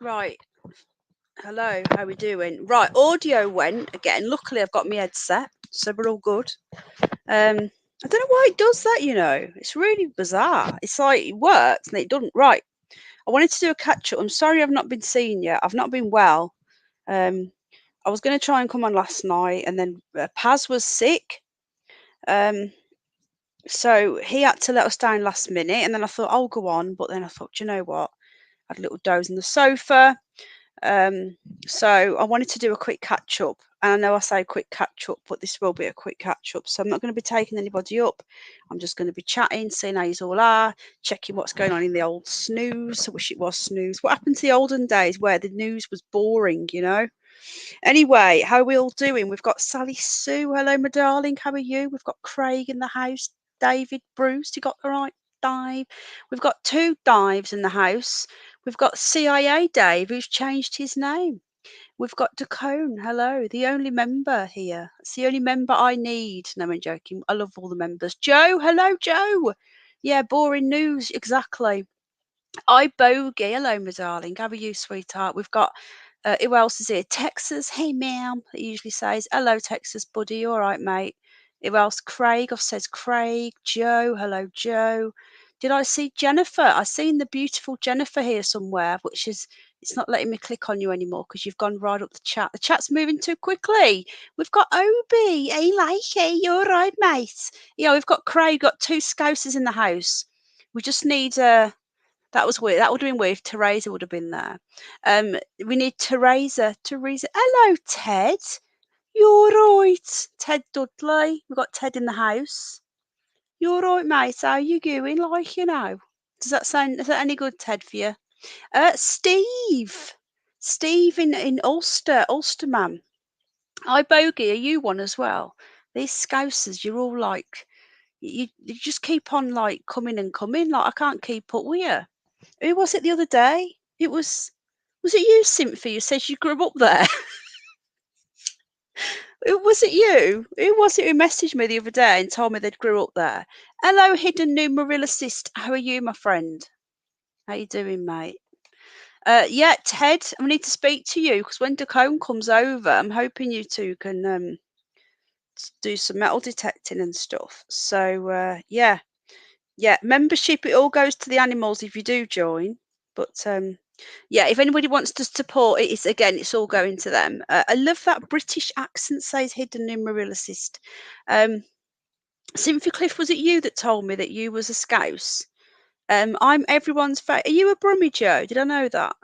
Right. Hello, how we doing? Right, audio went again. Luckily, I've got my headset, so we're all good. I don't know why it does that, you know. It's really bizarre. It's like it works and it doesn't. Right. I wanted to do a catch up. I'm sorry I've not been seeing you. I've not been well. I was going to try and come on last night, and then Paz was sick. So he had to let us down last minute, and then I thought I'll go on, but then I thought, you know what? I had a little doze on the sofa. So I wanted to do a quick catch up. And I know I say quick catch up, but this will be a quick catch up. So I'm not going to be taking anybody up. I'm just going to be chatting, seeing how you all are, checking what's going on in the old snooze. I wish it was snooze. What happened to the olden days where the news was boring, you know? Anyway, how are we all doing? We've got Sally Sue. Hello, my darling. How are you? We've got Craig in the house. David, Bruce, you got the right dive. We've got two dives in the house. We've got CIA Dave, who's changed his name. We've got Dacone. Hello, the only member here. It's the only member I need. No, I'm joking. I love all the members. Joe, hello, Joe. Yeah, boring news. Exactly. I bogey. Hello, my darling. How are you, sweetheart? We've got who else is here? Texas. Hey, ma'am. It usually says hello, Texas, buddy. All right, mate. Who else? Craig. I've said Craig. Joe. Hello, Joe. Did I see Jennifer? I seen the beautiful Jennifer here somewhere, which is it's not letting me click on you anymore because you've gone right up the chat. The chat's moving too quickly. We've got Obi. Hey, likey. You all right, mate? Yeah, we've got Craig. Got two scousers in the house. We just need that was weird. That would have been weird if Teresa would have been there. We need Teresa. Teresa. Hello, Ted. You're right. Ted Dudley. We've got Ted in the house. You're right, mate. How you going? Like, you know. Is that any good, Ted, for you? Steve. Steve in Ulster. Ulster man. I bogey, are you one as well? These scousers, you're all like you just keep on like coming and coming. Like I can't keep up with you. Who was it the other day? Was it you, Cynthia? You said you grew up there. Was it you? Who was it who messaged me the other day and told me they'd grew up there? Hello, hidden numerologist. How are you, my friend? How you doing, mate? Yeah, Ted, I need to speak to you because when Dacone comes over, I'm hoping you two can do some metal detecting and stuff. So yeah, yeah, membership, it all goes to the animals if you do join. But yeah, if anybody wants to support it, it's all going to them. I love that British accent, says hidden numerologist. Cynthia Cliff, was it you that told me that you was a scouse? I'm everyone's Are you a Brummie Joe? Did I know that?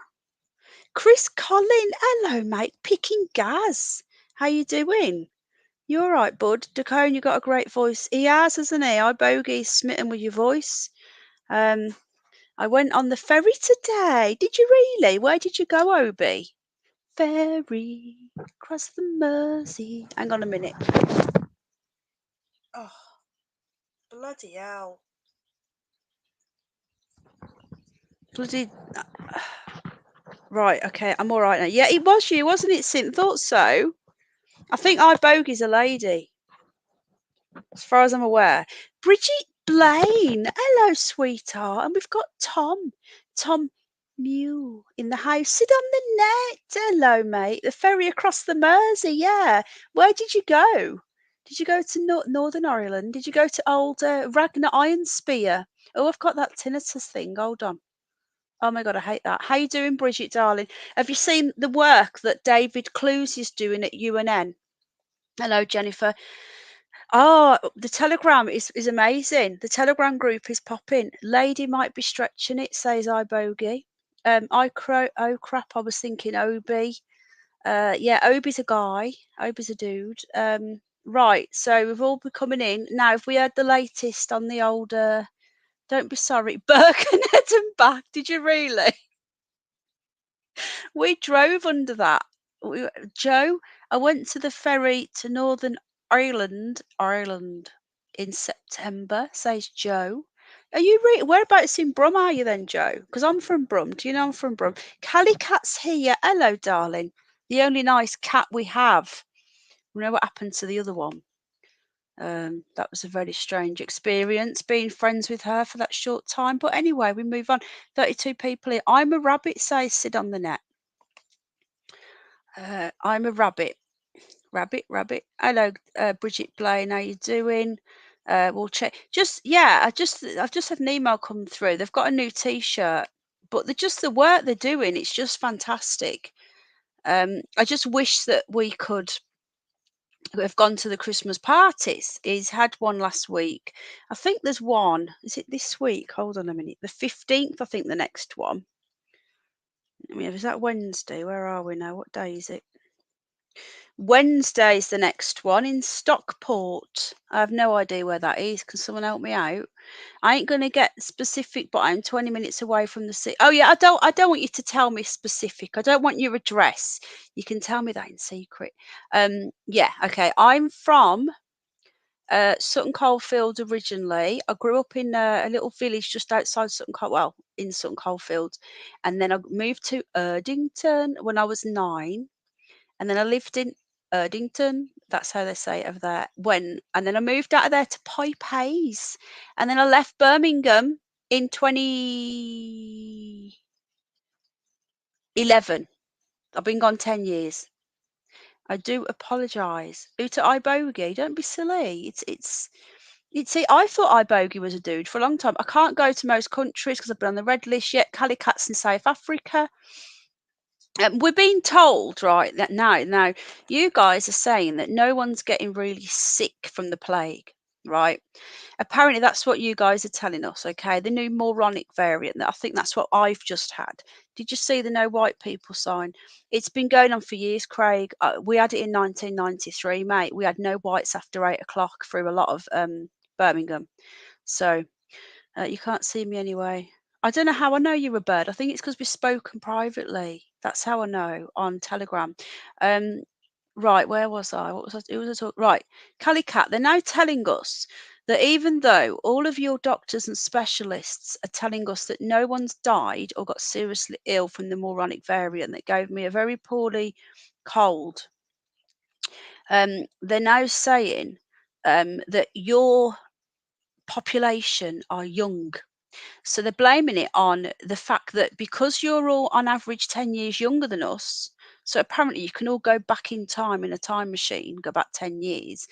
Chris Collin, hello, mate. Picking Gaz. How you doing? You all right, bud? Dacone, you got a great voice. He has, hasn't he? I bogey smitten with your voice. Um, I went on the ferry today. Did you really? Where did you go, Obi? Ferry across the Mersey. Hang on a minute. Oh, bloody hell. Bloody. Right, okay, I'm all right now. Yeah, it was you, wasn't it, Sim? Thought so. I think I bogey's a lady, as far as I'm aware. Bridget Blaine. Hello, sweetheart. And we've got Tom. Tom Mew in the house. Sit on the net. Hello, mate. The ferry across the Mersey. Yeah. Where did you go? Did you go to Northern Ireland? Did you go to old Ragnar Iron Spear? Oh, I've got that tinnitus thing. Hold on. Oh my God, I hate that. How you doing, Bridget, darling? Have you seen the work that David Clues is doing at UNN? Hello, Jennifer. Oh, the Telegram is amazing. The Telegram group is popping. Lady might be stretching it, says I bogey. Oh crap, I was thinking Obi. Yeah, Obi's a guy. Obi's a dude. Right, so we've all been coming in. Now, if we had the latest on the old don't be sorry, Birkenhead and back, did you really? We drove under that. Joe, I went to the ferry to Northern Ireland in September, says Joe. Are you whereabouts in Brum are you then, Joe? Because I'm from Brum. Do you know I'm from Brum? Callie Cat's here. Hello, darling. The only nice cat we have. You know what happened to the other one? That was a very strange experience being friends with her for that short time. But anyway, we move on. 32 people here. I'm a rabbit, says Sid on the net. I'm a rabbit. Rabbit. Hello, Bridget Blaine. How you doing? We'll check. I've just had an email come through. They've got a new T-shirt, but just the work they're doing. It's just fantastic. I just wish that we could have gone to the Christmas parties. He's had one last week. I think there's one. Is it this week? Hold on a minute. The 15th. I think the next one. I mean, is that Wednesday? Where are we now? What day is it? Wednesday's the next one in Stockport. I have no idea where that is. Can someone help me out? I ain't gonna get specific, but I'm 20 minutes away from the city. Oh yeah, I don't want you to tell me specific. I don't want your address. You can tell me that in secret. Yeah, okay. I'm from Sutton Coldfield originally. I grew up in a little village just outside Sutton well, in Sutton Coldfield. And then I moved to Erdington when I was 9. And then I lived in Erdington. That's how they say it over there. And then I moved out of there to Pipe Hayes. And then I left Birmingham in 2011. I've been gone 10 years. I do apologise. Uta Ibogi, don't be silly. See, I thought Ibogi was a dude for a long time. I can't go to most countries because I've been on the red list yet. Calicuts in South Africa. We're being told, right, that now you guys are saying that no one's getting really sick from the plague, right? Apparently, that's what you guys are telling us, okay? The new moronic variant. I think that's what I've just had. Did you see the no white people sign? It's been going on for years, Craig. We had it in 1993, mate. We had no whites after 8 o'clock through a lot of Birmingham. So you can't see me anyway. I don't know how I know you're a bird. I think it's because we've spoken privately. That's how I know on Telegram. Right, where was I? What was I? Who was I talking? Right, Callie Cat. They're now telling us that even though all of your doctors and specialists are telling us that no one's died or got seriously ill from the moronic variant that gave me a very poorly cold, they're now saying that your population are young. So they're blaming it on the fact that because you're all on average 10 years younger than us, so apparently you can all go back in time in a time machine, go back 10 years,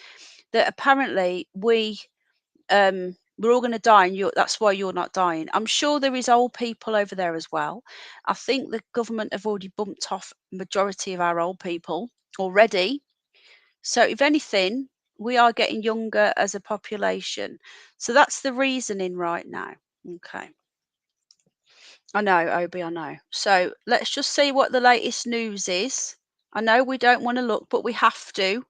that apparently we're all going to die and that's why you're not dying. I'm sure there is old people over there as well. I think the government have already bumped off majority of our old people already. So if anything, we are getting younger as a population. So that's the reasoning right now. Okay. I know, Obi, I know. So let's just see what the latest news is. I know we don't want to look, but we have to.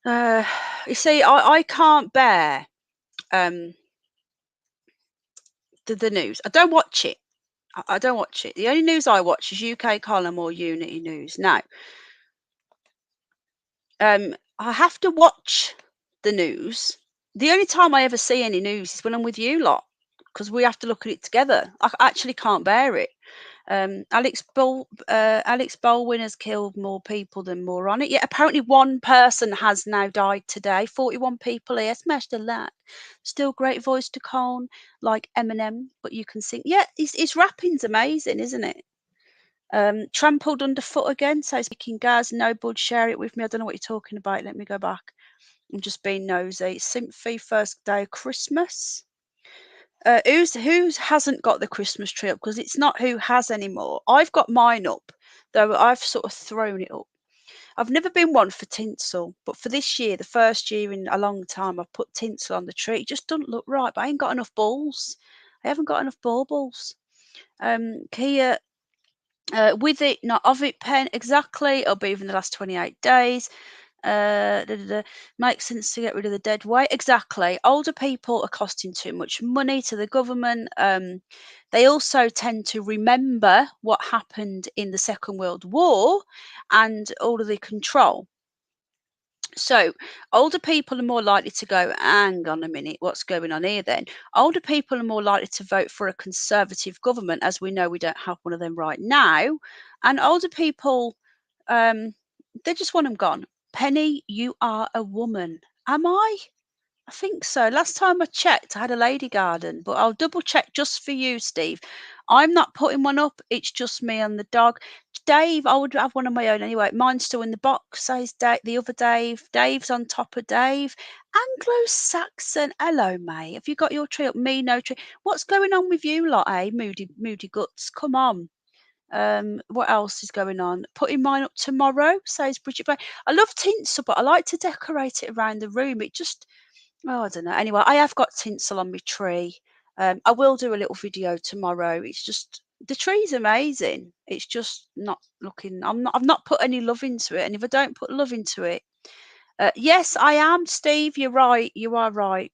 Uh, you see, I can't bear um, the news. I don't watch it. I don't watch it. The only news I watch is UK Column or Unity News. Now, I have to watch the news. The only time I ever see any news is when I'm with you lot, because we have to look at it together. I actually can't bear it. Alex Baldwin has killed more people than more on it. Yet apparently one person has now died today. 41 people here. Smashed a lot. Still great voice to cone like Eminem, but you can sing. Yeah, his rapping's amazing, isn't it? Trampled underfoot again. So speaking Gaz, no bud, share it with me. I don't know what you're talking about. Let me go back. I'm just being nosy. Sympathy, first day of Christmas. Who hasn't got the Christmas tree up? Because it's not who has anymore. I've got mine up, though I've sort of thrown it up. I've never been one for tinsel, but for this year, the first year in a long time, I've put tinsel on the tree. It just doesn't look right, but I ain't got enough balls. I haven't got enough baubles. Kia, with it, not of it, pen, exactly. It'll be within the last 28 days. Makes sense to get rid of the dead weight. Exactly. Older people are costing too much money to the government. They also tend to remember what happened in the Second World War and all of the control. So, older people are more likely to go, hang on a minute, what's going on here then? Older people are more likely to vote for a conservative government, as we know we don't have one of them right now. And older people, they just want them gone. Penny, you are a woman. Am I? I think so. Last time I checked, I had a lady garden, but I'll double check just for you, Steve. I'm not putting one up. It's just me and the dog. Dave, I would have one of my own anyway. Mine's still in the box, says Dave, the other Dave. Dave's on top of Dave. Anglo-Saxon. Hello, mate. Have you got your tree up? Me, no tree. What's going on with you lot, eh? Moody guts. Come on. What else is going on? Putting mine up tomorrow, says Bridget. I love tinsel, but I like to decorate it around the room. It just Oh, I don't know. Anyway, I have got tinsel on my tree. I will do a little video tomorrow. It's just the tree's amazing. It's just not looking. I've not put any love into it, and if I don't put love into it, yes, I am, Steve. You're right. You are right.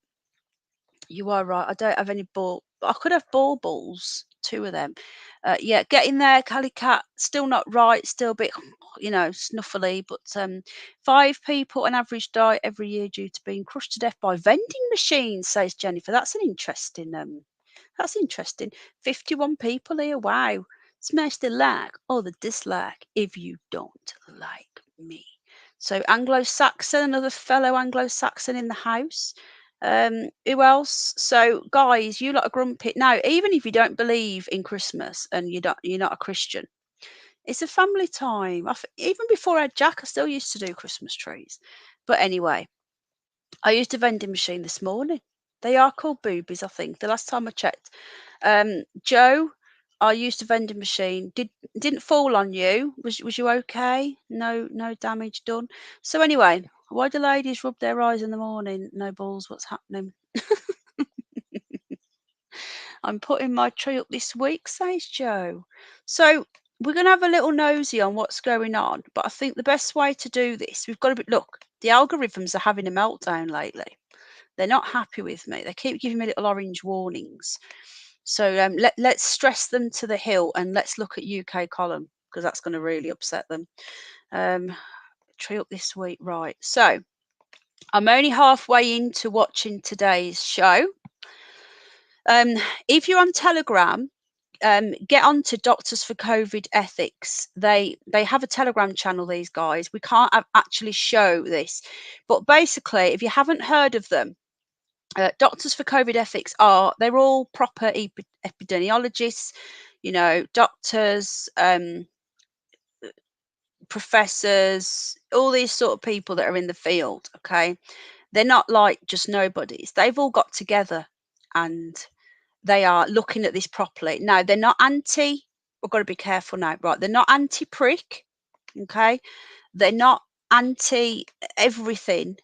You are right. I don't have any ball. I could have baubles, two of them. Yeah, get in there, Cali Cat. Still not right. Still a bit, snuffly. But 5 people on average die every year due to being crushed to death by vending machines, says Jennifer. That's an interesting. That's interesting. 51 people here. Wow. Smash the like or the dislike if you don't like me. So Anglo-Saxon, another fellow Anglo-Saxon in the house. Who else? So, guys, you lot are grumpy now. Even if you don't believe in Christmas and you're not a Christian, it's a family time. Even before I had Jack, I still used to do Christmas trees. But anyway, I used a vending machine this morning. They are called boobies, I think. The last time I checked, Joe, I used a vending machine. Didn't fall on you. Was you okay? No damage done. So anyway, why do ladies rub their eyes in the morning? No balls. What's happening? I'm putting my tree up this week, says Joe. So we're going to have a little nosy on what's going on. But I think the best way to do this, we've got to be, look, the algorithms are having a meltdown lately. They're not happy with me. They keep giving me little orange warnings. So let's stress them to the hill and let's look at UK column because that's going to really upset them. Tree up this week. Right. So I'm only halfway into watching today's show. If you're on Telegram, get on to Doctors for COVID Ethics. They have a Telegram channel, these guys. We can't actually show this, but basically, if you haven't heard of them, Doctors for COVID Ethics they're all proper epidemiologists, doctors, professors, all these sort of people that are in the field. Okay, they're not like just nobodies. They've all got together and they are looking at this properly. Now, they're not anti, we've got to be careful now, right? They're not anti-prick, okay? They're not anti everything.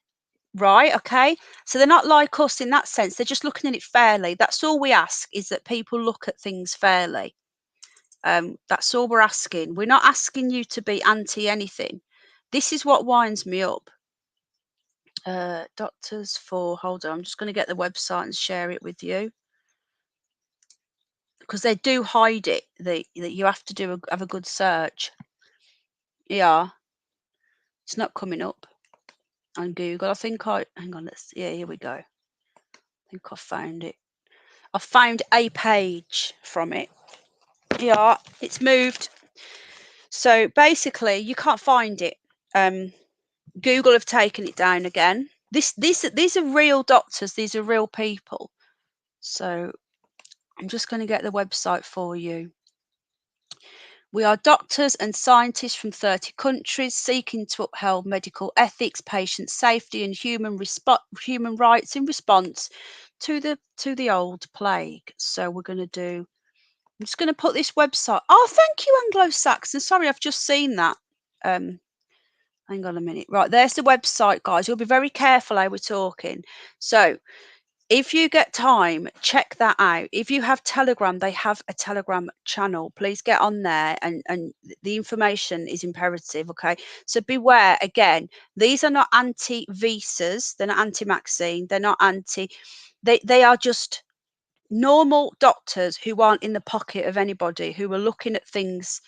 Right, okay. So they're not like us in that sense. They're just looking at it fairly. That's all we ask, is that people look at things fairly. That's all we're asking. We're not asking you to be anti anything. This is what winds me up. Doctors for, hold on, I'm just going to get the website and share it with you, because they do hide it. That you have to have a good search. Yeah, it's not coming up on Google. I think hang on. Yeah, here we go. I think I found it. I found a page from it. Yeah, it's moved. So basically, you can't find it. Google have taken it down again. These are real doctors. These are real people. So I'm just going to get the website for you. We are doctors and scientists from 30 countries seeking to uphold medical ethics, patient safety, and human rights in response to the old plague. So we're going to do. I'm just going to put this website. Oh, thank you, Anglo-Saxon. Sorry, I've just seen that. Hang on a minute. Right, there's the website, guys. You'll be very careful how we're talking. So if you get time, check that out. If you have Telegram, they have a Telegram channel. Please get on there, and the information is imperative, okay? So beware, again, these are not anti-visas. They're not anti-vaccine. They're not anti... They are just normal doctors who aren't in the pocket of anybody, who are looking at things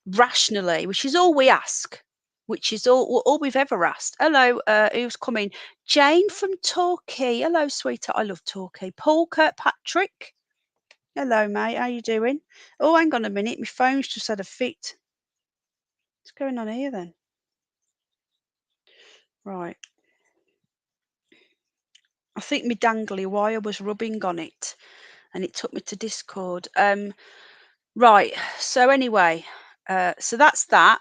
rationally, which is all we ask, which is all we've ever asked. Hello, who's coming? Jane from Torquay. Hello, sweetheart. I love Torquay. Paul Kirkpatrick. Hello, mate. How you doing? Oh, hang on a minute. My phone's just had a fit. What's going on here then? Right. I think my dangly wire was rubbing on it, and it took me to Discord. Right. So anyway, so that's that.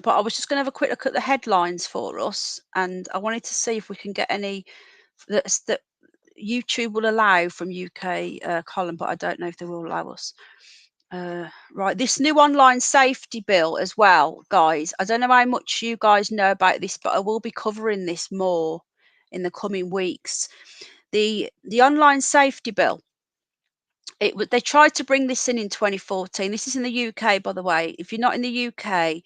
But I was just going to have a quick look at the headlines for us, and I wanted to see if we can get any that YouTube will allow from UK column, but I don't know if they will allow us. Right, this new online safety bill as well, guys. I don't know how much you guys know about this, but I will be covering this more in the coming weeks. The online safety bill. They tried to bring this in 2014. This is in the UK, by the way. If you're not in the UK,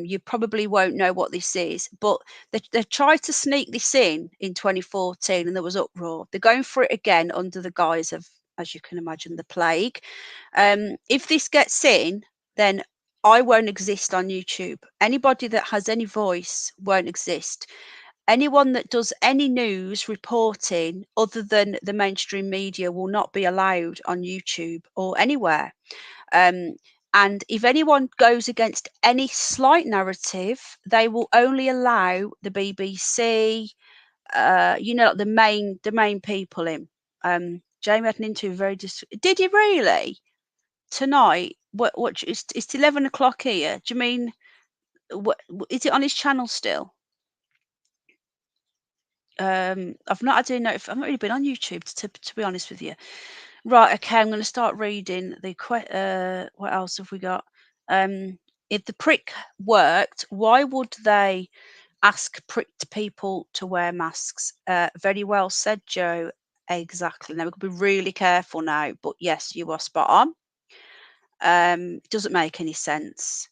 you probably won't know what this is. But they tried to sneak this in 2014, and there was uproar. They're going for it again under the guise of, as you can imagine, the plague. If this gets in, then I won't exist on YouTube. Anybody that has any voice won't exist. Anyone that does any news reporting other than the mainstream media will not be allowed on YouTube or anywhere. And if anyone goes against any slight narrative, they will only allow the BBC, the main people in. Jamie had an interview Did you really? Tonight? What it's 11 o'clock here. Do you mean, what is it on his channel still? I've not had any I've not really been on YouTube, to be honest with you. Right, okay, I'm going to start reading what else have we got? If the prick worked, why would they ask pricked people to wear masks? Very well said, Joe. Exactly. Now we've got to be really careful now, but yes, you are spot on. It doesn't make any sense.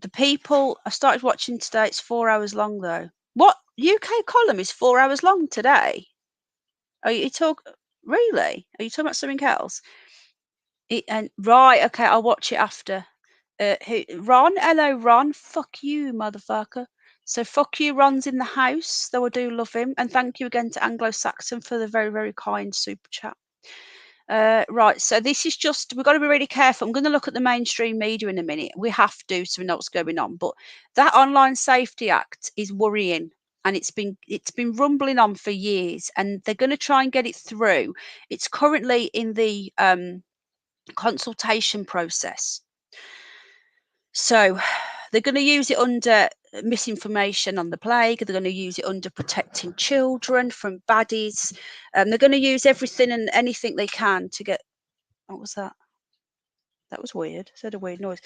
The people I started watching today, it's 4 hours long though. What? UK column is 4 hours long today? Are you really? Are you talking about something else? Right, okay, I'll watch it after. Ron? Hello, Ron. Fuck you, motherfucker. So fuck you, Ron's in the house, though I do love him. And thank you again to Anglo-Saxon for the very, very kind super chat. Right, so this is just, we've got to be really careful. I'm going to look at the mainstream media in a minute. We have to, so we know what's going on. But that Online Safety Act is worrying, and it's been rumbling on for years, and they're going to try and get it through. It's currently in the consultation process. So they're going to use it under misinformation on the plague. They're going to use it under protecting children from baddies. They're going to use everything and anything they can to get. What was that? That was weird. It said a weird noise.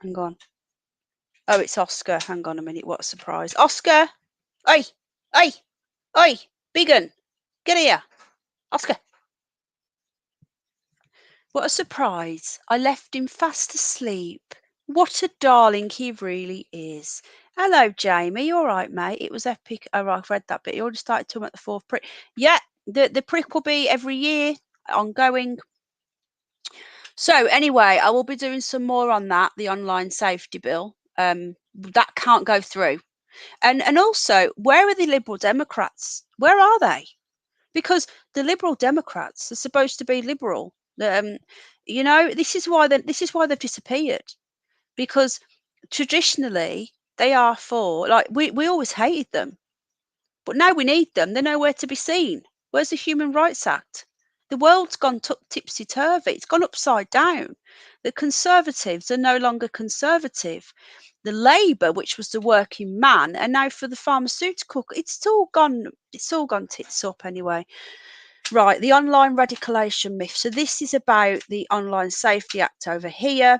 Hang on. Oh, it's Oscar. Hang on a minute. What a surprise. Oscar! Hey! Oi, oi, big un, get here, Oscar. What a surprise. I left him fast asleep. What a darling he really is. Hello, Jamie. You all right, mate? It was epic. Oh, right, I've read that bit. You already started talking about the fourth prick. Yeah, the prick will be every year, ongoing. So anyway, I will be doing some more on that, the online safety bill. That can't go through. And also, where are the Liberal Democrats? Where are they? Because the Liberal Democrats are supposed to be liberal. This is why they've disappeared. Because traditionally they are for, like, we always hated them, but now we need them. They're nowhere to be seen. Where's the Human Rights Act? The world's gone tipsy turvy. It's gone upside down. The Conservatives are no longer conservative. The Labour, which was the working man, and now for the pharmaceutical, it's all gone. It's all gone tits up anyway. Right, the online radicalisation myth. So this is about the Online Safety Act over here.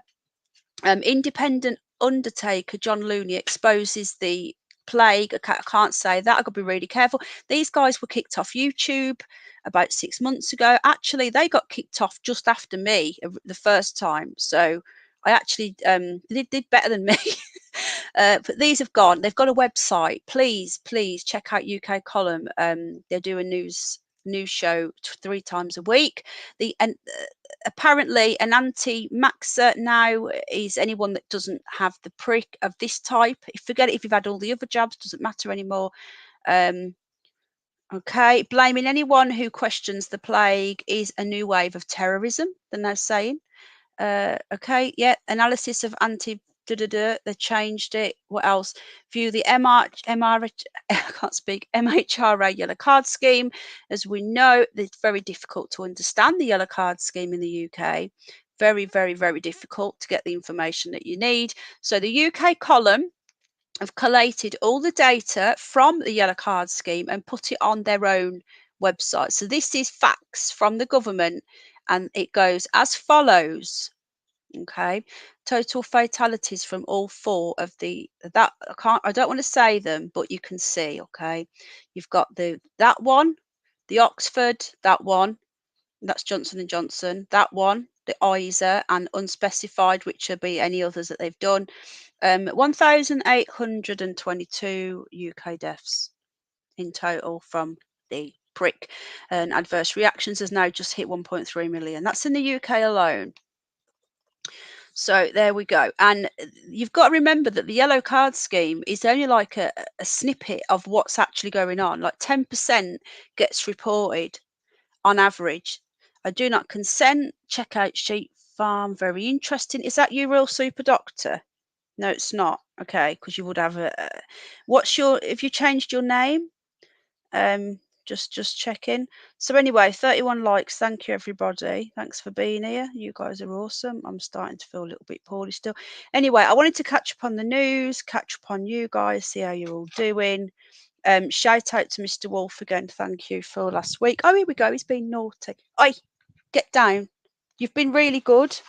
Independent undertaker John Looney exposes the plague. I can't say that. I've got to be really careful. These guys were kicked off YouTube about 6 months ago. Actually, they got kicked off just after me the first time. So I actually did better than me. But these have gone. They've got a website. Please check out UK Column. They do a news show 3 times a week. Apparently an anti-maxer now is anyone that doesn't have the prick of this type. Forget it if you've had all the other jabs, doesn't matter anymore. Okay, blaming anyone who questions the plague is a new wave of terrorism, they're now saying. Okay, yeah, analysis of they changed it. What else? View the I can't speak, MHRA yellow card scheme. As we know, it's very difficult to understand the yellow card scheme in the UK. Very difficult to get the information that you need. So the UK Column have collated all the data from the yellow card scheme and put it on their own website. So this is facts from the government, and it goes as follows. Okay, total fatalities from all four of I don't want to say them, but you can see. Okay, you've got that one, the Oxford, that one, that's Johnson and Johnson, that one, the Isa, and unspecified, which will be any others that they've done. 1,822 UK deaths in total from the prick, and adverse reactions has now just hit 1.3 million. That's in the UK alone. So there we go. And you've got to remember that the yellow card scheme is only like a snippet of what's actually going on. Like 10% gets reported on average. I do not consent. Check out Sheep Farm. Very interesting. Is that you, real super doctor? No, it's not. Okay, because you would have have you changed your name? Just checking. So anyway, 31 likes. Thank you, everybody. Thanks for being here. You guys are awesome. I'm starting to feel a little bit poorly still. Anyway, I wanted to catch up on the news, catch up on you guys, see how you're all doing. Shout out to Mr. Wolf again. Thank you for last week. Oh, here we go. He's been naughty. Oi, get down. You've been really good.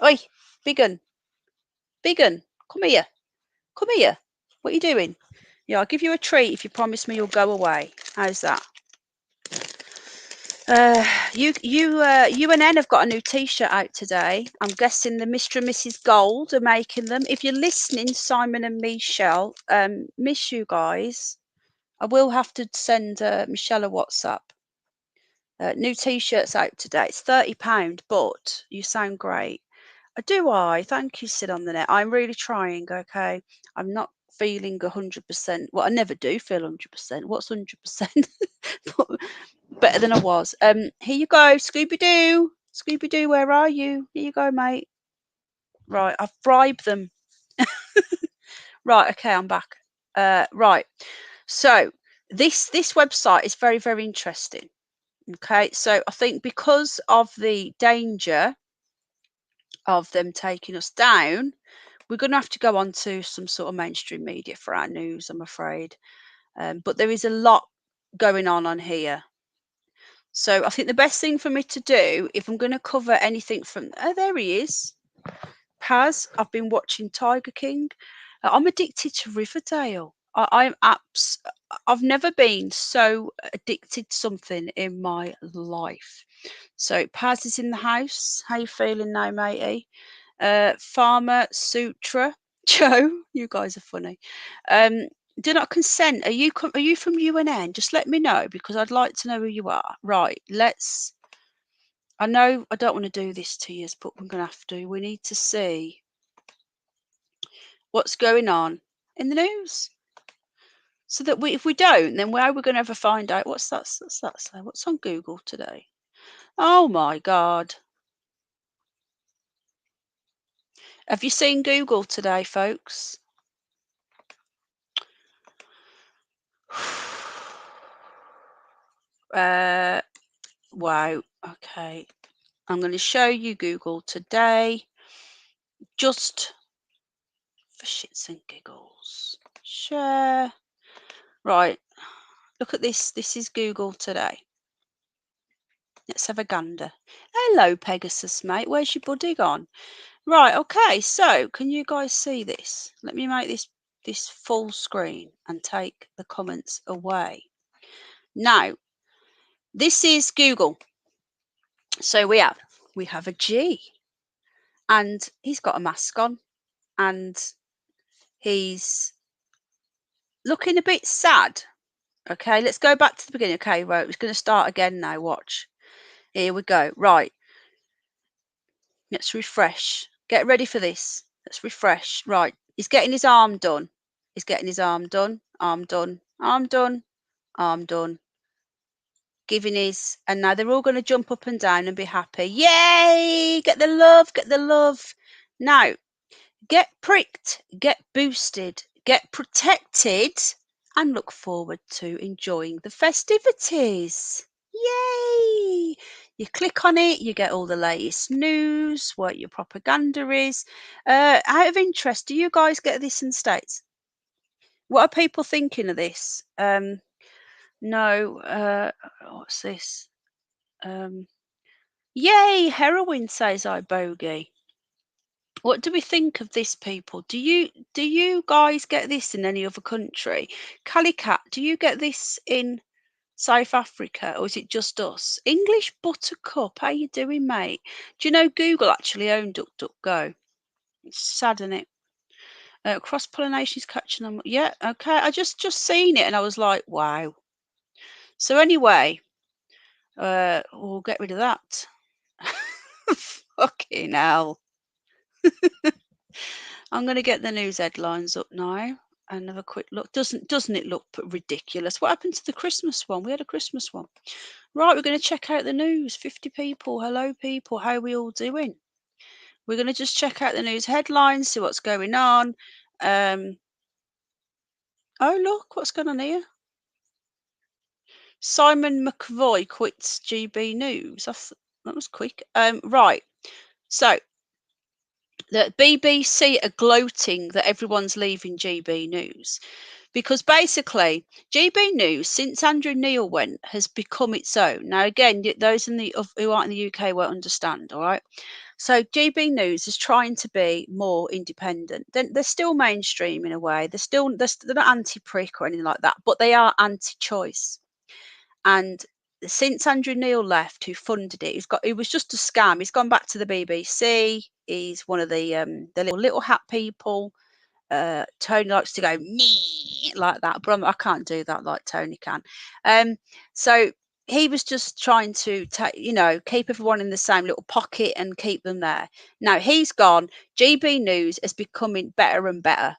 Oi, big un. Big un. Come here. Come here. What are you doing? Yeah, I'll give you a treat if you promise me you'll go away. How's that? UNN have got a new T-shirt out today. I'm guessing the Mr. and Mrs. Gold are making them. If you're listening, Simon and Michelle, miss you guys. I will have to send Michelle a WhatsApp. New T-shirts out today. It's £30, but you sound great. Do I? Thank you, Sid on the net. I'm really trying, okay? I'm not feeling 100%. Well, I never do feel 100%. What's 100%? Better than I was. Here you go, Scooby-Doo. Scooby-Doo, where are you? Here you go, mate. Right, I've bribed them. Right, okay, I'm back. Right. So this website is very interesting. Okay, so I think because of the danger of them taking us down, we're going to have to go on to some sort of mainstream media for our news, I'm afraid. But there is a lot going on here. So I think the best thing for me to do, if I'm going to cover anything from... Oh, there he is. Paz, I've been watching Tiger King. I'm addicted to Riverdale. I've never been so addicted to something in my life. So Paz is in the house. How you feeling now, matey? Farmer Sutra. Joe, you guys are funny. Um, do not consent. Are you from UNN? Just let me know because I'd like to know who you are. Right, let's. I know I don't want to do this to you, but we're gonna have to. We need to see what's going on in the news. So that if we don't, then where are we going to ever find out what's that say? What's on Google today? Oh my God. Have you seen Google today, folks? Wow. Okay. I'm going to show you Google today just for shits and giggles. Share. Right. Look at this. This is Google today. Let's have a gander. Hello, Pegasus, mate. Where's your buddy gone? Right, okay, so can you guys see this? Let me make this full screen and take the comments away. Now, this is Google. So we have a G and he's got a mask on and he's looking a bit sad. Okay, let's go back to the beginning. Okay, right, it's going to start again now. Watch. Here we go. Right. Let's refresh. Get ready for this. Let's refresh. Right. He's getting his arm done. He's getting his arm done. Arm done. Arm done. Arm done. Giving his. And now they're all going to jump up and down and be happy. Yay! Get the love. Get the love. Now, get pricked. Get boosted. Get protected. And look forward to enjoying the festivities. Yay! You click on it, you get all the latest news, what your propaganda is. Out of interest, do you guys get this in the States? What are people thinking of this? No, what's this? Yay, heroin, says I bogey. What do we think of this, people? Do you guys get this in any other country? Calicat, do you get this in South Africa, or is it just us? English Buttercup, how you doing, mate? Do you know Google actually owned DuckDuckGo? It's sad, isn't it? Cross pollination is catching on. Yeah, okay. I just seen it and I was like, wow. So anyway, we'll get rid of that. Fucking hell. I'm going to get the news headlines up now and have a quick look. Doesn't it look ridiculous? What happened to the Christmas one? We had a Christmas one. Right, we're going to check out the news. 50 people. Hello, people. How are we all doing? We're going to just check out the news headlines, see what's going on. Oh, look, what's going on here? Simon McVoy quits GB News. That was quick. Right. So the BBC are gloating that everyone's leaving GB News because basically GB News, since Andrew Neil went, has become its own. Now, again, those who aren't in the UK won't understand. All right. So GB News is trying to be more independent. They're still mainstream in a way. They're not anti-prick or anything like that, but they are anti-choice. And since Andrew Neil left, who funded it, it was just a scam. He's gone back to the BBC. He's one of the little hat people. Tony likes to go nee like that, but I can't do that like Tony can. So he was just trying to keep everyone in the same little pocket and keep them there. Now he's gone. GB News is becoming better and better.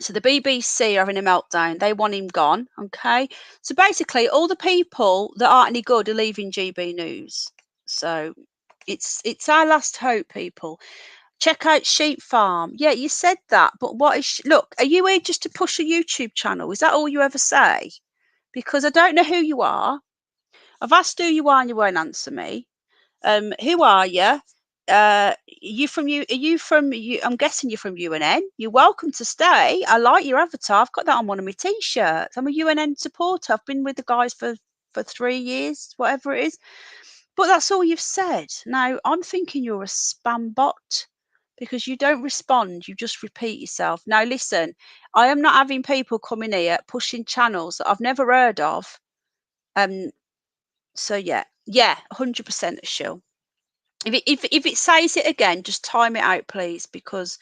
So the BBC are having a meltdown. They want him gone. Okay. So basically, all the people that aren't any good are leaving GB News. So it's our last hope, people. Check out Sheep Farm. Yeah, you said that, but what is? Look, are you here just to push a YouTube channel? Is that all you ever say? Because I don't know who you are. I've asked who you are, and you won't answer me. Who are you? You from you? Are you from you? I'm guessing you're from UNN. You're welcome to stay. I like your avatar. I've got that on one of my t-shirts. I'm a UNN supporter. I've been with the guys for 3 years, whatever it is. But that's all you've said. Now I'm thinking you're a spam bot because you don't respond, you just repeat yourself. Now, listen, I am not having people coming here pushing channels that I've never heard of. Um, so yeah, 100% a shill. If it says it again, just time it out, please, because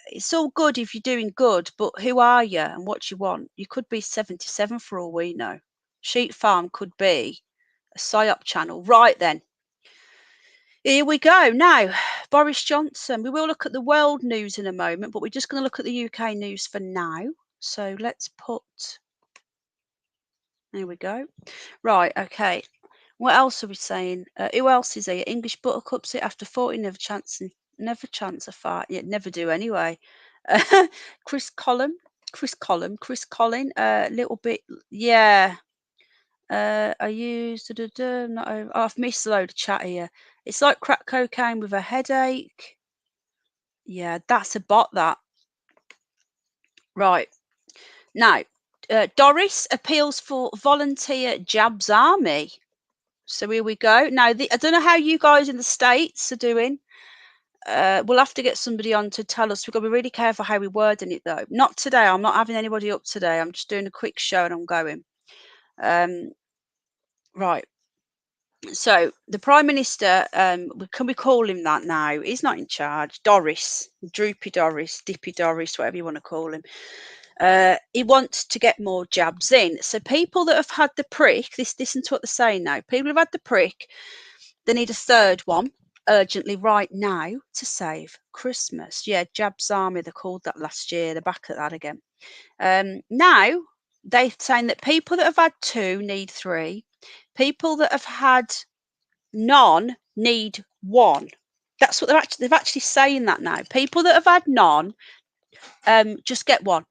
it's all good if you're doing good, but who are you and what do you want? You could be 77 for all we know. Sheep Farm could be a psyop channel. Right then, here we go. Now, Boris Johnson. We will look at the world news in a moment, but we're just going to look at the UK news for now. So let's put. There we go. Right. Okay. What else are we saying? Who else is here? English Buttercups it after 40, never chance a fight. Yeah, never do anyway. Chris Collum, Chris Collin, a little bit, yeah. I used, not, I've missed a load of chat here. It's like crack cocaine with a headache. Yeah, that's a bot, that. Right. Now, Doris appeals for volunteer Jabs Army. So here we go. Now, I don't know how you guys in the States are doing. We'll have to get somebody on to tell us. We've got to be really careful how we wording it, though. Not today. I'm not having anybody up today. I'm just doing a quick show and I'm going. Right. So the Prime Minister, can we call him that now? He's not in charge. Doris, Droopy Doris, Dippy Doris, whatever you want to call him. He wants to get more jabs in. So people that have had the prick, listen to what they're saying now. People who've had the prick, they need a third one urgently right now to save Christmas. Yeah, Jabs Army, they called that last year. They're back at that again. Now they're saying that people that have had 2 need 3. People that have had none need 1. That's what they're actually saying that now. People that have had none, just get 1.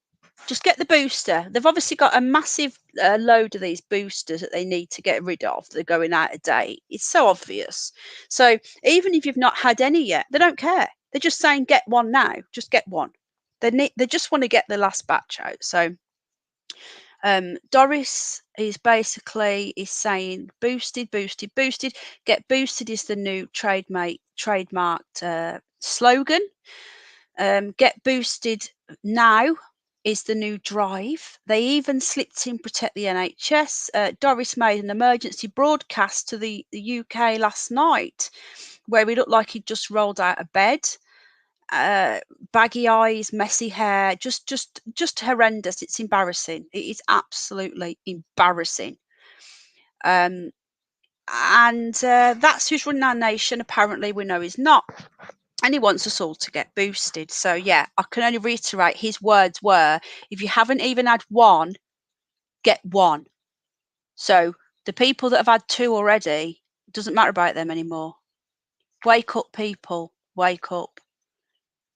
Just get the booster. They've obviously got a massive load of these boosters that they need to get rid of. They're going out of date. It's so obvious. So even if you've not had any yet, they don't care. They're just saying get 1 now. Just get 1. They just want to get the last batch out. So Doris is basically saying boosted. Get boosted is the new trademarked slogan. Get boosted now is the new drive. They even slipped in protect the NHS. Doris made an emergency broadcast to the UK last night where he looked like he'd just rolled out of bed. Baggy eyes, messy hair, just horrendous. It's embarrassing. It is absolutely embarrassing. And that's who's running our nation. Apparently, we know he's not. And he wants us all to get boosted. So yeah, I can only reiterate his words were, if you haven't even had 1, get 1. So the people that have had 2 already, it doesn't matter about them anymore. Wake up, people. Wake up.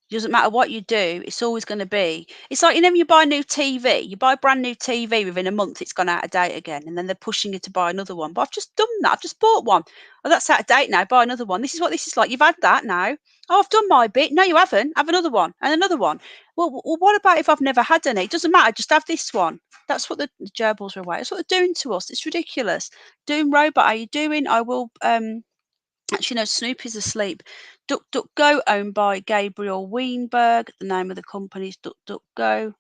It doesn't matter what you do, it's always going to be. It's like, when you buy a new TV, you buy a brand new TV, within a month it's gone out of date again, and then they're pushing you to buy another one. But I've just done that. I've just bought one. Oh, that's out of date now. Buy another one. This is what this is like. You've had that now. Oh, I've done my bit. No, you haven't. Have another one and another one. Well, what about if I've never had any? It doesn't matter. Just have this one. That's what the gerbils are away. That's what they're doing to us. It's ridiculous. Doom Robot, how you doing? I will actually, no, Snoopy's asleep. DuckDuckGo, owned by Gabriel Weinberg. The name of the company is DuckDuckGo.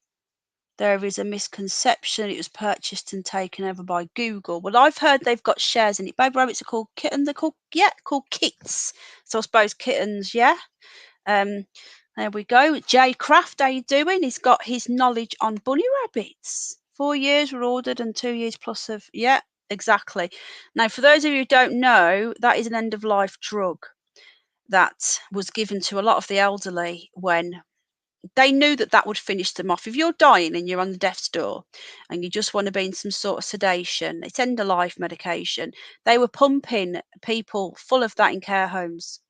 There is a misconception it was purchased and taken over by Google. Well, I've heard they've got shares in it. Baby rabbits are called kittens. They're called kits. So I suppose kittens, yeah. There we go. Jay Craft, how you doing? He's got his knowledge on bunny rabbits. 4 years were ordered and 2 years plus of, yeah, exactly. Now, for those of you who don't know, that is an end-of-life drug that was given to a lot of the elderly when they knew that would finish them off. If you're dying and you're on the death's door and you just want to be in some sort of sedation, it's end-of-life medication. They were pumping people full of that in care homes.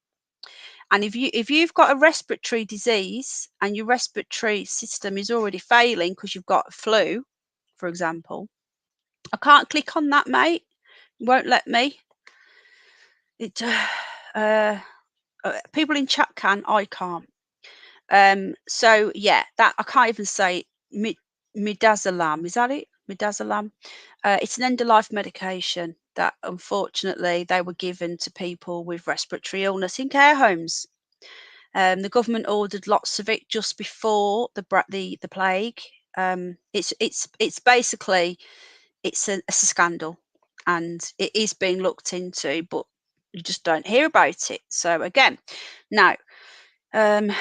And if you've got a respiratory disease and your respiratory system is already failing because you've got flu, for example, I can't click on that, mate. It won't let me. It people in chat can, I can't. So yeah, that I can't even say midazolam. Is that it? Midazolam. It's an end-of-life medication that unfortunately they were given to people with respiratory illness in care homes. The government ordered lots of it just before the plague. It's basically it's a scandal, and it is being looked into, but you just don't hear about it. So again, now um,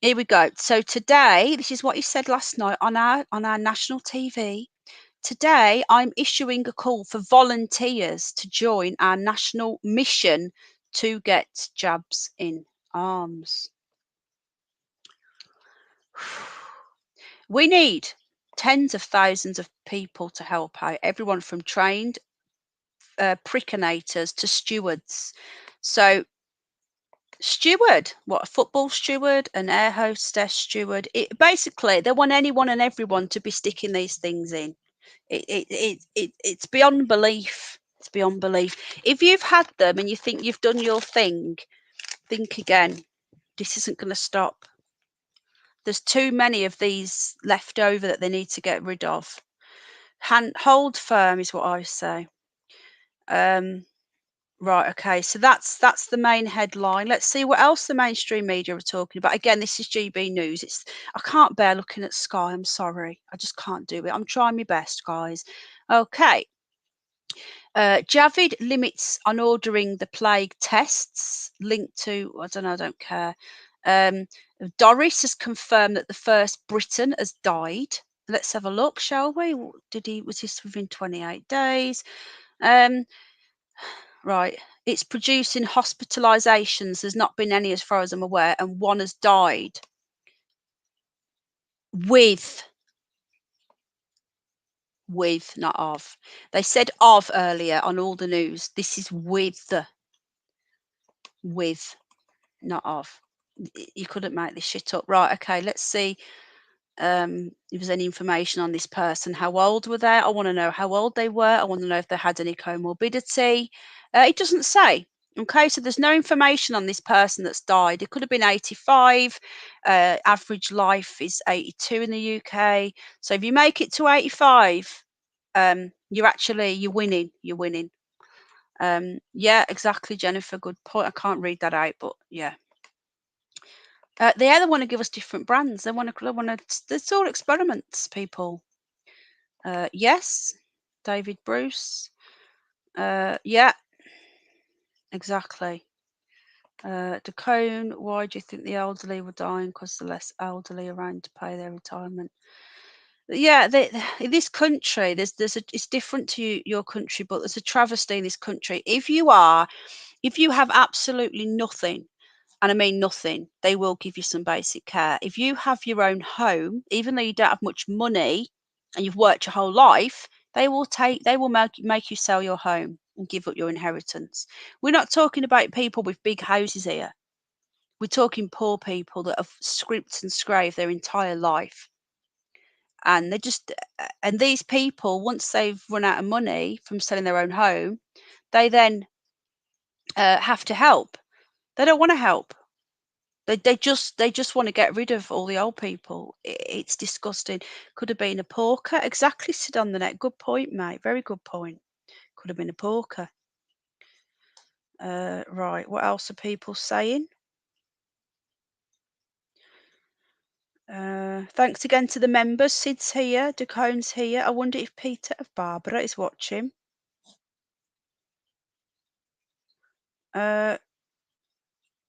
here we go. So today, this is what he said last night on our national TV. Today, I'm issuing a call for volunteers to join our national mission to get jabs in arms. We need tens of thousands of people to help out, everyone from trained prickinators to stewards. So, steward, what, a football steward, an air hostess steward. Basically, they want anyone and everyone to be sticking these things in. It's beyond belief. It's beyond belief. If you've had them and you think you've done your thing, think again. This isn't going to stop. There's too many of these left over that they need to get rid of. Hold firm is what I say. Right, okay, so that's the main headline. Let's see what else the mainstream media are talking about. Again, this is GB News. I can't bear looking at Sky. I'm sorry, I just can't do it. I'm trying my best, guys. Okay. Javid limits on ordering the plague tests linked to, I don't know, I don't care. Doris has confirmed that the first Briton has died. Let's have a look, shall we? Was this within 28 days? Right. It's producing hospitalizations. There's not been any as far as I'm aware, and one has died. With, not of. They said of earlier on all the news. This is with, not of. You couldn't make this shit up. Right, okay, let's see if there's any information on this person. How old were they? I want to know how old they were. I want to know if they had any comorbidity. It doesn't say. Okay, so there's no information on this person that's died. It could have been 85. Average life is 82 in the UK. So if you make it to 85, you're winning. You're winning. Yeah, exactly, Jennifer. Good point. I can't read that out, but yeah. They either want to give us different brands. They want to. It's all experiments, people. Yes, David Bruce. Yeah, exactly. Decone, why do you think the elderly were dying? Because the less elderly around to pay their retirement. Yeah, in this country, it's different to your country, but there's a travesty in this country. If you have absolutely nothing, and I mean nothing, they will give you some basic care. If you have your own home, even though you don't have much money and you've worked your whole life, they will make you sell your home and give up your inheritance. We're not talking about people with big houses here. We're talking poor people that have scraped and scraped their entire life. And these people, once they've run out of money from selling their own home, they then have to help. They don't want to help. They just want to get rid of all the old people. It's disgusting. Could have been a porker. Exactly, Sid on the net. Good point, mate. Very good point. Could have been a porker. Right. What else are people saying? Thanks again to the members. Sid's here. Dacone's here. I wonder if Peter of Barbara is watching.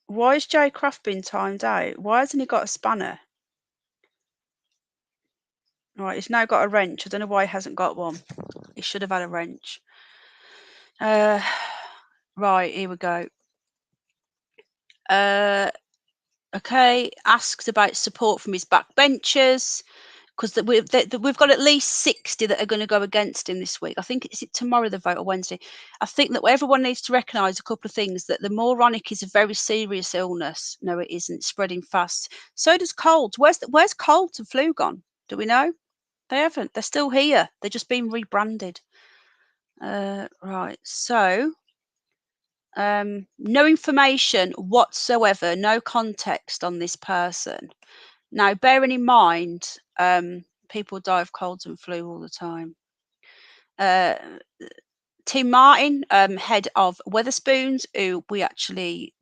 Why has Jay Craft been timed out? Why hasn't he got a spanner? Right, he's now got a wrench. I don't know why he hasn't got one. He should have had a wrench. Right, here we go. Okay, asked about support from his backbenchers, because we've got at least 60 that are going to go against him this week. I think is it tomorrow the vote or Wednesday. I think that everyone needs to recognise a couple of things: that the moronic is a very serious illness. No, it isn't. It's spreading fast. So does colds. Where's colds and flu gone? Do we know? They haven't. They're still here. They're just being rebranded. Right. So no information whatsoever, no context on this person. Now, bearing in mind, people die of colds and flu all the time. Tim Martin, head of Weatherspoons, who we actually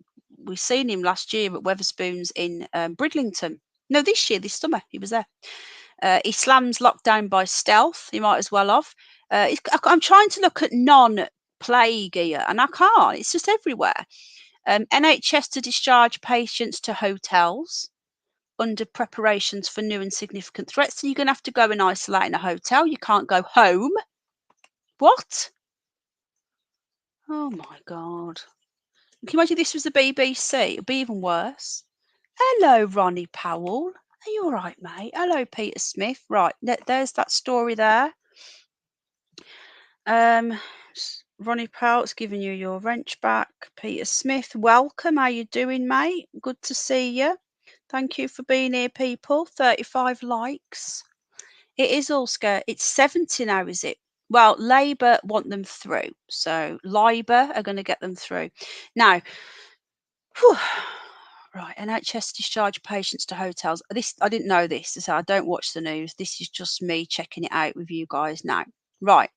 we seen him last year at Weatherspoons in Bridlington. No, this year, this summer, he was there. He slams lockdown by stealth. He might as well have. I'm trying to look at non-plague here, and I can't. It's just everywhere. NHS to discharge patients to hotels under preparations for new and significant threats. So you're going to have to go and isolate in a hotel. You can't go home. What? Oh my God. Can you imagine this was the BBC? It'd be even worse. Hello, Ronnie Powell. Are you all right, mate? Hello, Peter Smith. Right, there's that story there. Ronnie Powell's giving you your wrench back. Peter Smith, welcome. How you doing, mate? Good to see you. Thank you for being here, people. 35 likes. It is all scared. It's 70 now, is it? Well, Labour want them through. So Labour are going to get them through. Now, whew, right, NHS discharge patients to hotels. This I didn't know this, so I don't watch the news. This is just me checking it out with you guys now. Right.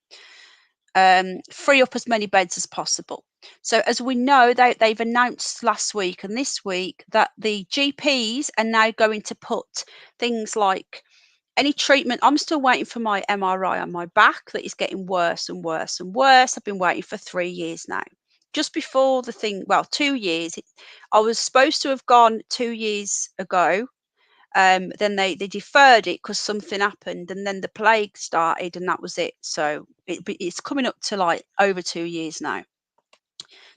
Free up as many beds as possible. So as we know, they've announced last week and this week that the GPs are now going to put things like any treatment. I'm still waiting for my MRI on my back that is getting worse and worse and worse. I've been waiting for 3 years now. Just before the thing, well, 2 years. I was supposed to have gone 2 years ago. Then they deferred it because something happened, and then the plague started, and that was it. So it's coming up to like over 2 years now.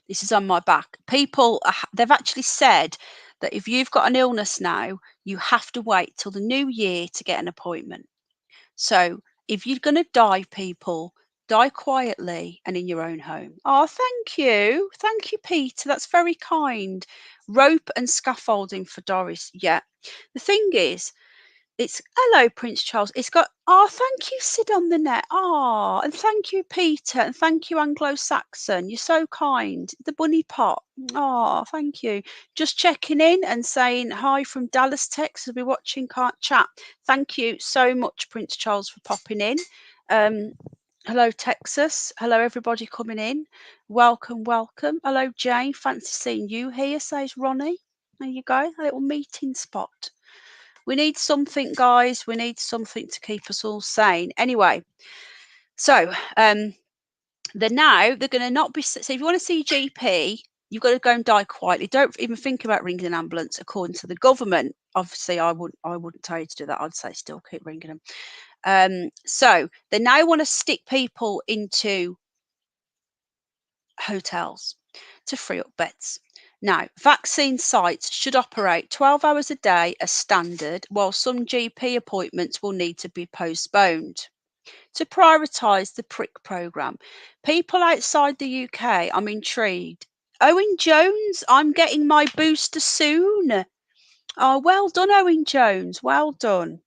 This is on my back. People, they've actually said that if you've got an illness now, you have to wait till the new year to get an appointment. So if you're going to die, people, die quietly and in your own home. Oh, thank you. Thank you, Peter. That's very kind. Rope and scaffolding for Doris. Yeah. The thing is, it's hello, Prince Charles. It's got thank you, Sid on the net. And thank you, Peter, and thank you, Anglo-Saxon. You're so kind. The bunny pot. Thank you. Just checking in and saying hi from Dallas, Texas. We're watching Can't Chat. Thank you so much, Prince Charles, for popping in. Hello, Texas. Hello, everybody coming in. Welcome, welcome. Hello, Jane. Fancy seeing you here, says Ronnie. There you go. A little meeting spot. We need something, guys. We need something to keep us all sane. Anyway, so they're going to not be. So if you want to see GP, you've got to go and die quietly. Don't even think about ringing an ambulance, according to the government. Obviously, I wouldn't tell you to do that. I'd say still keep ringing them. So they now want to stick people into hotels to free up beds. Now, vaccine sites should operate 12 hours a day as standard, while some GP appointments will need to be postponed. To prioritise the prick programme, people outside the UK, I'm intrigued. Owen Jones, I'm getting my booster soon. Oh, well done, Owen Jones. Well done.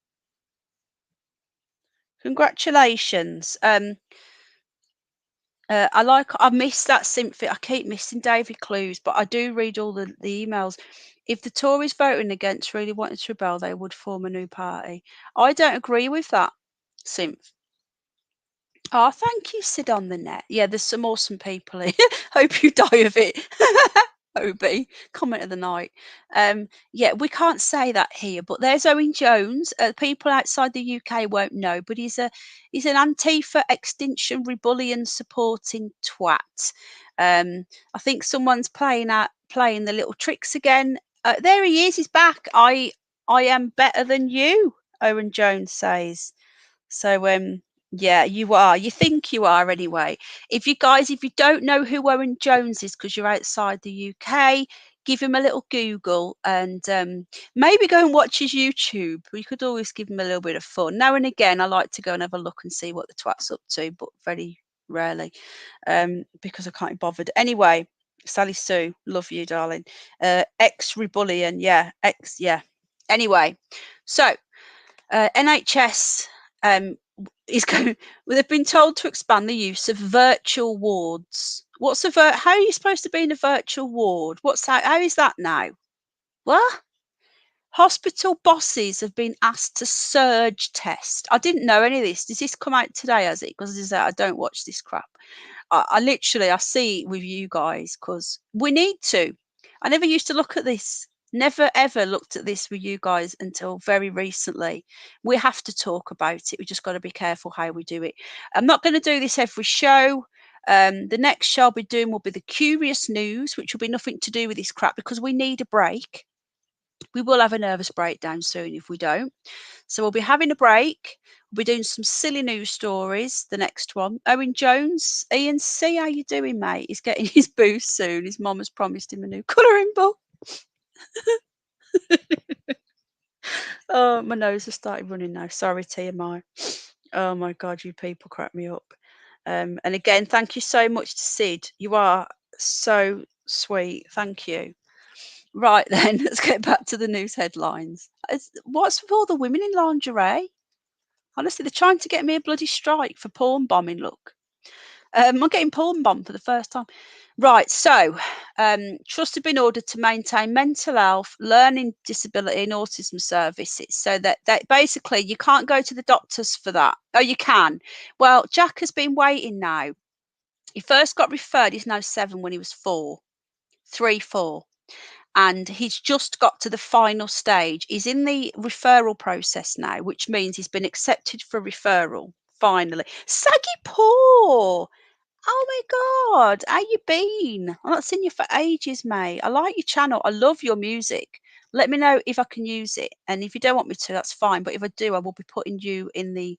Congratulations. I missed that symphony. I keep missing David Clues, but I do read all the emails. If the Tories voting against really wanted to rebel, they would form a new party. I don't agree with that, Symph. Oh, thank you, Sid on the net. Yeah, there's some awesome people here. Hope you die of it. Obi, comment of the night. Yeah, we can't say that here, but there's Owen Jones. People outside the UK won't know, but he's an Antifa Extinction Rebellion supporting twat. I think someone's playing the little tricks again. There he is. He's back. I am better than you, Owen Jones says. So yeah, you are. You think you are anyway. If you don't know who Owen Jones is because you're outside the UK, give him a little Google and maybe go and watch his YouTube. We could always give him a little bit of fun. Now and again, I like to go and have a look and see what the twat's up to, but very rarely because I can't be bothered. Anyway, Sally Sue, love you, darling. Ex-rebellion, yeah. Anyway, so NHS is going. Well, they've been told to expand the use of virtual wards. How are you supposed to be in a virtual ward? How is that now? What? Hospital bosses have been asked to surge test. I didn't know any of this. Does this come out today, has it? Because I don't watch this crap. I literally see it with you guys because we need to. I never used to look at this. Never ever looked at this with you guys until very recently. We have to talk about it. We just got to be careful how we do it. I'm not going to do this every show. The next show I'll be doing will be the curious news, which will be nothing to do with this crap because we need a break. We will have a nervous breakdown soon if we don't. So we'll be having a break. We'll be doing some silly news stories. The next one, Owen Jones, Ian C, how you doing, mate? He's getting his boost soon. His mum has promised him a new colouring book. Oh, my nose has started running now. Sorry, TMI. Oh my God, you people crack me up. And again, thank you so much to Sid. You are so sweet. Thank you. Right then, let's get back to the news headlines. What's with all the women in lingerie? Honestly, they're trying to get me a bloody strike for porn bombing. Look, I'm getting porn bombed for the first time. Right, so trusts have been ordered to maintain mental health, learning disability, and autism services. So that basically you can't go to the doctors for that. Oh, you can. Well, Jack has been waiting now. He first got referred. He's now 7 when he was 4, 3, 4. And he's just got to the final stage. He's in the referral process now, which means he's been accepted for referral. Finally, Saggy Paw. Oh my God, how you been? I've not seen you for ages, mate. I like your channel. I love your music. Let me know if I can use it. And if you don't want me to, that's fine. But if I do, I will be putting you in the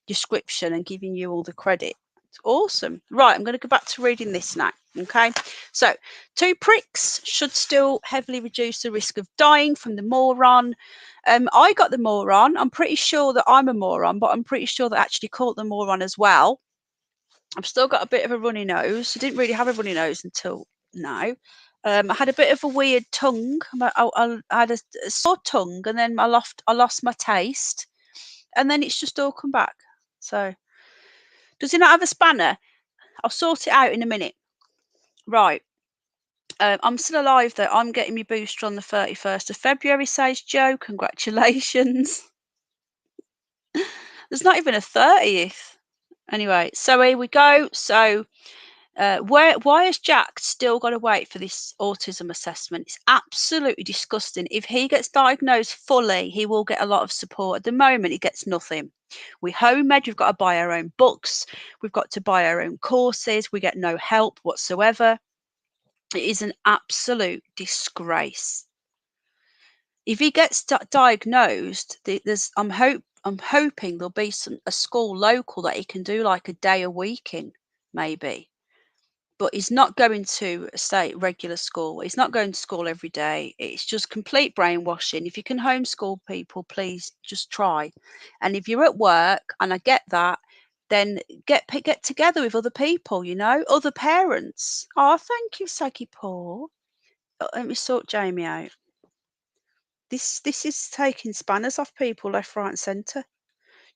description and giving you all the credit. It's awesome. Right, I'm going to go back to reading this now. Okay, so 2 pricks should still heavily reduce the risk of dying from the moron. I got the moron. I'm pretty sure that I'm a moron, but I'm pretty sure that I actually caught the moron as well. I've still got a bit of a runny nose. I didn't really have a runny nose until now. I had a bit of a weird tongue. I had a sore tongue, and then I lost my taste, and then it's just all come back. So, does he not have a spanner? I'll sort it out in a minute. Right. I'm still alive though. I'm getting my booster on the 31st of February, says Joe. Congratulations. There's not even a 30th. Anyway, so here we go. So why has Jack still got to wait for this autism assessment? It's absolutely disgusting. If he gets diagnosed fully, he will get a lot of support. At the moment, he gets nothing. We home ed, we've got to buy our own books, we've got to buy our own courses, we get no help whatsoever. It is an absolute disgrace. If he gets diagnosed, I'm hoping there'll be a school local that he can do like a day a week in, maybe. But he's not going to a regular school. He's not going to school every day. It's just complete brainwashing. If you can homeschool people, please just try. And if you're at work, and I get that, then get together with other people, other parents. Oh, thank you, Saggy Paw. Let me sort Jamie out. This is taking spanners off people left, right, and centre.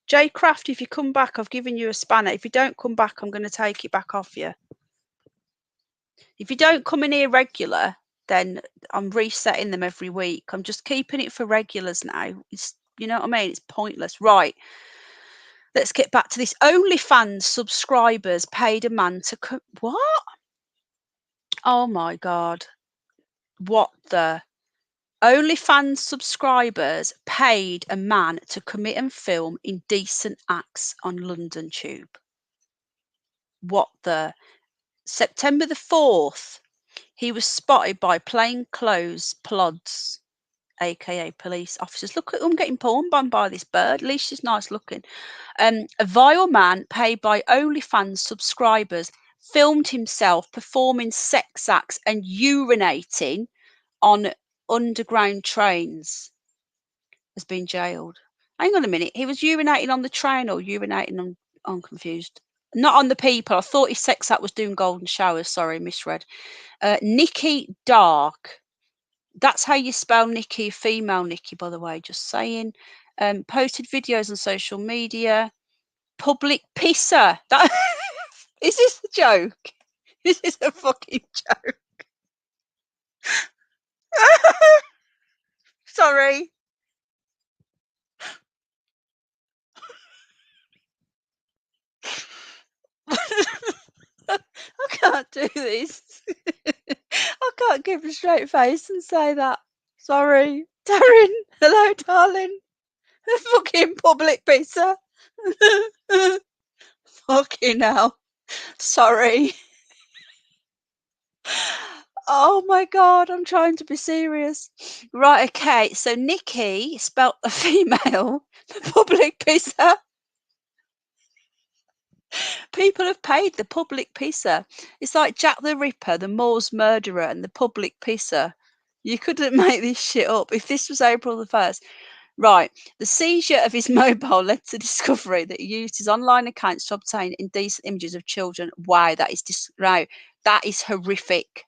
Jay Craft, if you come back, I've given you a spanner. If you don't come back, I'm going to take it back off you. If you don't come in here regular, then I'm resetting them every week. I'm just keeping it for regulars now. It's, you know what I mean? It's pointless. Right. Let's get back to this. OnlyFans subscribers paid a man to what? Oh my God. What the? OnlyFans subscribers paid a man to commit and film indecent acts on London Tube. What the? September the 4th, he was spotted by plainclothes plods, aka police officers. Look at them getting porn bombed by this bird. At least she's nice looking. A vile man paid by OnlyFans subscribers filmed himself performing sex acts and urinating on underground trains. Has been jailed. Hang on a minute. He was urinating on the train or urinating on? I'm confused. Not on the people. I thought his sex act was doing golden showers. Sorry, misread. Nikki Dark. That's how you spell Nikki, female Nikki, by the way, just saying. Posted videos on social media. Public pisser. That is this a joke? This is a fucking joke. Sorry. I can't do this. I can't give a straight face and say that. Sorry. Darren, hello, darling. Fucking public pizza. Fucking hell. Sorry. Oh my God, I'm trying to be serious. Right, okay. So Nikki spelt a female public pizza. People have paid the public pizza. It's like Jack the Ripper, the Moors murderer, and the public pizza. You couldn't make this shit up. If this was April the 1st. Right. The seizure of his mobile led to the discovery that he used his online accounts to obtain indecent images of children. Wow, that is that is horrific.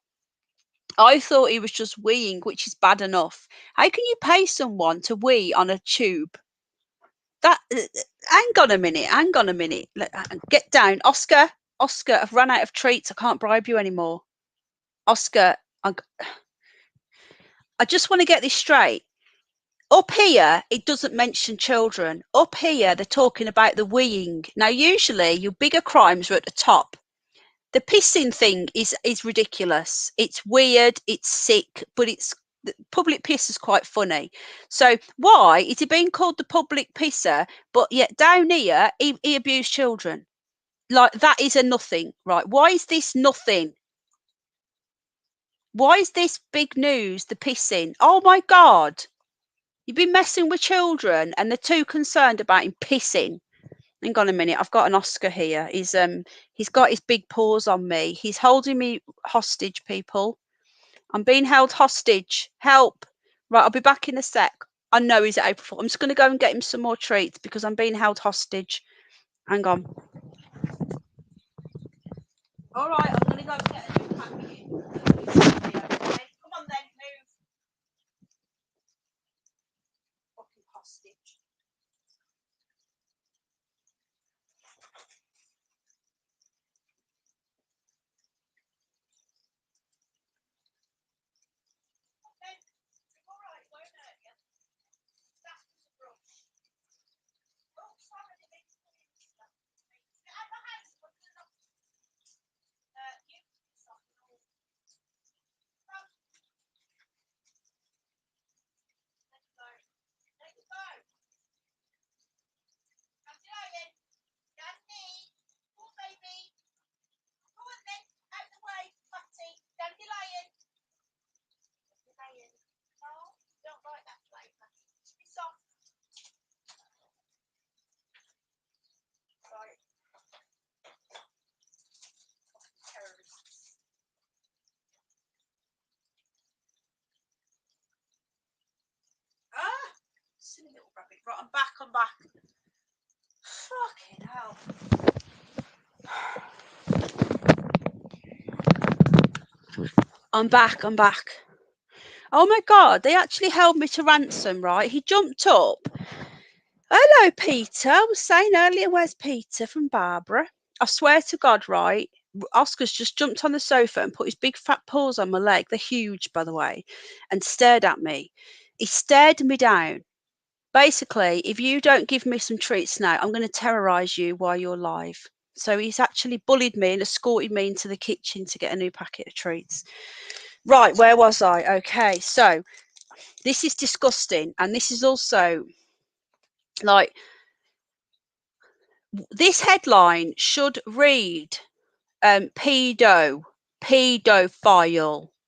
I thought he was just weeing, which is bad enough. How can you pay someone to wee on a tube? That hang on a minute. Get down, Oscar. Oscar, I've run out of treats. I can't bribe you anymore. Oscar, I just want to get this straight. Up here, it doesn't mention children. Up here, they're talking about the weeing. Now, usually, your bigger crimes are at the top. The pissing thing is ridiculous. It's weird. It's sick, but it's public piss is quite funny. So why is he being called the public pisser? But yet down here, he abused children. Like that is a nothing, right? Why is this nothing? Why is this big news? The pissing. Oh my God. You've been messing with children and they're too concerned about him pissing. Hang on a minute. I've got an Oscar here. He's got his big paws on me. He's holding me hostage, people. I'm being held hostage. Help. Right, I'll be back in a sec. I know he's at April Fool. I'm just going to go and get him some more treats because I'm being held hostage. Hang on. All right, I'm going to go and get a new packet. Come on then, move. Fucking hostage. Silly little rabbit. Right, I'm back. Fucking hell. I'm back. Oh my God, they actually held me to ransom, right? He jumped up. Hello, Peter. I was saying earlier, where's Peter from Barbara? I swear to God, right? Oscar's just jumped on the sofa and put his big fat paws on my leg. They're huge, by the way, and stared at me. He stared me down. Basically, if you don't give me some treats now, I'm going to terrorize you while you're live. So he's actually bullied me and escorted me into the kitchen to get a new packet of treats. Right, where was I? Okay, so this is disgusting. And this is also like, this headline should read pedophile,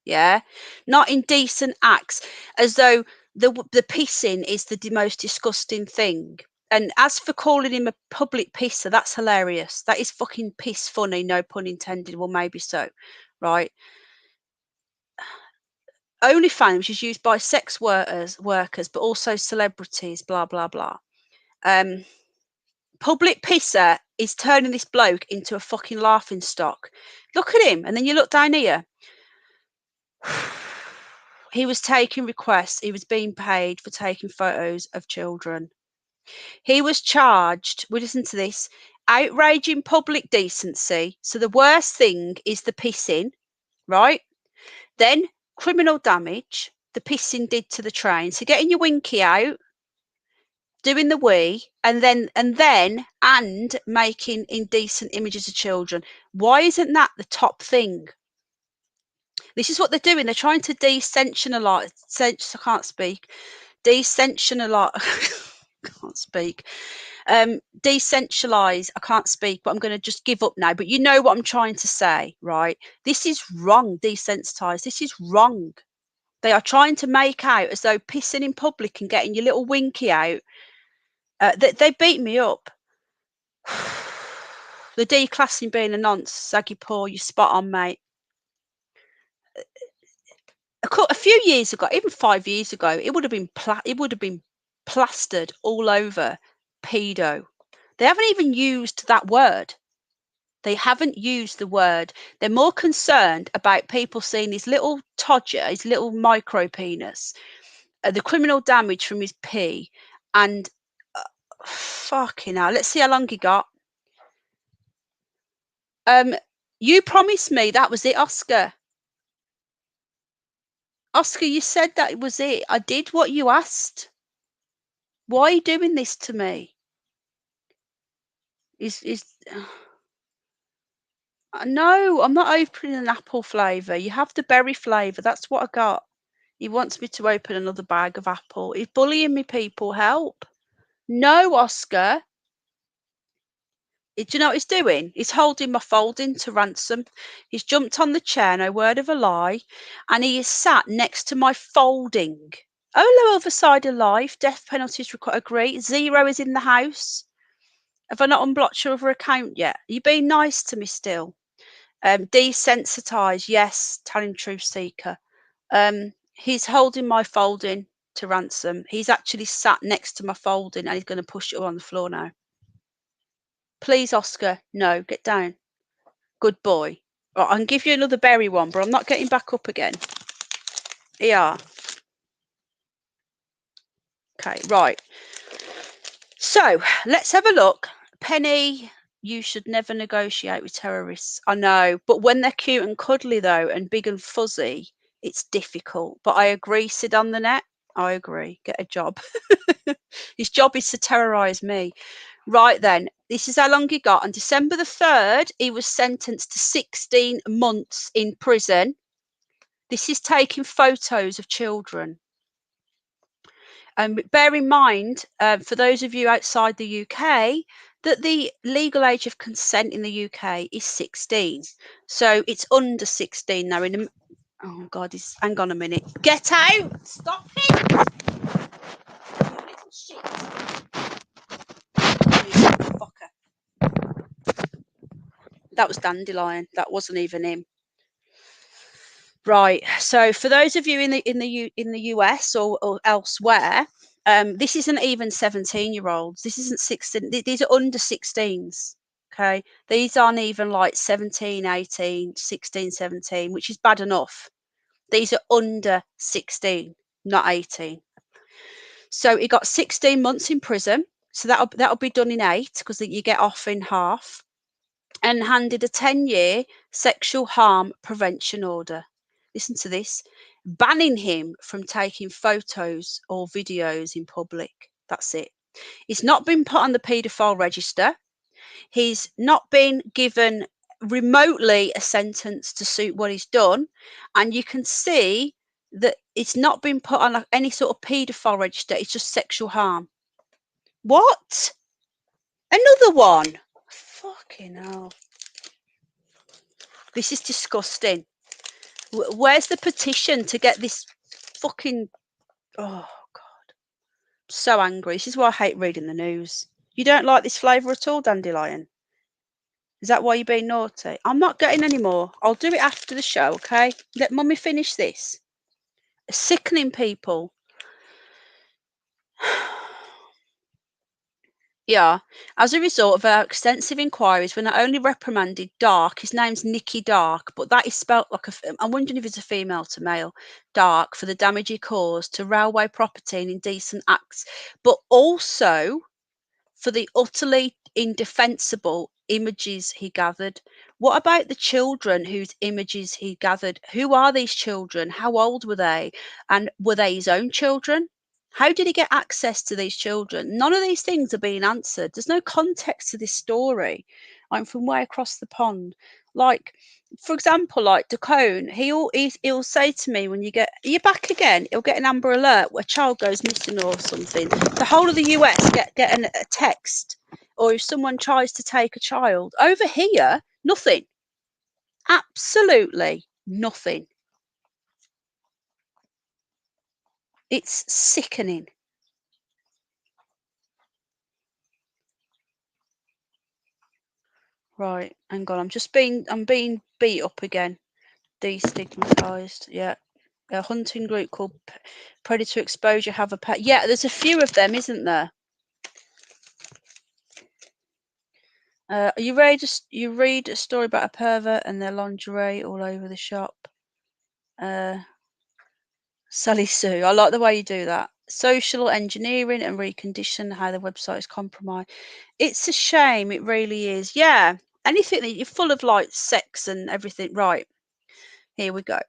yeah, not indecent acts, as though the pissing is the most disgusting thing. And as for calling him a public pisser, that's hilarious. That is fucking piss funny, no pun intended. Well, maybe so, right? OnlyFans, which is used by sex workers, but also celebrities, blah blah blah. Public pisser is turning this bloke into a fucking laughing stock. Look at him, and then you look down here. He was taking requests. He was being paid for taking photos of children. He was charged, we listen to this, outraging public decency. So the worst thing is the pissing, right? Then criminal damage, the pissing did to the train. So getting your winky out, doing the wee, and making indecent images of children. Why isn't that the top thing? This is what they're doing. They're trying to desensationalize. I can't speak. Desensationalize. Can't speak. Decentralize. I can't speak, but I'm going to just give up now. But you know what I'm trying to say, right? This is wrong. Desensitize. This is wrong. They are trying to make out as though pissing in public and getting your little winky out. They beat me up. The declassing being a nonce, Saggy Paw, you're spot on, mate. A few years ago, even 5 years ago, it would have been plastered all over pedo. They haven't even used that word. They haven't used the word. They're more concerned about people seeing his little todger, his little micro penis, the criminal damage from his pee, and fucking hell. Let's see how long he got. You promised me that was it, Oscar. Oscar, you said that was it. I did what you asked. Why are you doing this to me? No, I'm not opening an apple flavour. You have the berry flavour. That's what I got. He wants me to open another bag of apple. He's bullying me, people. Help. No, Oscar. Do you know what he's doing? He's holding my folding to ransom. He's jumped on the chair, no word of a lie, and he is sat next to my folding. Oh, other side of life. Death penalties required. Agree. Zero is in the house. Have I not unblocked your other account yet? Are you being nice to me still? Desensitized. Yes. Telling truth seeker. He's holding my folding to ransom. He's actually sat next to my folding and he's going to push it all on the floor now. Please, Oscar. No, get down. Good boy. Right, I can give you another berry one, but I'm not getting back up again. Yeah. Okay, right. So let's have a look. Penny, you should never negotiate with terrorists. I know, but when they're cute and cuddly, though, and big and fuzzy, it's difficult. But I agree, Sid on the net. I agree. Get a job. His job is to terrorise me. Right then, this is how long he got. On December the 3rd, he was sentenced to 16 months in prison. This is taking photos of children. Bear in mind, for those of you outside the UK, that the legal age of consent in the UK is 16. So it's under 16 now. Oh God, hang on a minute. Get out! Stop it! You little shit. You fucker. That was Dandelion. That wasn't even him. Right. So for those of you in the US or elsewhere, this isn't even 17-year-olds. This isn't 16. These are under 16s. Okay. These aren't even like 17, 18, 16, 17, which is bad enough. These are under 16, not 18. So he got 16 months in prison. So that'll be done in 8 because you get off in half, and handed a 10-year sexual harm prevention order. Listen to this, banning him from taking photos or videos in public. That's it. He's not been put on the paedophile register. He's not been given remotely a sentence to suit what he's done. And you can see that it's not been put on any sort of paedophile register. It's just sexual harm. What? Another one? Fucking hell. This is disgusting. Where's the petition to get this fucking... Oh, God. So angry. This is why I hate reading the news. You don't like this flavour at all, Dandelion? Is that why you're being naughty? I'm not getting any more. I'll do it after the show, okay? Let Mummy finish this. Sickening people. Yeah, as a result of our extensive inquiries, we not only reprimanded Dark, his name's Nicky Dark, but that is spelt like I'm wondering if it's a female to male, Dark, for the damage he caused to railway property and indecent acts, but also for the utterly indefensible images he gathered. What about the children whose images he gathered? Who are these children? How old were they? And were they his own children? How did he get access to these children? None of these things are being answered. There's no context to this story. I'm from way across the pond. Like, for example, like Dacone, he'll say to me when are you back again? He'll get an Amber Alert where a child goes missing or something. The whole of the US get a text, or if someone tries to take a child. Over here, nothing. Absolutely nothing. It's sickening. Right, hang on. I'm being beat up again. Destigmatized. Yeah. A hunting group called Predator Exposure have a pet. Yeah, there's a few of them, isn't there? You read a story about a pervert and their lingerie all over the shop. Sally Sue, I like the way you do that. Social engineering and recondition how the website is compromised. It's a shame, it really is. Yeah, anything that you're full of like sex and everything. Right, here we go.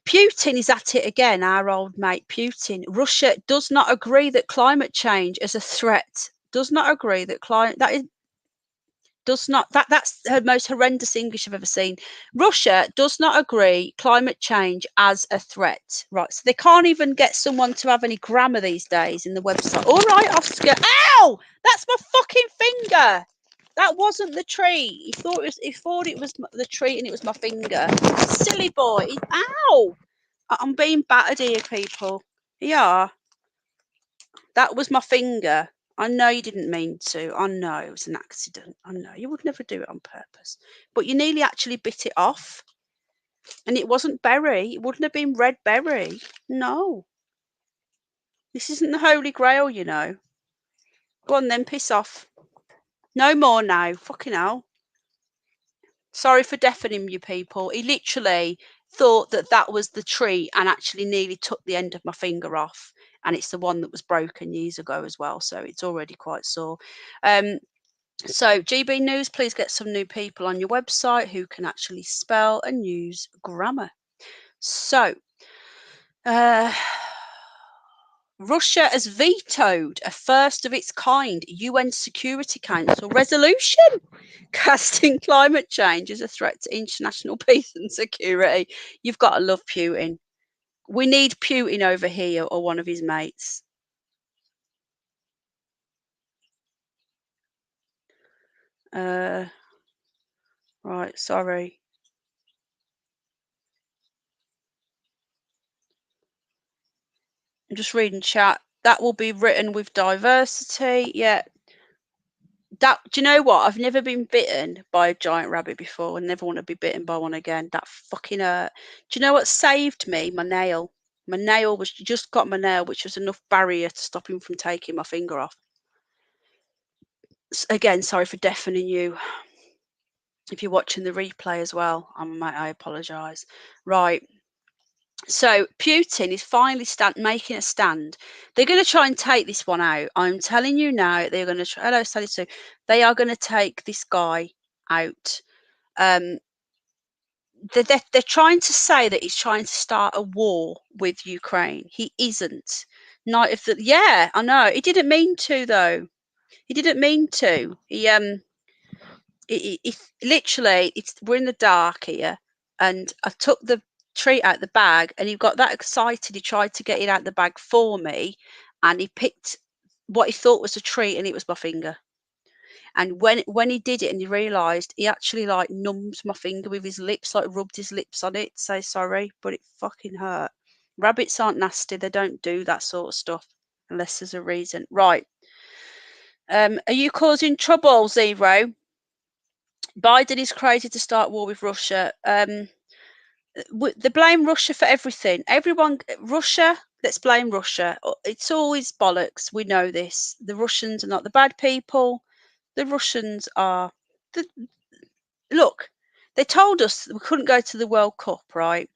Putin is at it again, our old mate Putin. Russia does not agree that climate change is a threat. Does not agree that that's the most horrendous English I've ever seen. Russia does not agree climate change as a threat. Right. So they can't even get someone to have any grammar these days in the website. All right, Oscar. Ow! That's my fucking finger. That wasn't the tree. He thought it was the tree and it was my finger. Silly boy. Ow! I'm being battered here, people. Yeah. That was my finger. I know you didn't mean to. I know it was an accident. I know you would never do it on purpose. But you nearly actually bit it off. And it wasn't berry. It wouldn't have been red berry. No. This isn't the Holy Grail, you know. Go on then, piss off. No more now. Fucking hell. Sorry for deafening you people. He literally thought that was the tree and actually nearly took the end of my finger off. And it's the one that was broken years ago as well. So it's already quite sore. So GB News, please get some new people on your website who can actually spell and use grammar. So, Russia has vetoed a first of its kind UN Security Council resolution casting climate change as a threat to international peace and security. You've got to love Putin. We need Putin over here or one of his mates. Right, sorry. I'm just reading chat. That will be written with diversity. Yeah. Do you know what? I've never been bitten by a giant rabbit before and never want to be bitten by one again. That fucking hurt. Do you know what saved me? My nail. My nail was just got my nail, which was enough barrier to stop him from taking my finger off. Again, sorry for deafening you. If you're watching the replay as well, I apologise. Right. So Putin is finally making a stand. They're going to try and take this one out. I'm telling you now, they're going to try. Hello, Sally Sue. They are going to take this guy out. They're trying to say that he's trying to start a war with Ukraine. He isn't. Not if the yeah, I know. He didn't mean to though. He didn't mean to. He literally we're in the dark here, and I took the treat out the bag, and he got that excited. He tried to get it out the bag for me, and he picked what he thought was a treat, and it was my finger. And when he did it and he realised, he actually like numbed my finger with his lips, like rubbed his lips on it, say sorry, but it fucking hurt. Rabbits aren't nasty. They don't do that sort of stuff unless there's a reason. Right. Are you causing trouble, Zero? Biden is crazy to start war with Russia. They blame Russia for everything. Russia, let's blame Russia. It's always bollocks. We know this. The Russians are not the bad people. The Russians are the look. They told us we couldn't go to the World Cup, right?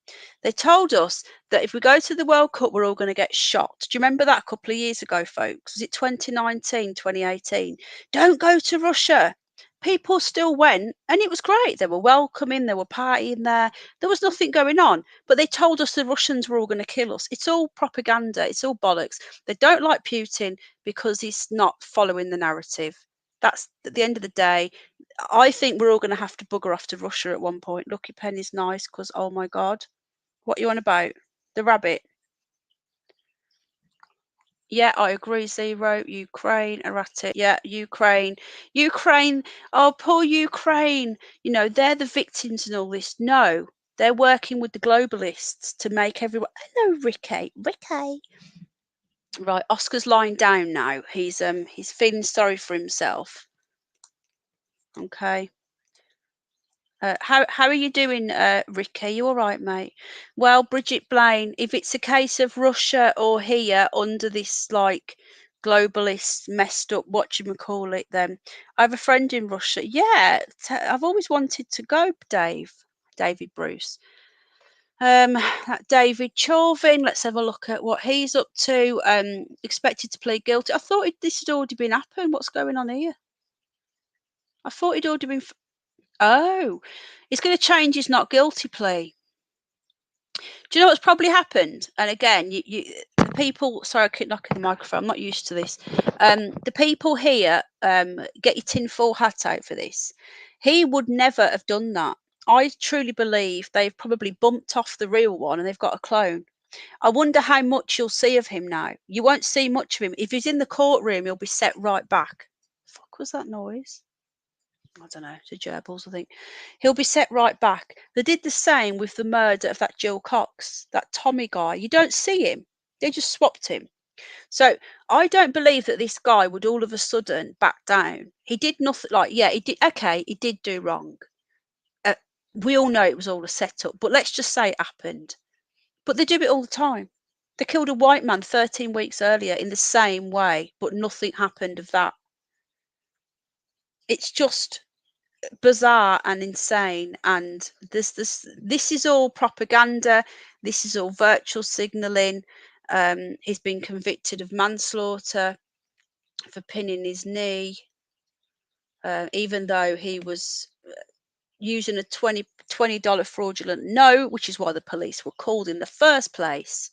They told us that if we go to the World Cup, we're all going to get shot. Do you remember that a couple of years ago, folks? Was it 2019, 2018? Don't go to Russia. people still went, and it was great. They were welcoming, they were partying there. There was nothing going on, but they told us the Russians were all going to kill us. It's all propaganda. It's all bollocks. They don't like Putin because he's not following the narrative. That's at the end of the day. I think we're all going to have to bugger off to Russia at one point. Lucky Penny's nice because, oh my God, what you on about? The rabbit. Yeah, I agree. Zero. Ukraine, erratic. Yeah, Ukraine. Ukraine. Oh, poor Ukraine. They're the victims in all this. No, they're working with the globalists to make everyone. Hello, Ricky. Ricky. Right, Oscar's lying down now. He's feeling sorry for himself. Okay. How are you doing, Ricky? You all right, mate? Well, Bridget Blaine, if it's a case of Russia or here under this like globalist messed up call it, then I have a friend in Russia. Yeah, I've always wanted to go, David Bruce. That David Chauvin. Let's have a look at what he's up to. Expected to plead guilty. I thought this had already been happened. What's going on here? I thought he'd already been. Oh, he's going to change his not guilty plea. Do you know what's probably happened? And again, the people. Sorry, I keep knocking the microphone. I'm not used to this. The people here, get your tinfoil hat out for this. He would never have done that. I truly believe they've probably bumped off the real one and they've got a clone. I wonder how much you'll see of him now. You won't see much of him. If he's in the courtroom, he'll be set right back. Fuck was that noise? I don't know, to gerbils, I think. He'll be set right back. They did the same with the murder of that Jill Cox, that Tommy guy. You don't see him. They just swapped him. So I don't believe that this guy would all of a sudden back down. He did nothing yeah, he did okay, he did do wrong. Uh, we all know it was all a setup, but let's just say it happened. But they do it all the time. They killed a white man 13 weeks earlier in the same way, but nothing happened of that. It's just bizarre and insane, and this is all propaganda. This is all virtual signaling. He's been convicted of manslaughter for pinning his knee, even though he was using a $20 fraudulent note, which is why the police were called in the first place.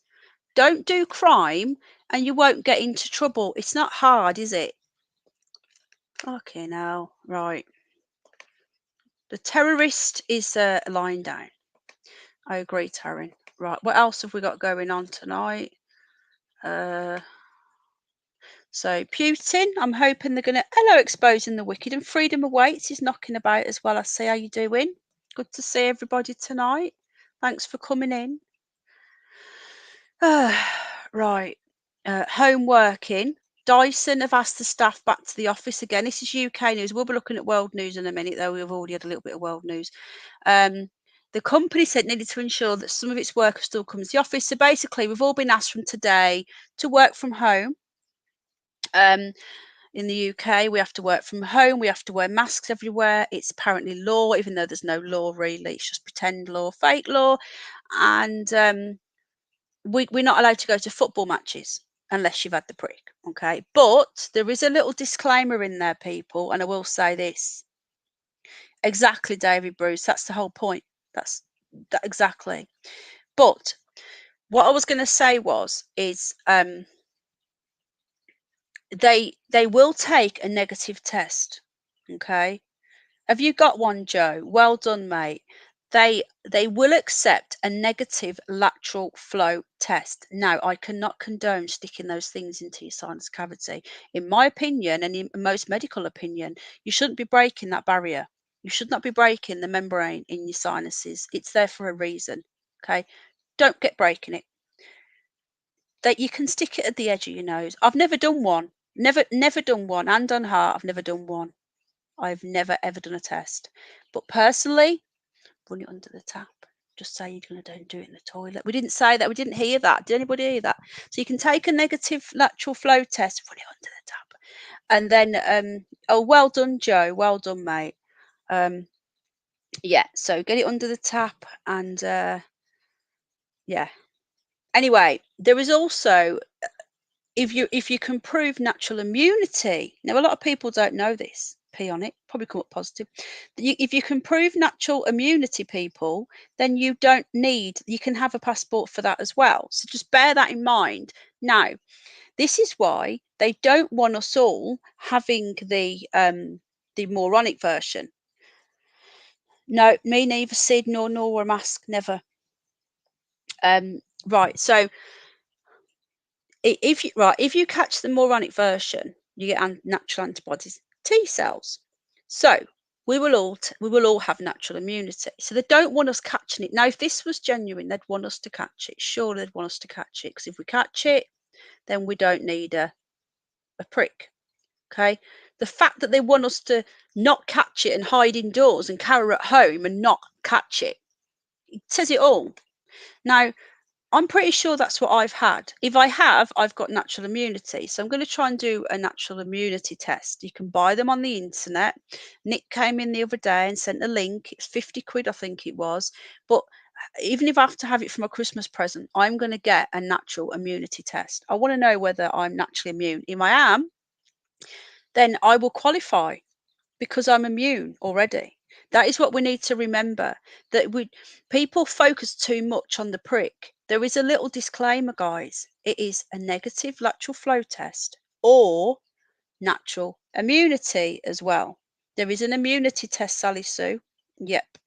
Don't do crime and you won't get into trouble. It's not hard, is it? Okay, now right. The terrorist is lying down. I agree, Taryn. Right, what else have we got going on tonight? So Putin, I'm hoping they're gonna exposing the wicked, and freedom awaits is knocking about as well. I see. How you doing? Good to see everybody tonight. Thanks for coming in. Right. Home working. Dyson have asked the staff back to the office again. This is UK news. We'll be looking at world news in a minute, though we've already had a little bit of world news. The company said needed to ensure that some of its workers still come to the office. So basically, we've all been asked from today to work from home. In the UK, we have to work from home. We have to wear masks everywhere. It's apparently law, even though there's no law really. It's just pretend law, fake law. And we're not allowed to go to football matches unless you've had the prick. Okay. But there is a little disclaimer in there, people. And I will say this. Exactly, David Bruce. That's the whole point. That's that exactly. But what I was going to say is they will take a negative test. Okay. Have you got one, Joe? Well done, mate. They will accept a negative lateral flow test. Now, I cannot condone sticking those things into your sinus cavity. In my opinion, and in most medical opinion, you shouldn't be breaking that barrier. You should not be breaking the membrane in your sinuses. It's there for a reason. Okay. Don't get breaking it. That you can stick it at the edge of your nose. I've never done one. Never done one. Hand on heart, I've never done one. I've never ever done a test. But personally, run it under the tap. Just say you're going to don't do it in the toilet. We didn't say that. We didn't hear that. Did anybody hear that? So you can take a negative lateral flow test, run it under the tap. And then, oh, well done, Joe. Well done, mate. Yeah, so get it under the tap and, yeah. Anyway, there is also, if you can prove natural immunity. Now, a lot of people don't know this. P on it, probably come up positive. If you can prove natural immunity, people, then you don't need, you can have a passport for that as well. So just bear that in mind. Now, this is why they don't want us all having the moronic version. No, me neither, Sid, nor a mask, never. Right, so if you catch the moronic version, you get natural antibodies, T cells. So we will all have natural immunity. So they don't want us catching it. Now, if this was genuine, they'd want us to catch it. Sure, they'd want us to catch it, because if we catch it, then we don't need a prick. Okay. The fact that they want us to not catch it and hide indoors and carry it home and not catch it, it says it all. Now, I'm pretty sure that's what I've had. If I have, I've got natural immunity. So I'm going to try and do a natural immunity test. You can buy them on the internet. Nick came in the other day and sent a link. It's 50 quid, I think it was. But even if I have to have it for my Christmas present, I'm going to get a natural immunity test. I want to know whether I'm naturally immune. If I am, then I will qualify because I'm immune already. That is what we need to remember, that people focus too much on the prick. There is a little disclaimer, guys. It is a negative lateral flow test or natural immunity as well. There is an immunity test, Sally Sue. Yep.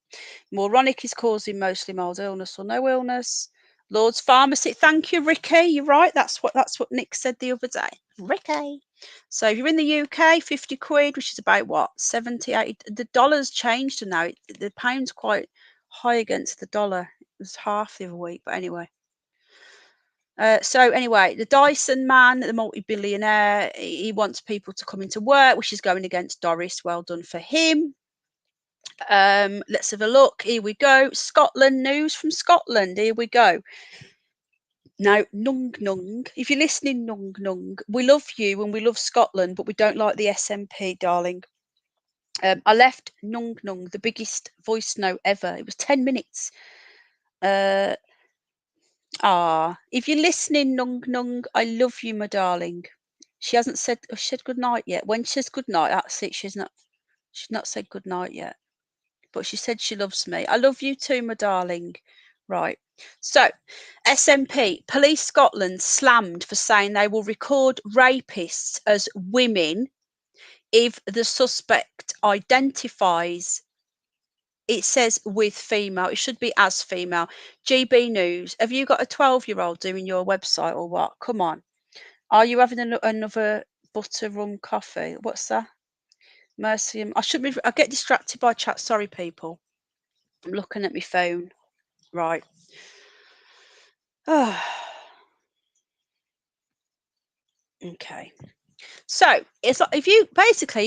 Moronic is causing mostly mild illness or no illness. Lord's Pharmacy. Thank you, Ricky. You're right. That's what Nick said the other day. Ricky. So if you're in the UK, 50 quid, which is about what, 70, 80. The dollar's changed now. The pound's quite high against the dollar. It was half the other week, but anyway. So anyway, the Dyson man, the multi-billionaire, he wants people to come into work, which is going against Doris. Well done for him. Let's have a look. Here we go. Scotland news from Scotland. Here we go. Now, Nung Nung, if you're listening, Nung Nung, we love you and we love Scotland, but we don't like the SNP, darling. I left Nung Nung the biggest voice note ever. It was 10 minutes. If you're listening, Nung Nung, I love you, my darling. She hasn't said good night yet. When she says good night, that's it. She's not said good night yet. But she said she loves me. I love you too, my darling. Right. So, SNP, Police Scotland slammed for saying they will record rapists as women if the suspect identifies, it says with female, it should be as female. GB News, have you got a 12-year-old doing your website or what? Come on. Are you having another butter rum coffee? What's that? Mercy. I get distracted by chat. Sorry, people. I'm looking at my phone. Right. Okay. So it's like if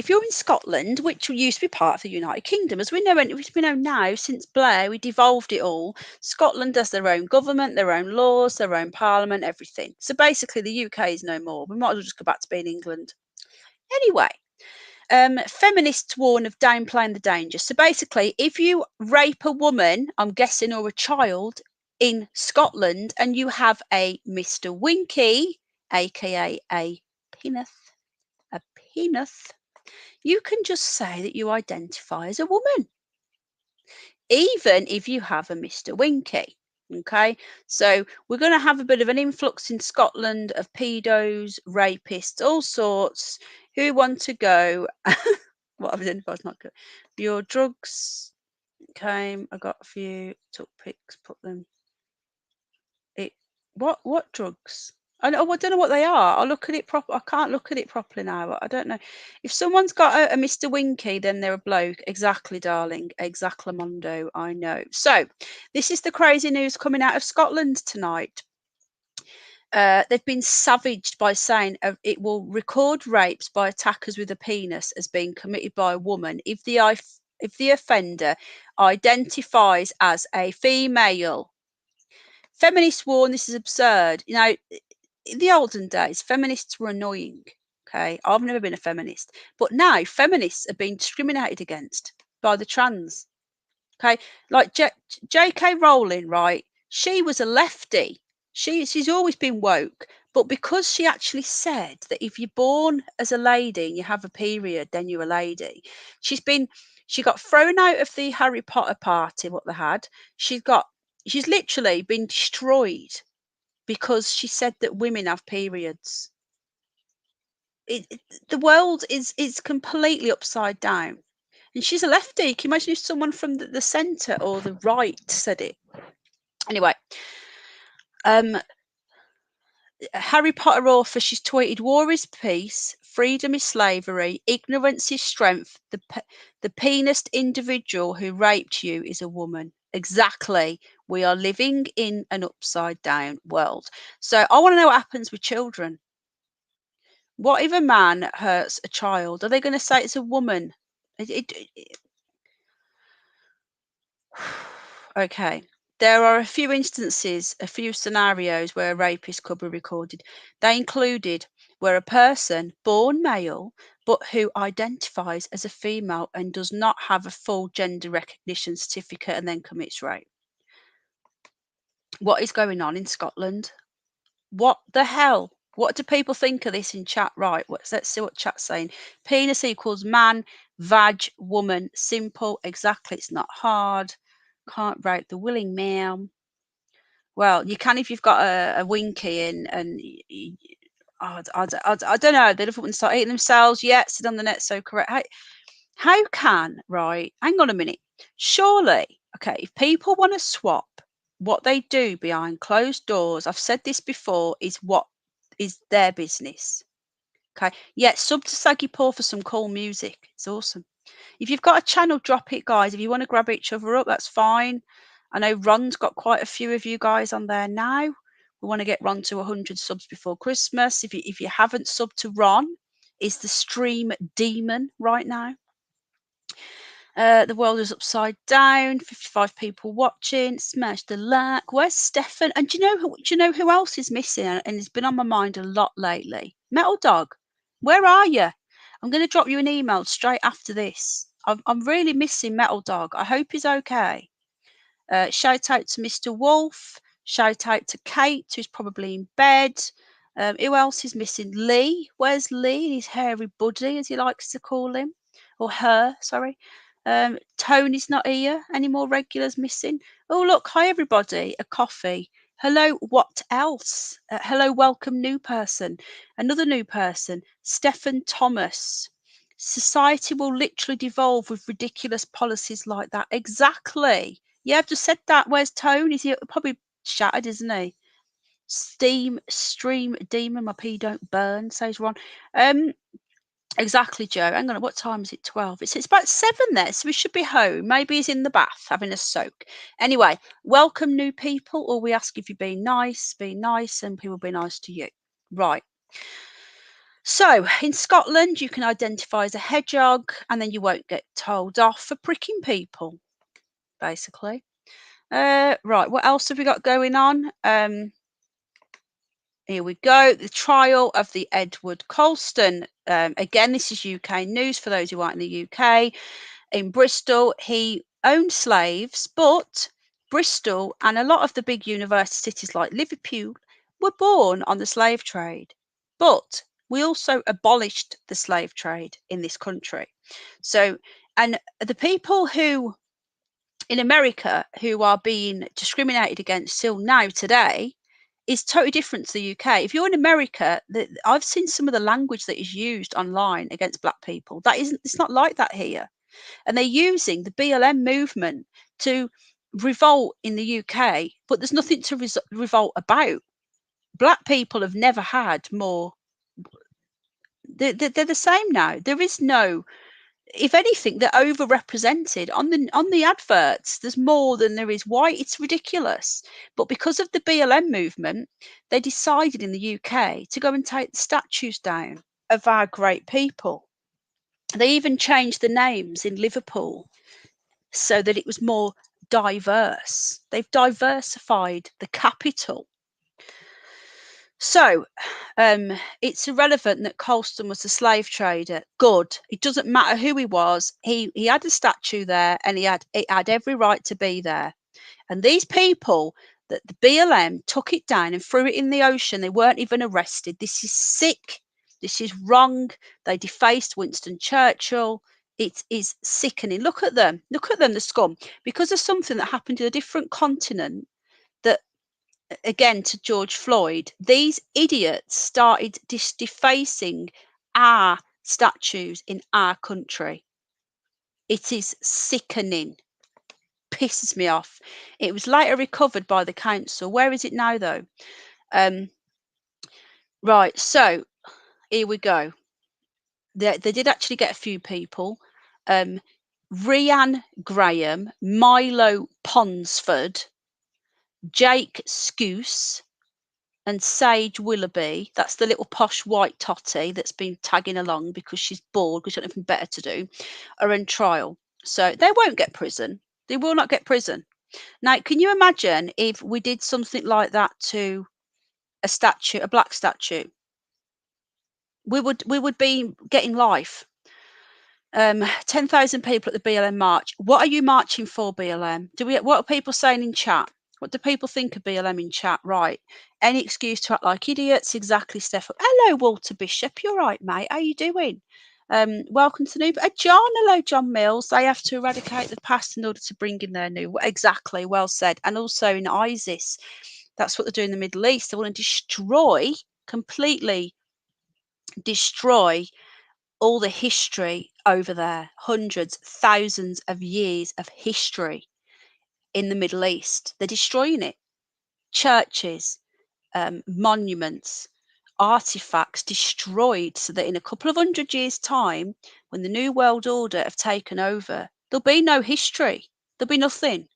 you're in Scotland, which used to be part of the United Kingdom, as we know now, since Blair, we devolved it all. Scotland has their own government, their own laws, their own parliament, everything. So basically, the UK is no more. We might as well just go back to being England. Anyway, feminists warn of downplaying the danger. So basically, if you rape a woman, I'm guessing, or a child in Scotland, and you have a Mr. Winky, aka a penis, you can just say that you identify as a woman, even if you have a Mr. Winky. Okay, so we're going to have a bit of an influx in Scotland of pedos, rapists, all sorts who want to go. What I've identified is not good. Your drugs came. I got a few. Took pics. Put them. What drugs? I don't know what they are. I'll look at it proper. I can't look at it properly now. I don't know. If someone's got a Mr. Winky, then they're a bloke. Exactly, darling. Exactly, Mondo. I know. So this is the crazy news coming out of Scotland tonight. They've been savaged by saying it will record rapes by attackers with a penis as being committed by a woman if the offender identifies as a female. Feminists warn this is absurd. You know, in the olden days, feminists were annoying. Okay, I've never been a feminist, but now feminists are being discriminated against by the trans. Okay, like J.K. Rowling, right? She was a lefty. She's always been woke, But because she actually said that if you're born as a lady and you have a period, then you're a lady. She got thrown out of the Harry Potter party, what they had. She's literally been destroyed because she said that women have periods. The world is completely upside down. And she's a lefty. Can you imagine if someone from the centre or the right said it? Anyway, Harry Potter author, she's tweeted, "War is peace, freedom is slavery, ignorance is strength. The penised individual who raped you is a woman." Exactly. We are living in an upside down world. So I want to know what happens with children. What if a man hurts a child? Are they going to say it's a woman? Okay. There are a few instances, a few scenarios where a rapist could be recorded. They included where a person born male but who identifies as a female and does not have a full gender recognition certificate and then commits rape. What is going on in Scotland? What the hell? What do people think of this in chat? Right, let's see what chat's saying. Penis equals man, vag, woman. Simple, exactly. It's not hard. Can't rape the willing man. Well, you can if you've got a winky and I don't know. They wouldn't start eating themselves. Yeah, sit on the net. So correct. How can, right? Hang on a minute. Surely, okay, if people want to swap, what they do behind closed doors, I've said this before, is what is their business. Okay. Yeah, sub to Saggy Paw for some cool music. It's awesome. If you've got a channel, drop it, guys. If you want to grab each other up, that's fine. I know Ron's got quite a few of you guys on there now. We want to get Ron to 100 subs before Christmas. If you haven't subbed to Ron, is the stream demon right now. The world is upside down. 55 people watching. Smash the like. Where's Stefan? And do you know who else is missing? And it's been on my mind a lot lately. Metal Dog, where are you? I'm going to drop you an email straight after this. I'm really missing Metal Dog. I hope he's okay. Shout out to Mr. Wolf. Shout out to Kate, who's probably in bed. Who else is missing? Lee. Where's Lee? His hairy buddy, as he likes to call him. Or her, sorry. Tony's not here. Any more regulars missing? Oh, look. Hi, everybody. A coffee. Hello, what else? Hello, welcome, new person. Another new person. Stephen Thomas. Society will literally devolve with ridiculous policies like that. Exactly. Yeah, I've just said that. Where's Tone? Is he probably shattered, isn't he? Stream demon, my pee don't burn, says Ron. Exactly, Joe. Hang on, what time is it? 12. It's about 7 there, so we should be home. Maybe he's in the bath having a soak. Anyway, welcome new people. Or we ask if you're being nice, and people be nice to you. Right. So in Scotland, you can identify as a hedgehog and then you won't get told off for pricking people, basically. Right, what else have we got going on? Here we go. The trial of the Edward Colston. Again, this is UK news for those who aren't in the UK. In Bristol, he owned slaves, but Bristol and a lot of the big university cities like Liverpool were born on the slave trade. But we also abolished the slave trade in this country. So, and the people who in America who are being discriminated against still now today is totally different to the UK. If you're in America, I've seen some of the language that is used online against black people. It's not like that here. And they're using the BLM movement to revolt in the UK, but there's nothing to revolt about. Black people have never had more. They're the same now. There is no, if anything, they're overrepresented on the adverts. There's more than there is white. It's ridiculous. But because of the BLM movement, they decided in the UK to go and take the statues down of our great people. They even changed the names in Liverpool so that it was more diverse. They've diversified the capital. So it's irrelevant that Colston was a slave trader. Good. It doesn't matter who he was. He had a statue there and it had every right to be there. And these people that the BLM took it down and threw it in the ocean. They weren't even arrested. This is sick. This is wrong. They defaced Winston Churchill. It is sickening. Look at them. Look at them, the scum. Because of something that happened in a different continent, that, again, to George Floyd, these idiots started defacing our statues in our country. It is sickening. Pisses me off. It was later recovered by the council. Where is it now, though? Right, so here we go. They did actually get a few people. Rhiann Graham, Milo Ponsford, Jake Scouse, and Sage Willoughby. That's the little posh white totty that's been tagging along because she's bored because she's got nothing better to do, are in trial. So they won't get prison. They will not get prison. Now, can you imagine if we did something like that to a statue, a black statue? We would be getting life. 10,000 people at the BLM march. What are you marching for, BLM? What are people saying in chat? What do people think of BLM in chat? Right. Any excuse to act like idiots. Exactly, Steph. Hello, Walter Bishop. You're right, mate. How you doing? Welcome to new. John. Hello, John Mills. They have to eradicate the past in order to bring in their new. Exactly. Well said. And also in ISIS, that's what they're doing in the Middle East. They want to completely destroy all the history over there, hundreds, thousands of years of history in the Middle East. They're destroying it. Churches, monuments, artifacts destroyed, so that in a couple of 100 years' time, when the New World Order have taken over, there'll be no history. There'll be nothing.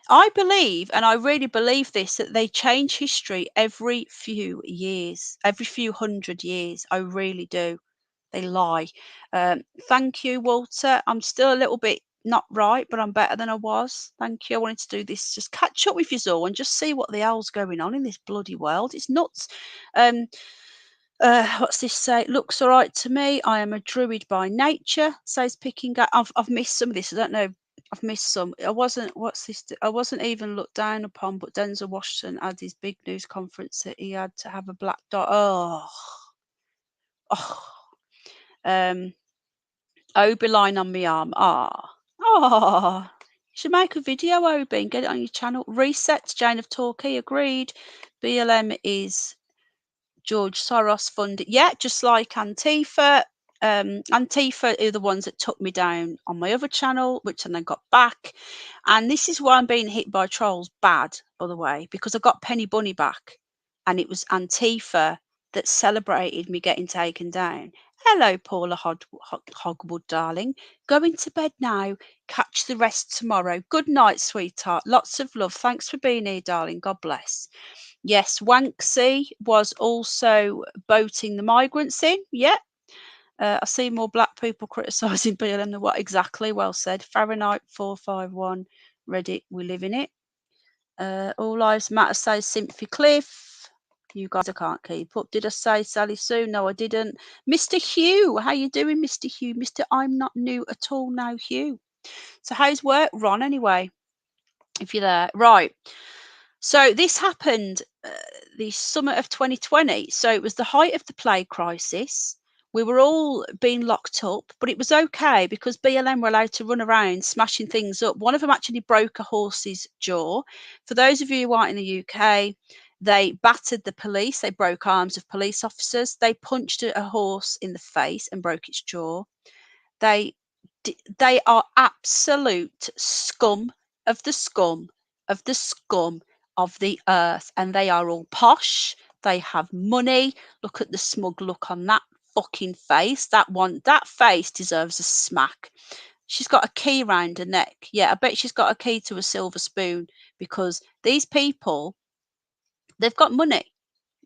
I believe, and I really believe this, that they change history every few years, every few 100 years. I really do. They lie. Thank you, Walter. I'm still a little bit not right, but I'm better than I was. Thank you. I wanted to do this, just catch up with you all and just see what the hell's going on in this bloody world. It's nuts. What's this say? Looks all right to me. I am a druid by nature, says Picking Up. I've missed some of this. I don't know. I've missed some. I wasn't. What's this? I wasn't even looked down upon, but Denzel Washington had his big news conference that he had to have a black dot. Oh. Obi line on my arm. You should make a video, Obi, and get it on your channel. Reset, Jane of Torquay, agreed. BLM is George Soros funded. Yeah, just like Antifa. Antifa are the ones that took me down on my other channel, which I then got back. And this is why I'm being hit by trolls bad, by the way, because I got Penny Bunny back. And it was Antifa that celebrated me getting taken down. Hello, Paula Hogwood, darling. Going to bed now. Catch the rest tomorrow. Good night, sweetheart. Lots of love. Thanks for being here, darling. God bless. Yes, Wanksy was also boating the migrants in. Yeah. I see more black people criticising BLM than what exactly. Well said. Fahrenheit 451. Reddit, we live in it. All Lives Matter says Sympathy Cliff. You guys, I can't keep up. Did I say Sally Sue? No, I didn't. Mr. Hugh, how you doing, Mr. Hugh? Mr. I'm not new at all now, Hugh. So how's work, Ron, anyway? If you're there. Right. So this happened the summer of 2020. So it was the height of the plague crisis. We were all being locked up, but it was okay because BLM were allowed to run around smashing things up. One of them actually broke a horse's jaw. For those of you who aren't in the UK, they battered the police. They broke arms of police officers. They punched a horse in the face and broke its jaw. They are absolute scum of the scum of the scum of the earth, and they are all posh. They have money. Look at the smug look on that fucking face. That face deserves a smack. She's got a key round her neck. Yeah, I bet she's got a key to a silver spoon, because these people, they've got money.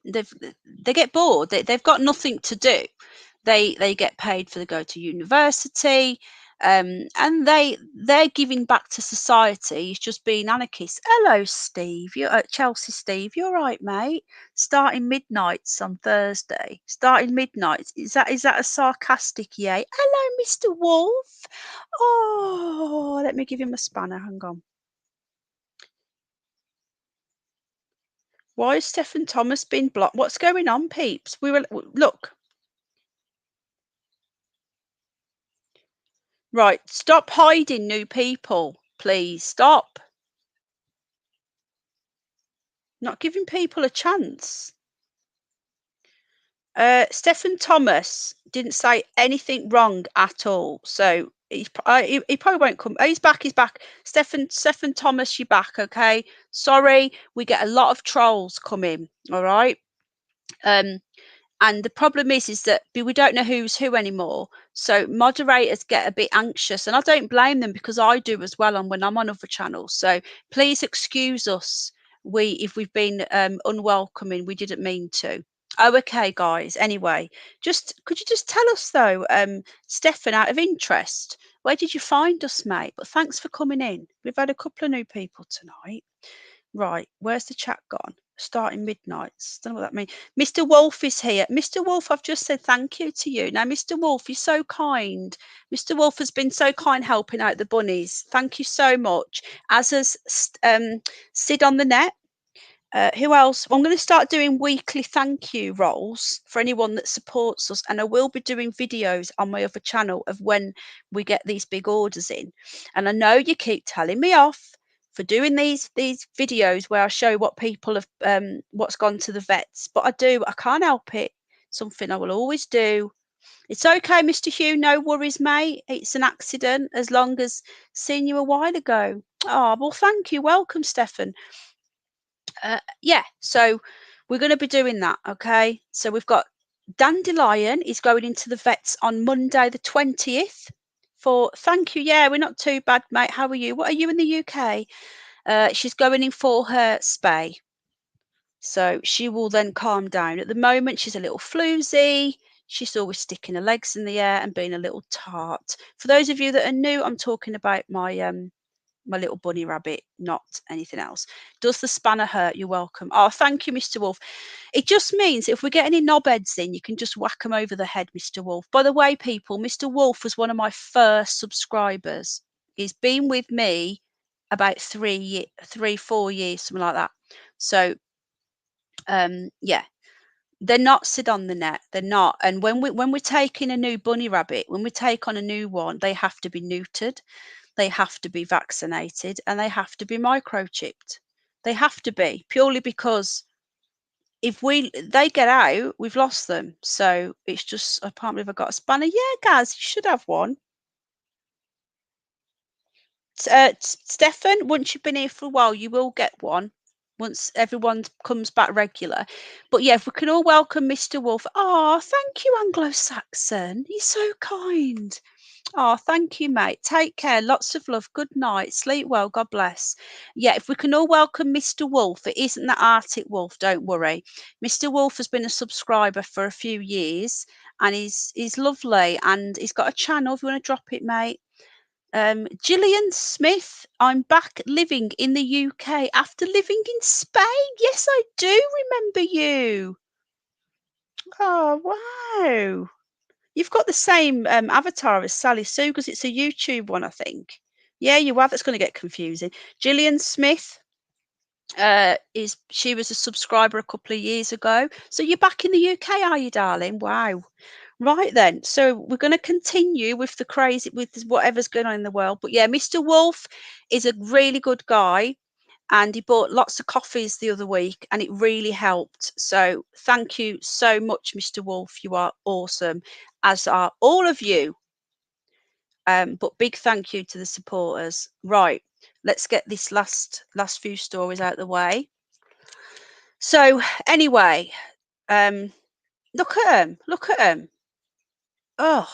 They get bored. They've got nothing to do. They get paid for to go to university, and they're giving back to society. It's just being anarchists. Hello, Steve. You're at Chelsea, Steve. You're right, mate. Starting midnights on Thursday. Starting midnights. Is that a sarcastic yay? Hello, Mr. Wolf. Oh, let me give him a spanner. Hang on. Why has Stephen Thomas been blocked? What's going on, peeps? Look. Right, stop hiding new people, please. Stop. Not giving people a chance. Stephen Thomas didn't say anything wrong at all, so he probably won't come. Oh, he's back. He's back. Stephen Thomas, you're back. Okay. Sorry, we get a lot of trolls coming. All right. Um, and the problem is that we don't know who's who anymore. So moderators get a bit anxious, and I don't blame them because I do as well. And when I'm on other channels, so please excuse us. If we've been unwelcoming, we didn't mean to. Oh, okay, guys. Anyway, just could you just tell us though, Stefan, out of interest, where did you find us, mate? But thanks for coming in. We've had a couple of new people tonight. Right, where's the chat gone? Starting midnights. Don't know what that means. Mr. Wolf is here. Mr. Wolf, I've just said thank you to you. Now, Mr. Wolf, you're so kind. Mr. Wolf has been so kind helping out the bunnies. Thank you so much. As has Sid on the net. Who else? Well, I'm going to start doing weekly thank you rolls for anyone that supports us, and I will be doing videos on my other channel of when we get these big orders in. And I know you keep telling me off for doing these videos where I show what people have what's gone to the vets, but I can't help it. Something I will always do. It's okay, Mr. Hugh. No worries, mate. It's an accident. As long as seen you a while ago. Oh well, thank you. Welcome, Stefan. Yeah, so we're going to be doing that. Okay, so we've got Dandelion is going into the vets on Monday the 20th. For thank you. Yeah, we're not too bad, mate. How are you? What are you in the UK? She's going in for her spay, so she will then calm down. At the moment, she's a little floozy. She's always sticking her legs in the air and being a little tart. For those of you that are new, I'm talking about my little bunny rabbit, not anything else. Does the spanner hurt? You're welcome. Oh, thank you, Mr. Wolf. It just means if we get any knobheads in, you can just whack them over the head, Mr. Wolf. By the way, people, Mr. Wolf was one of my first subscribers. He's been with me about 4 years, something like that. So, yeah, they're not sit on the net. They're not. And when we're taking a new bunny rabbit, when we take on a new one, they have to be neutered. They have to be vaccinated and they have to be microchipped. They have to be purely because if they get out, we've lost them. So it's just I can't believe I got a spanner. Yeah, Gaz, you should have one. Stefan, once you've been here for a while, you will get one once everyone comes back regular. But yeah, if we can all welcome Mr. Wolf. Oh, thank you, Anglo-Saxon. You're so kind. Oh, thank you, mate. Take care. Lots of love. Good night. Sleep well. God bless. Yeah, if we can all welcome Mr. Wolf. It isn't that Arctic Wolf, don't worry. Mr. Wolf has been a subscriber for a few years and he's lovely and he's got a channel if you want to drop it, mate. Gillian Smith, I'm back living in the UK after living in Spain. Yes, I do remember you. Oh, wow. You've got the same avatar as Sally Sue because it's a YouTube one, I think. Yeah, you have. That's going to get confusing. Gillian Smith she was a subscriber a couple of years ago. So you're back in the UK, are you, darling? Wow. Right then. So we're going to continue with the crazy with whatever's going on in the world. But yeah, Mr. Wolf is a really good guy and he bought lots of coffees the other week and it really helped. So thank you so much, Mr. Wolf. You are awesome, as are all of you. But big thank you to the supporters. Right, let's get this last few stories out of the way. So anyway, look at them. Look at them. Oh,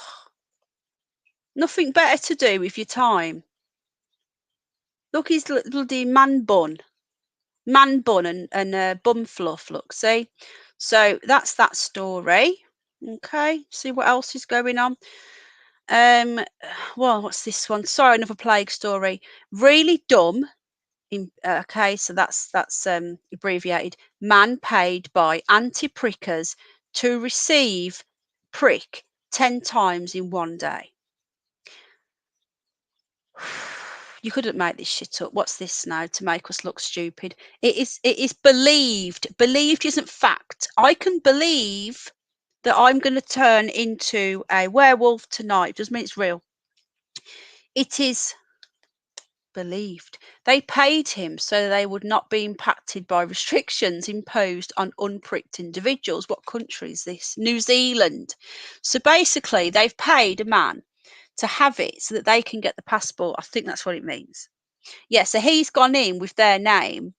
nothing better to do with your time. Look, his bloody man bun and bum fluff. Look, see. So that's that story. Okay, see what else is going on. Well, what's this one? Sorry, another plague story. Really dumb. Okay, so that's abbreviated. Man paid by anti-prickers to receive prick 10 times in one day. You couldn't make this shit up. What's this now to make us look stupid? It is believed. Believed isn't fact. I can believe that I'm going to turn into a werewolf tonight. Doesn't mean it's real. It is believed. They paid him so they would not be impacted by restrictions imposed on unpricked individuals. What country is this? New Zealand. So basically, they've paid a man to have it so that they can get the passport. I think that's what it means. Yeah, so he's gone in with their name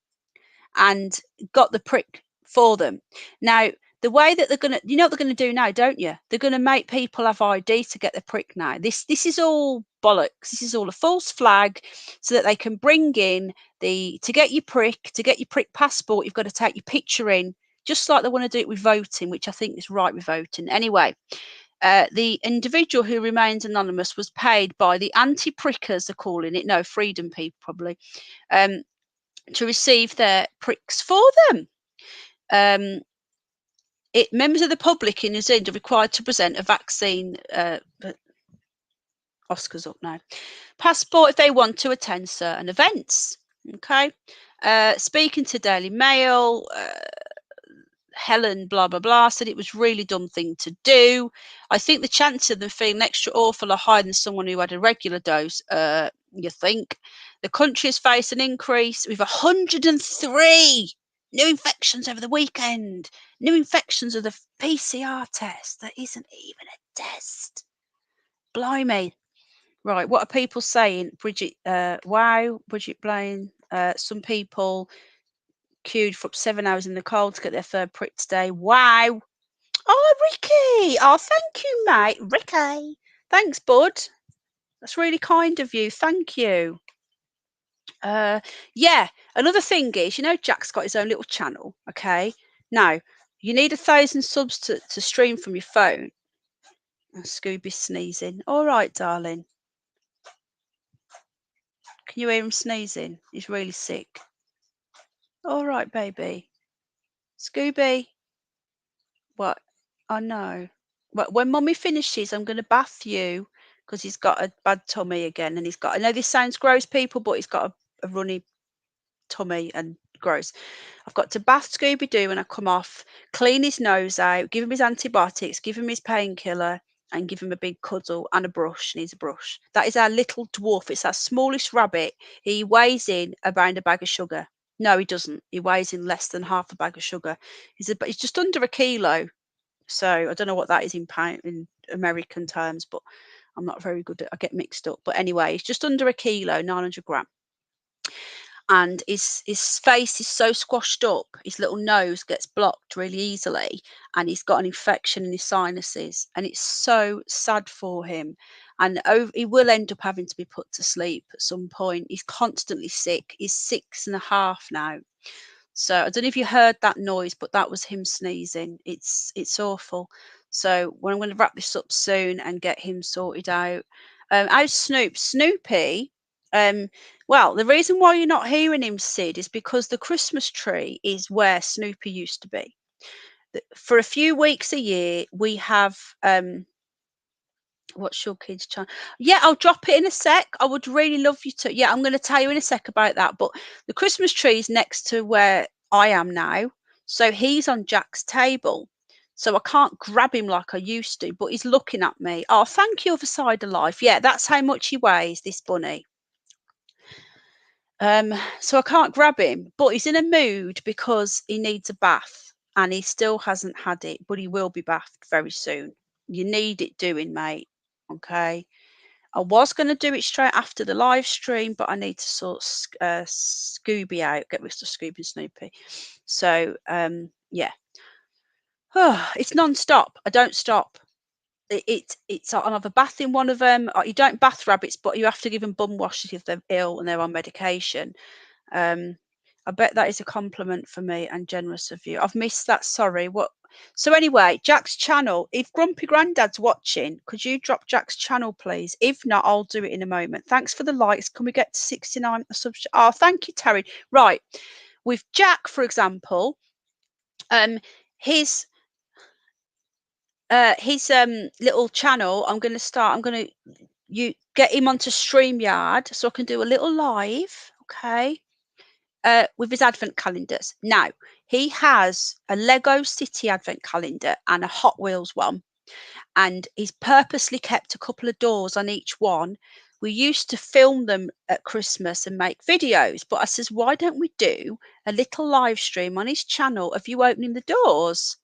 and got the prick for them. Now, the way that they're gonna, you know what they're gonna do now, don't you? They're gonna make people have ID to get the prick now. This is all bollocks. This is all a false flag, so that they can bring in to get your prick passport. You've got to take your picture in, just like they want to do it with voting, which I think is right with voting. Anyway, the individual who remains anonymous was paid by the anti-prickers, they're calling it, no, freedom people probably, to receive their pricks for them. Members of the public in New Zealand are required to present a vaccine. Oscar's up now. Passport if they want to attend certain events. Okay. Speaking to Daily Mail, Helen blah blah blah said it was really dumb thing to do. I think the chances of them feeling extra awful are higher than someone who had a regular dose. You think the country has faced an increase with 103 new infections over the weekend. New infections of the PCR test. That isn't even a test. Blimey. Right, what are people saying? Bridget, wow, Bridget Blaine. Some people queued for up 7 hours in the cold to get their third prick today. Wow. Oh, Ricky. Oh, thank you, mate. Ricky. Thanks, bud. That's really kind of you. Thank you. Yeah. Another thing is, Jack's got his own little channel. Okay. Now, you need 1,000 subs to stream from your phone. Oh, Scooby's sneezing. All right, darling. Can you hear him sneezing? He's really sick. All right, baby. Scooby. What? Oh no. But when Mummy finishes, I'm going to bath you because he's got a bad tummy again, and I know this sounds gross, people, but he's got a runny tummy and gross. I've got to bath Scooby Doo when I come off, clean his nose out, give him his antibiotics, give him his painkiller, and give him a big cuddle and a brush. Needs a brush. That is our little dwarf. It's our smallest rabbit. He weighs in around a bag of sugar. No, he doesn't. He weighs in less than half a bag of sugar. He's just under a kilo. So I don't know what that is in American terms, but I'm not very good at. I get mixed up. But anyway, it's just under a kilo, 900 gram, and his face is so squashed up. His little nose gets blocked really easily, and he's got an infection in his sinuses, and it's so sad for him. And he will end up having to be put to sleep at some point. He's constantly sick. He's 6.5 now. So I don't know if you heard that noise, but that was him sneezing. It's awful. So I'm going to wrap this up soon and get him sorted out. How's Snoopy? Well, the reason why you're not hearing him, Sid, is because the Christmas tree is where Snoopy used to be. For a few weeks a year, we have what's your kids' channel? Yeah, I'll drop it in a sec. I would really love you to. Yeah, I'm going to tell you in a sec about that. But the Christmas tree is next to where I am now. So he's on Jack's table. So I can't grab him like I used to, but he's looking at me. Oh, thank you, Other Side of Life. Yeah, that's how much he weighs, this bunny. So I can't grab him, but he's in a mood because he needs a bath and he still hasn't had it, but he will be bathed very soon. You need it doing, mate. Okay. I was going to do it straight after the live stream, but I need to sort Scooby out, get rid of Scooby and Snoopy. So, yeah. It's non-stop. I don't stop. It's I'll have a bath in one of them. You don't bath rabbits, but you have to give them bum washes if they're ill and they're on medication. I bet that is a compliment for me and generous of you. I've missed that. Sorry. What? So anyway, Jack's channel. If Grumpy Grandad's watching, could you drop Jack's channel, please? If not, I'll do it in a moment. Thanks for the likes. Can we get to 69 subs? Oh, thank you, Terry. Right. With Jack, for example, his little channel. I'm going to you get him onto StreamYard so I can do a little live, okay, with his advent calendars. Now, he has a Lego City advent calendar and a Hot Wheels one, and he's purposely kept a couple of doors on each one. We used to film them at Christmas and make videos, but I says, why don't we do a little live stream on his channel of you opening the doors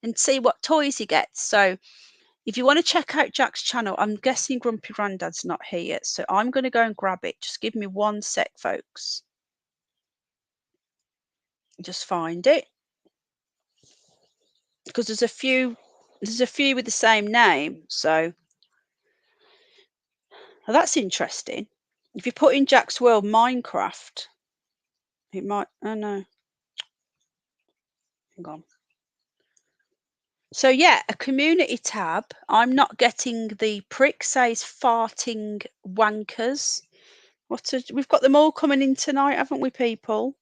and see what toys he gets? So if you want to check out Jack's channel, I'm guessing Grumpy Grandad's not here yet, so I'm going to go and grab it. Just give me 1 sec, folks. Just find it, because there's a few with the same name. So well, that's interesting. If you put in Jack's World Minecraft, it might. Oh no, hang on. So yeah, a community tab. I'm not getting the prick says farting wankers. We've got them all coming in tonight, haven't we, people?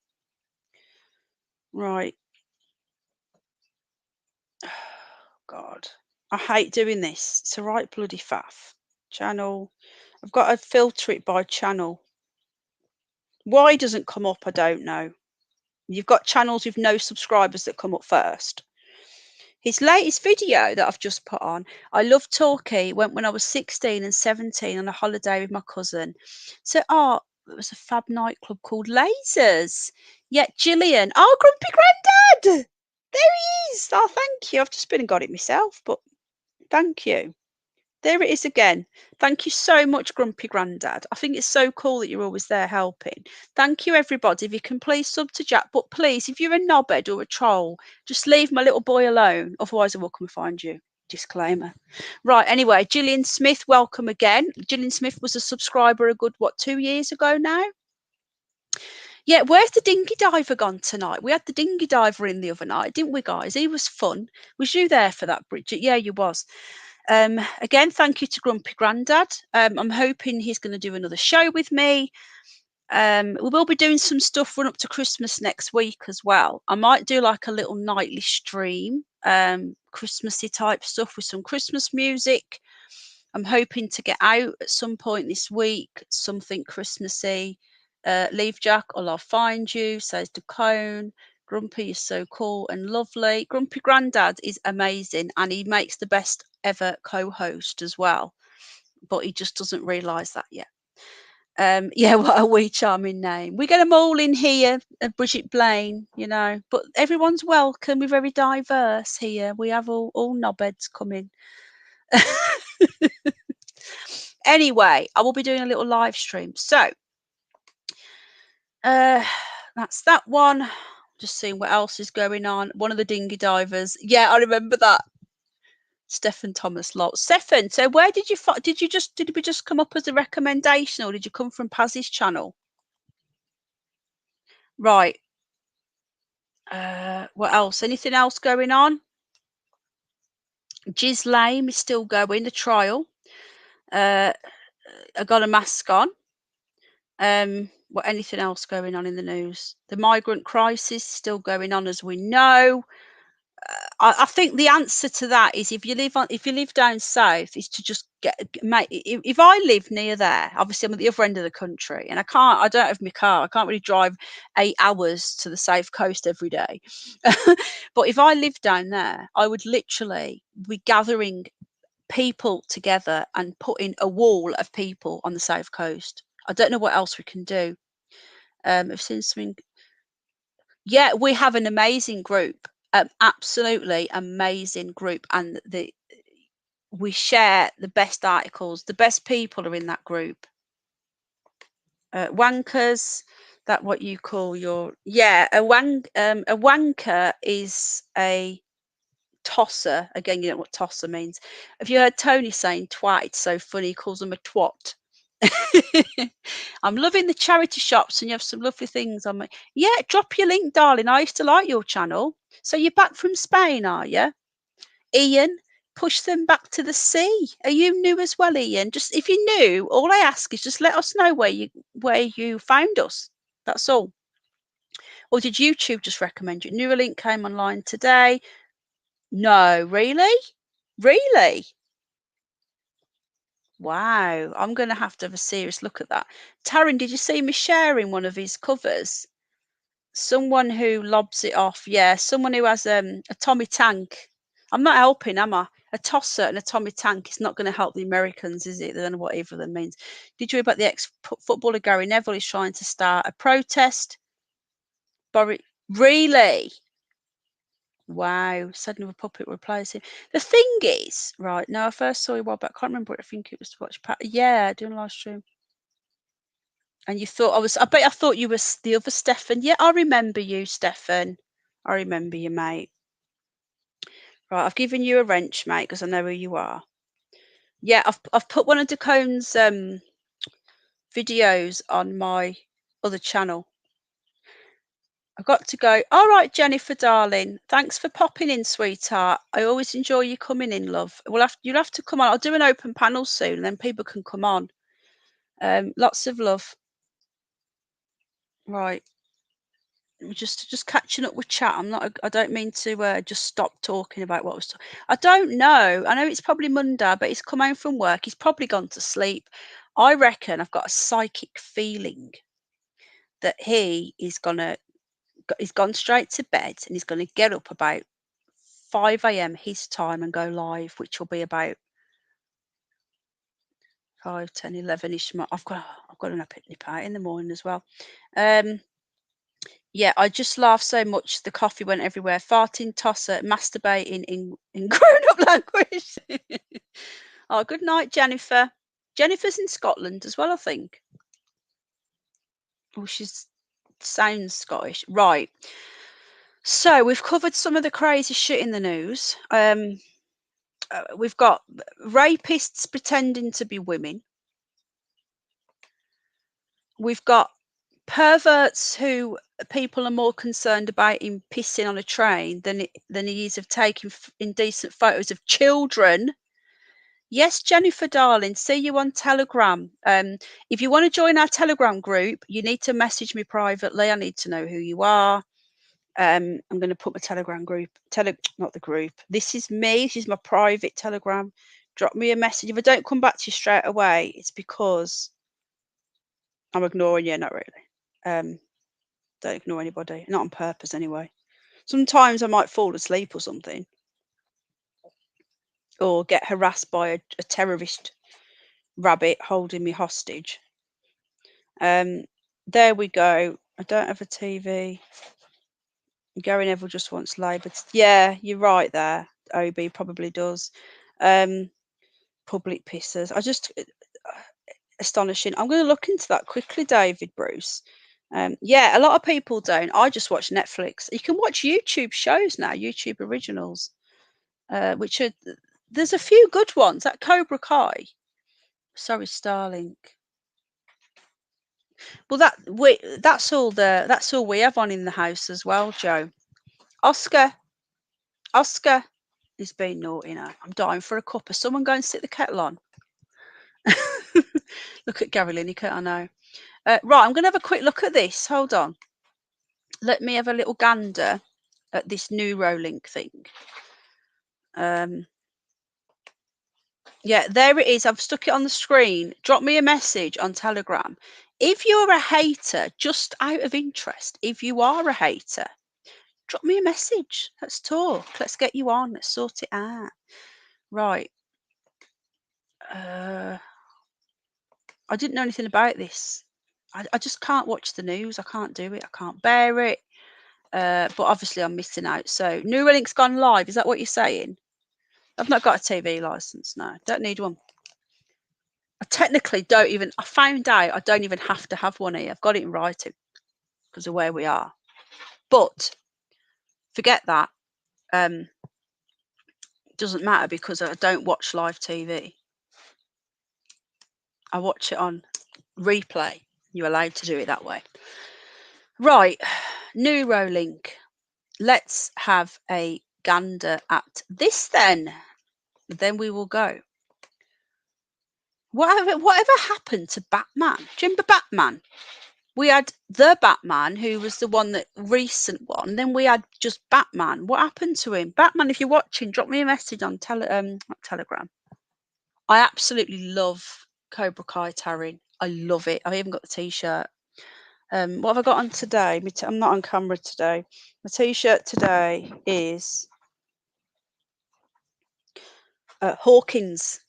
Right. God, I hate doing this. It's a right bloody faff. Channel. I've got to filter it by channel. Why it doesn't come up, I don't know. You've got channels with no subscribers that come up first. His latest video that I've just put on, I love Torquay, went when I was 16 and 17 on a holiday with my cousin. So, it was a fab nightclub called Lasers. Yeah, Gillian. Oh, Grumpy Grandad! There he is. Oh, thank you. I've just been and got it myself, but thank you. There it is again. Thank you so much, Grumpy Grandad. I think it's so cool that you're always there helping. Thank you, everybody. If you can please sub to Jack, but please, if you're a knobhead or a troll, just leave my little boy alone. Otherwise, I will come and find you. Disclaimer. Right, anyway, Gillian Smith, welcome again. Gillian Smith was a subscriber a good, 2 years ago now? Yeah, where's the dinghy diver gone tonight? We had the dinghy diver in the other night, didn't we, guys? He was fun. Was you there for that, Bridget? Yeah, you was. Again, thank you to Grumpy Grandad. I'm hoping he's going to do another show with me. We will be doing some stuff run up to Christmas next week as well. I might do like a little nightly stream, Christmassy type stuff with some Christmas music. I'm hoping to get out at some point this week, something Christmassy. Leave Jack or I'll find you, says Decone. Grumpy is so cool and lovely. Grumpy Grandad is amazing and he makes the best ever co-host as well. But he just doesn't realise that yet. Yeah, what a wee charming name. We get them all in here, Bridget Blaine, you know. But everyone's welcome. We're very diverse here. We have all knobheads coming. Anyway, I will be doing a little live stream. So that's that one. Just seeing what else is going on. One of the dinghy divers. Yeah, I remember that. Stephen Thomas Lot. Stephen, so where did we just come up as a recommendation or did you come from Pazzy's channel? Right. What else? Anything else going on? Giz Lame is still going, the trial. I got a mask on. What anything else going on in the news? The migrant crisis still going on, as we know. I think the answer to that is if you live down south, is to just if I live near there, obviously I'm at the other end of the country, and I don't have my car. I can't really drive 8 hours to the south coast every day. But if I lived down there, I would literally be gathering people together and putting a wall of people on the south coast. I don't know what else we can do. I've seen something. Yeah, we have an amazing group, absolutely amazing group, and we share the best articles. The best people are in that group. Wankers, that what you call your a wanker is a tosser. Again, you know what tosser means. Have you heard Tony saying twat? It's so funny. He calls them a twat. I'm loving the charity shops and you have some lovely things on my drop your link, darling. I used to like your channel. So you're back from Spain, are you? Ian, push them back to the sea. Are you new as well, Ian? Just if you're new, all I ask is just let us know where you found us. That's all. Or did YouTube just recommend you? Neuralink came online today. No, really? Really? Wow, I'm going to have a serious look at that. Taryn, did you see me sharing one of his covers? Someone who lobs it off. Yeah, someone who has a Tommy Tank. I'm not helping, am I? A tosser and a Tommy Tank is not going to help the Americans, is it? They don't know what either of them means. Did you hear about the ex-footballer Gary Neville is trying to start a protest? Really? Wow, said another puppet replies him. The thing is, right, now I first saw you a while back. I can't remember what I think it was to watch Pat. Yeah, doing a live stream. And you thought I bet I thought you were the other Stefan. Yeah, I remember you, Stefan. I remember you, mate. Right, I've given you a wrench, mate, because I know who you are. Yeah, I've put one of Dacone's videos on my other channel. I've got to go. All right, Jennifer, darling. Thanks for popping in, sweetheart. I always enjoy you coming in, love. You'll have to come on. I'll do an open panel soon, and then people can come on. Lots of love. Right. Just catching up with chat. I don't mean to just stop talking about what was. I don't know. I know it's probably Monday, but he's come home from work. He's probably gone to sleep. I reckon I've got a psychic feeling that he's gone straight to bed and he's gonna get up about 5 a.m. his time and go live, which will be about 5, 10, 11-ish. I've got an epiphany party in the morning as well. Yeah, I just laughed so much the coffee went everywhere. Farting, tosser, masturbating in grown-up language. Oh, good night, Jennifer. Jennifer's in Scotland as well, I think. Oh, she's sounds Scottish. Right. So we've covered some of the crazy shit in the news. We've got rapists pretending to be women. We've got perverts who people are more concerned about him pissing on a train than he is of taking indecent photos of children. Yes, Jennifer, darling, see you on Telegram. If you want to join our Telegram group, you need to message me privately. I need to know who you are. I'm going to put my Telegram group, not the group. This is me. This is my private Telegram. Drop me a message. If I don't come back to you straight away, it's because I'm ignoring you. Not really. Don't ignore anybody. Not on purpose, anyway. Sometimes I might fall asleep or something, or get harassed by a terrorist rabbit holding me hostage. There we go. I don't have a TV. Gary Neville just wants Labour. Yeah, you're right there. OB probably does. Public pissers. Astonishing. I'm going to look into that quickly, David Bruce. Yeah, a lot of people don't. I just watch Netflix. You can watch YouTube shows now, YouTube originals, which are there's a few good ones. That Cobra Kai. Sorry, Starlink. Well, that's all we have on in the house as well, Joe. Oscar is being naughty now. I'm dying for a cuppa. Someone go and sit the kettle on. Look at Gary Lineker, I know. Right, I'm going to have a quick look at this. Hold on. Let me have a little gander at this Neuralink thing. Yeah, there it is. I've stuck it on the screen. Drop me a message on Telegram. If you're a hater, just out of interest, if you are a hater, drop me a message. Let's talk. Let's get you on. Let's sort it out. Right. I didn't know anything about this. I just can't watch the news. I can't do it. I can't bear it. But obviously I'm missing out. So Neuralink's gone live. Is that what you're saying? I've not got a TV license. No, don't need one. I technically don't even. I found out I don't even have to have one here. I've got it in writing because of where we are. But forget that. Doesn't matter because I don't watch live TV. I watch it on replay. You're allowed to do it that way. Right, Neuralink. Let's have a gander at this then. Then we will go. Whatever happened to Batman? Do you remember Batman? We had the Batman, who was the recent one. Then we had just Batman. What happened to him? Batman, if you're watching, drop me a message on Telegram. I absolutely love Cobra Kai Taryn. I love it. I've even got the t-shirt. What have I got on today? I'm not on camera today. My t-shirt today is Hawkins.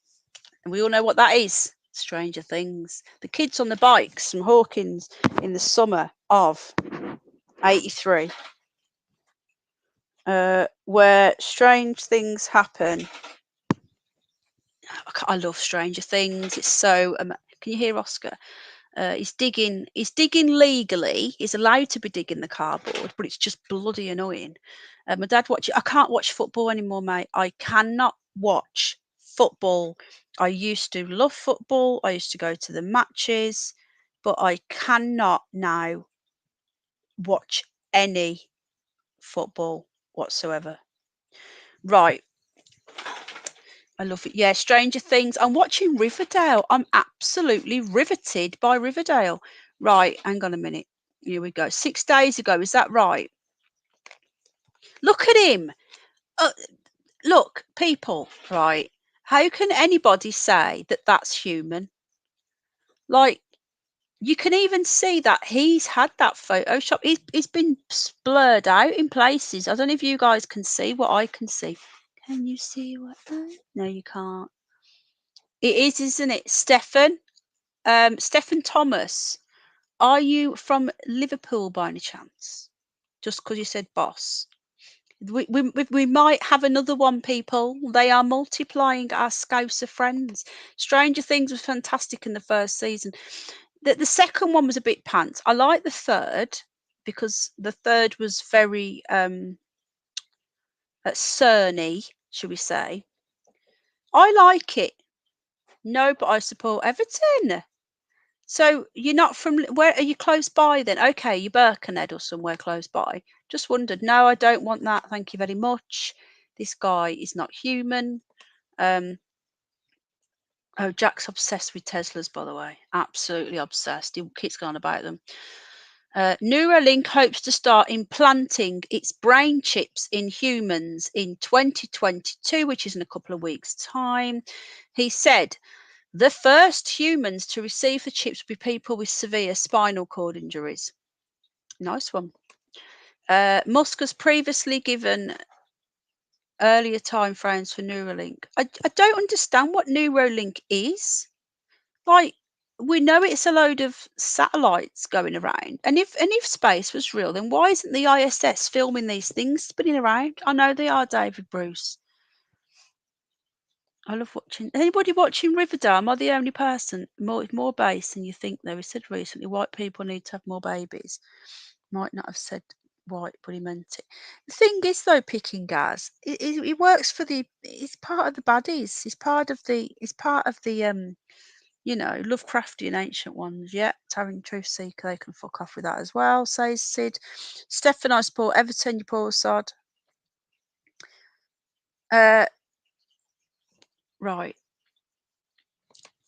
And we all know what that is. Stranger Things. The kids on the bikes from Hawkins in the summer of 83. Where strange things happen. I love Stranger Things. It's so. Can you hear Oscar? He's digging. He's digging legally. He's allowed to be digging the cardboard, but it's just bloody annoying. My dad I can't watch football anymore, mate. I cannot watch football. I used to love football. I used to go to the matches, but I cannot now watch any football whatsoever. Right. I love it. Yeah, Stranger Things. I'm watching Riverdale. I'm absolutely riveted by Riverdale. Right, hang on a minute. Here we go. 6 days ago, is that right? Look at him. Look, people, right? How can anybody say that that's human? Like, you can even see that he's had that Photoshop. He's been blurred out in places. I don't know if you guys can see what I can see. Can you see what I? No, you can't. It is, isn't it, Stefan? Stephen Thomas, are you from Liverpool by any chance? Just because you said boss. We might have another one, people. They are multiplying our Scouser friends. Stranger Things was fantastic in the first season. The second one was a bit pants. I like the third because the third was very cerny, should we say. I like it. No, but I support Everton. So you're not from where are you close by then? Okay, you're Birkenhead or somewhere close by. Just wondered. No, I don't want that. Thank you very much. This guy is not human. Oh, Jack's obsessed with Teslas, by the way. Absolutely obsessed. He keeps going about them. Neuralink hopes to start implanting its brain chips in humans in 2022, which is in a couple of weeks' time. He said the first humans to receive the chips will be people with severe spinal cord injuries. Nice one. Musk has previously given earlier time frames for Neuralink. I don't understand what Neuralink is. Like, we know it's a load of satellites going around, and if space was real, then why isn't the ISS filming these things spinning around? I know they are, David Bruce. I love watching. Anybody watching Riverdale? Am I the only person? More base than you think, though. He said recently white people need to have more babies. Might not have said white, but he meant it. The thing is, though, picking gas, it works for the. It's part of the baddies. It's part of the. It's part of the. Lovecraftian ancient ones. Yeah, Taryn Truth Seeker, they can fuck off with that as well. Says Sid. Stefan, I support Everton. You poor sod. Right.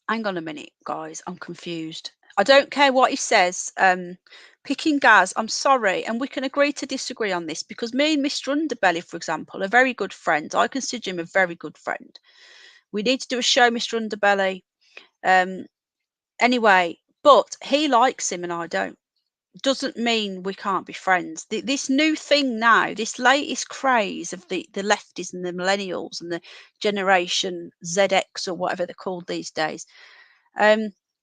Hang on a minute, guys. I'm confused. I don't care what he says. Picking Gaz, I'm sorry, and we can agree to disagree on this because me and Mr. Underbelly, for example, are very good friends. I consider him a very good friend. We need to do a show, Mr. Underbelly. Anyway, but he likes him and I don't. Doesn't mean we can't be friends. This new thing now, this latest craze of the lefties and the millennials and the generation ZX or whatever they're called these days,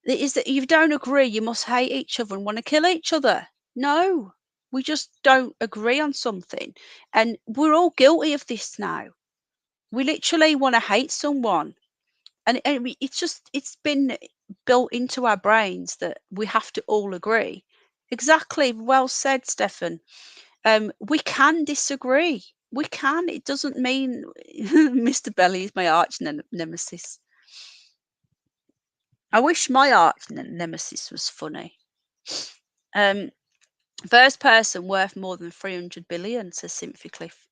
is that you don't agree, you must hate each other and want to kill each other. No, we just don't agree on something. And we're all guilty of this now. We literally want to hate someone. It's been built into our brains that we have to all agree. Exactly. Well said, Stefan. We can disagree. We can. It doesn't mean Mr. Belly is my arch nemesis. I wish my arch nemesis was funny. First person worth more than 300 billion, says Cliff.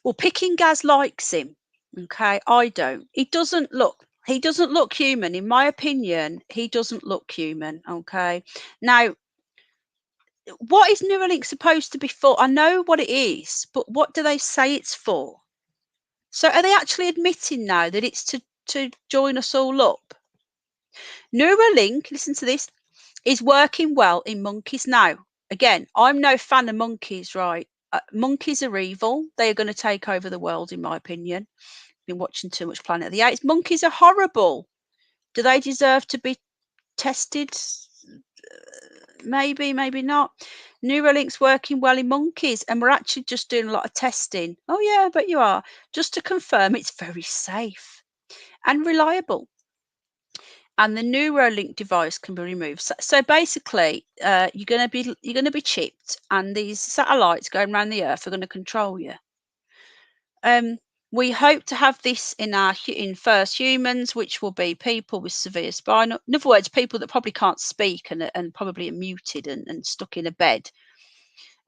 Well, Picking Gaz likes him. Okay, I don't. He doesn't look human. In my opinion, he doesn't look human. Okay. Now, what is Neuralink supposed to be for? I know what it is, but what do they say it's for? So are they actually admitting now that it's to join us all up? Neuralink, listen to this, is working well in monkeys now. Again, I'm no fan of monkeys, right? Monkeys are evil. They are going to take over the world, in my opinion. Been watching too much Planet of the Apes. Monkeys are horrible. Do they deserve to be tested? Maybe, maybe not. Neuralink's working well in monkeys, and we're actually just doing a lot of testing. Oh, yeah, I bet you are. Just to confirm it's very safe and reliable. And the Neuralink device can be removed. So basically, you're gonna be chipped, and these satellites going around the Earth are going to control you. Um, we hope to have this in in first humans, which will be people with severe spinal. In other words, people that probably can't speak and probably are muted and stuck in a bed,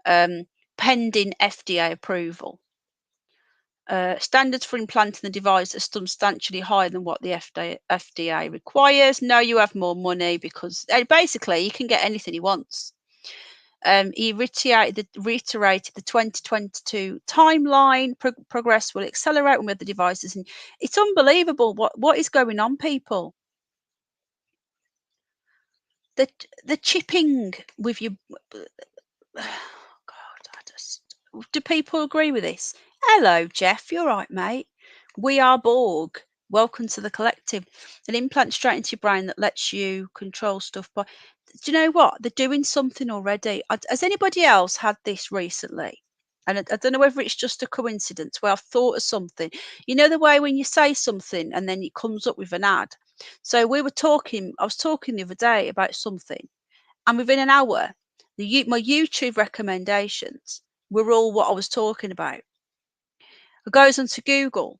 um, pending FDA approval. Standards for implanting the device are substantially higher than what the FDA requires. No, you have more money because basically he can get anything he wants. He reiterated the 2022 timeline. Progress will accelerate with the devices, and it's unbelievable what is going on, people. The chipping with your God, do people agree with this? Hello, Jeff. You're right, mate. We are Borg. Welcome to the collective. An implant straight into your brain that lets you control stuff. But do you know what? They're doing something already. Has anybody else had this recently? And I don't know whether it's just a coincidence where I've thought of something. You know the way when you say something and then it comes up with an ad. So I was talking the other day about something, and within an hour, my YouTube recommendations were all what I was talking about. I goes onto Google.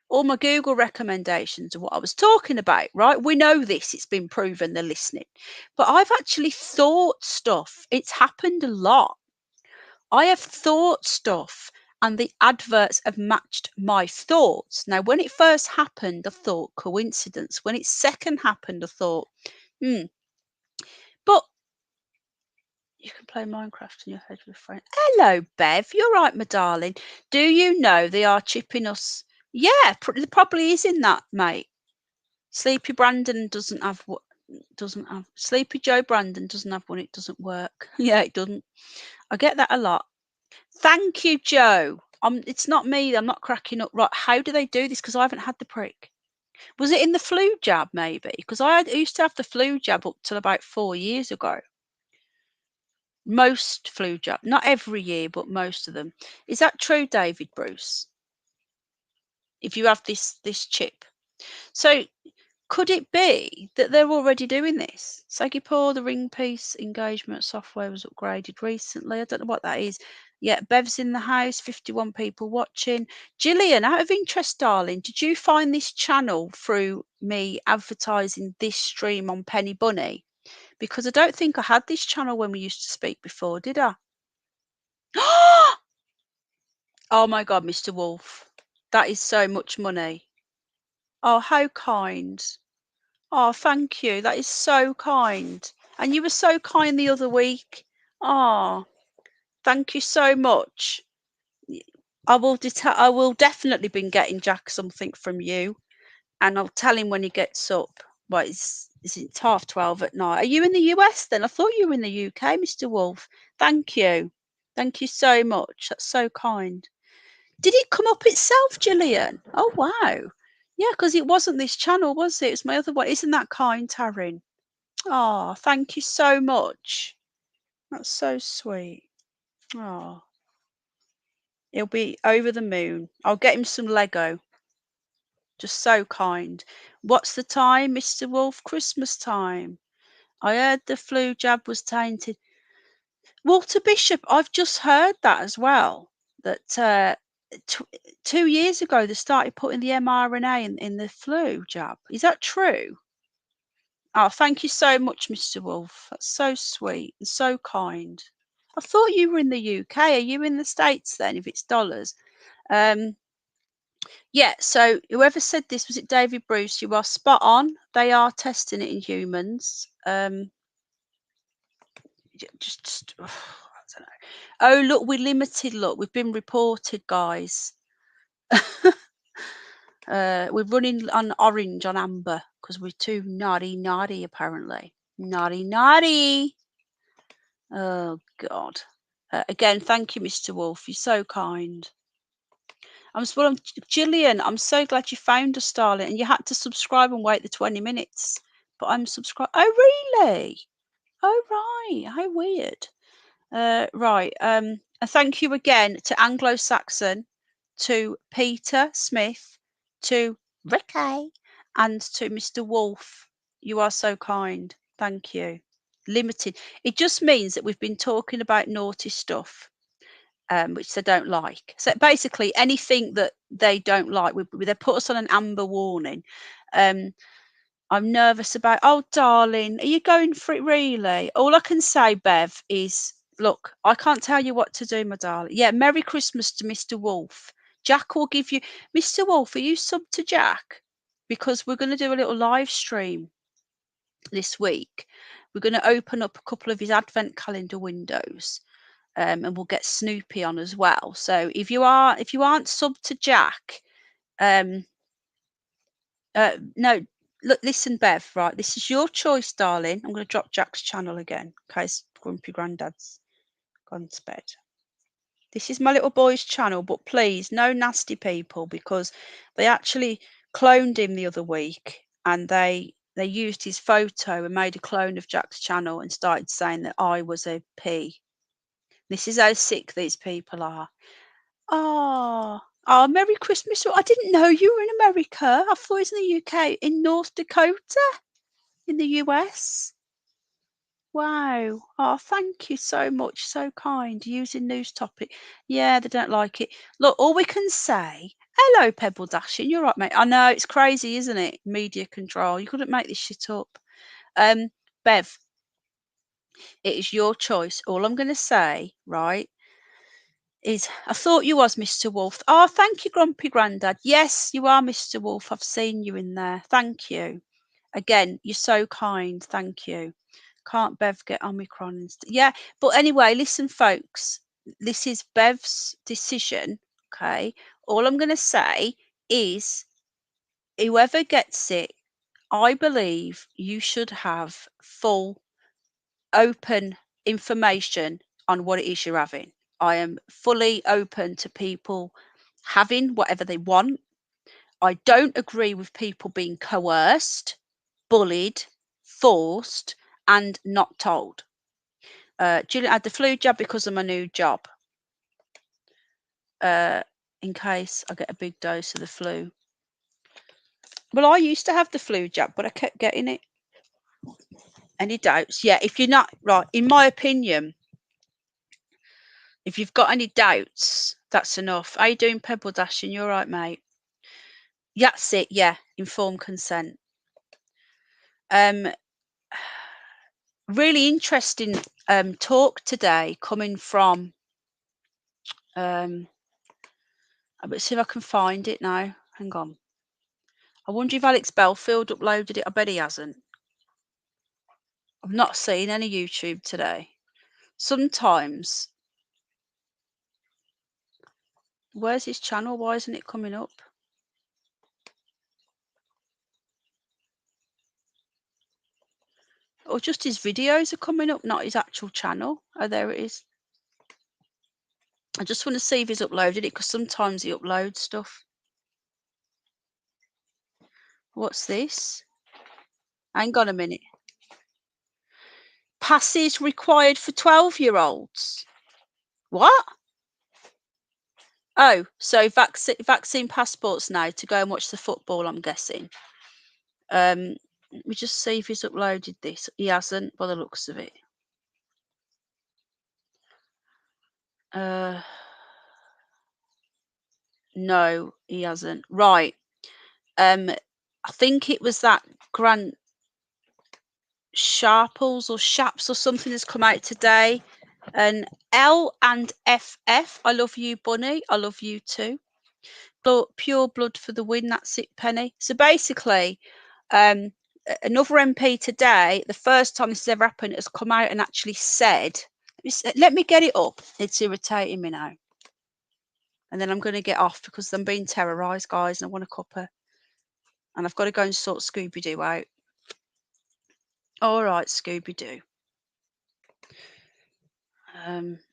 All my Google recommendations are what I was talking about, right? We know this, it's been proven, they're listening. But I've actually thought stuff. It's happened a lot. I have thought stuff and the adverts have matched my thoughts. Now, when it first happened, I thought coincidence. When it second happened, I thought, hmm. But you can play Minecraft in your head with friends. Hello, Bev. You're right, my darling. Do you know they are chipping us? Yeah, there probably is in that, mate. Sleepy Brandon doesn't have what doesn't have Sleepy Joe Brandon doesn't have one. It doesn't work. Yeah, it doesn't. I get that a lot. Thank you, Joe. It's not me. I'm not cracking up. Right? How do they do this? Because I haven't had the prick. Was it in the flu jab, maybe? Because I used to have the flu jab up till about 4 years ago. Most flu jab, not every year, but most of them. Is that true, David Bruce? If you have this chip, so could it be that they're already doing this? Sagipur, the ring piece engagement software was upgraded recently. I don't know what that is. Yeah, Bev's in the house, 51 people watching. Gillian, out of interest, darling, did you find this channel through me advertising this stream on Penny Bunny? Because I don't think I had this channel when we used to speak before, did I? Oh my God, Mr. Wolf, that is so much money. Oh, how kind. Oh, thank you. That is so kind. And you were so kind the other week. Oh, thank you so much. I will definitely be getting Jack something from you, and I'll tell him when he gets up. Well, it's 12:30 at night. Are you in the US then? I thought you were in the UK, Mr. Wolf. Thank you. Thank you so much. That's so kind. Did it come up itself, Gillian? Oh, wow. Yeah, because it wasn't this channel, was it? It's my other one. Isn't that kind, Taryn? Oh, thank you so much. That's so sweet. Oh, he'll be over the moon. I'll get him some Lego. Just so kind. What's the time, Mr. Wolf? Christmas time. I heard the flu jab was tainted. Walter Bishop, I've just heard that as well. That 2 years ago they started putting the mRNA in the flu jab. Is that true? Oh, thank you so much, Mr. Wolf. That's so sweet and so kind. I thought you were in the UK. Are you in the States then, if it's dollars? Um, yeah, so whoever said this, was it David Bruce? You are spot on. They are testing it in humans. Just I don't know. Oh, look, we're limited. Look, we've been reported, guys. We're running on orange on amber because we're too naughty apparently. Naughty. Oh God. Again, thank you, Mr. Wolf. You're so kind. Gillian, I'm so glad you found us, darling, and you had to subscribe and wait the 20 minutes. But I'm subscribed. Oh, really? Oh, right. How weird. Right. And thank you again to Anglo-Saxon, to Peter Smith, to Ricky, and to Mr. Wolf. You are so kind. Thank you. Limited. It just means that we've been talking about naughty stuff, which they don't like. So basically, anything that they don't like, they put us on an amber warning. I'm nervous about. Oh, darling, are you going for it really? All I can say, Bev, is look, I can't tell you what to do, my darling. Yeah, Merry Christmas to Mr. Wolf. Jack will give you. Mr. Wolf, are you sub to Jack? Because we're going to do a little live stream this week. We're going to open up a couple of his advent calendar windows. And we'll get Snoopy on as well. So if you aren't sub to Jack, no, look, listen, Bev, right? This is your choice, darling. I'm going to drop Jack's channel again, in case Grumpy Grandad's gone to bed. This is my little boy's channel, but please, no nasty people, because they actually cloned him the other week, and they used his photo and made a clone of Jack's channel and started saying that I was a P. This is how sick these people are. Oh, Merry Christmas. I didn't know you were in America. I thought it was in the UK, in North Dakota, in the US. Wow. Oh, thank you so much. So kind. Using news topic. Yeah, they don't like it. Look, all we can say, hello, Pebble Dashing. You're right, mate. I know it's crazy, isn't it? Media control. You couldn't make this shit up. Bev, it is your choice. All I'm going to say, right, is I thought you was Mr. Wolf. Oh, thank you, Grumpy Grandad. Yes, you are Mr. Wolf. I've seen you in there. Thank you. Again, you're so kind. Thank you. Can't Bev get Omicron? Yeah, but anyway, listen, folks. This is Bev's decision. Okay. All I'm going to say is whoever gets it, I believe you should have full, open information on what it is you're having. I am fully open to people having whatever they want. I don't agree with people being coerced, bullied, forced, and not told. Julian had the flu jab because of my new job. In case I get a big dose of the flu. Well, I used to have the flu jab, but I kept getting it. Any doubts? Yeah, if you're not right, in my opinion, if you've got any doubts, that's enough. How you doing, Pebble Dashing? You're right, mate. That's it. Yeah, informed consent. Really interesting talk today coming from. Let's see if I can find it now. Hang on. I wonder if Alex Belfield uploaded it. I bet he hasn't. I've not seen any YouTube today. Sometimes. Where's his channel? Why isn't it coming up? Or just his videos are coming up, not his actual channel. Oh, there it is. I just want to see if he's uploaded it, because sometimes he uploads stuff. What's this? Hang on a minute. Passes required for 12-year-olds. What? Oh, so vaccine passports now to go and watch the football, I'm guessing. Let me just see if he's uploaded this. He hasn't, by the looks of it. No, he hasn't. Right. I think it was that Grant Sharples or Shaps or something that's come out today. And L and FF. I love you, Bunny. I love you too. Pure blood for the win. That's it, Penny. So basically, another MP today, the first time this has ever happened, has come out and actually said, let me get it up. It's irritating me now. And then I'm going to get off because I'm being terrorised, guys, and I want a cuppa. And I've got to go and sort Scooby-Doo out. All right, Scooby-Doo.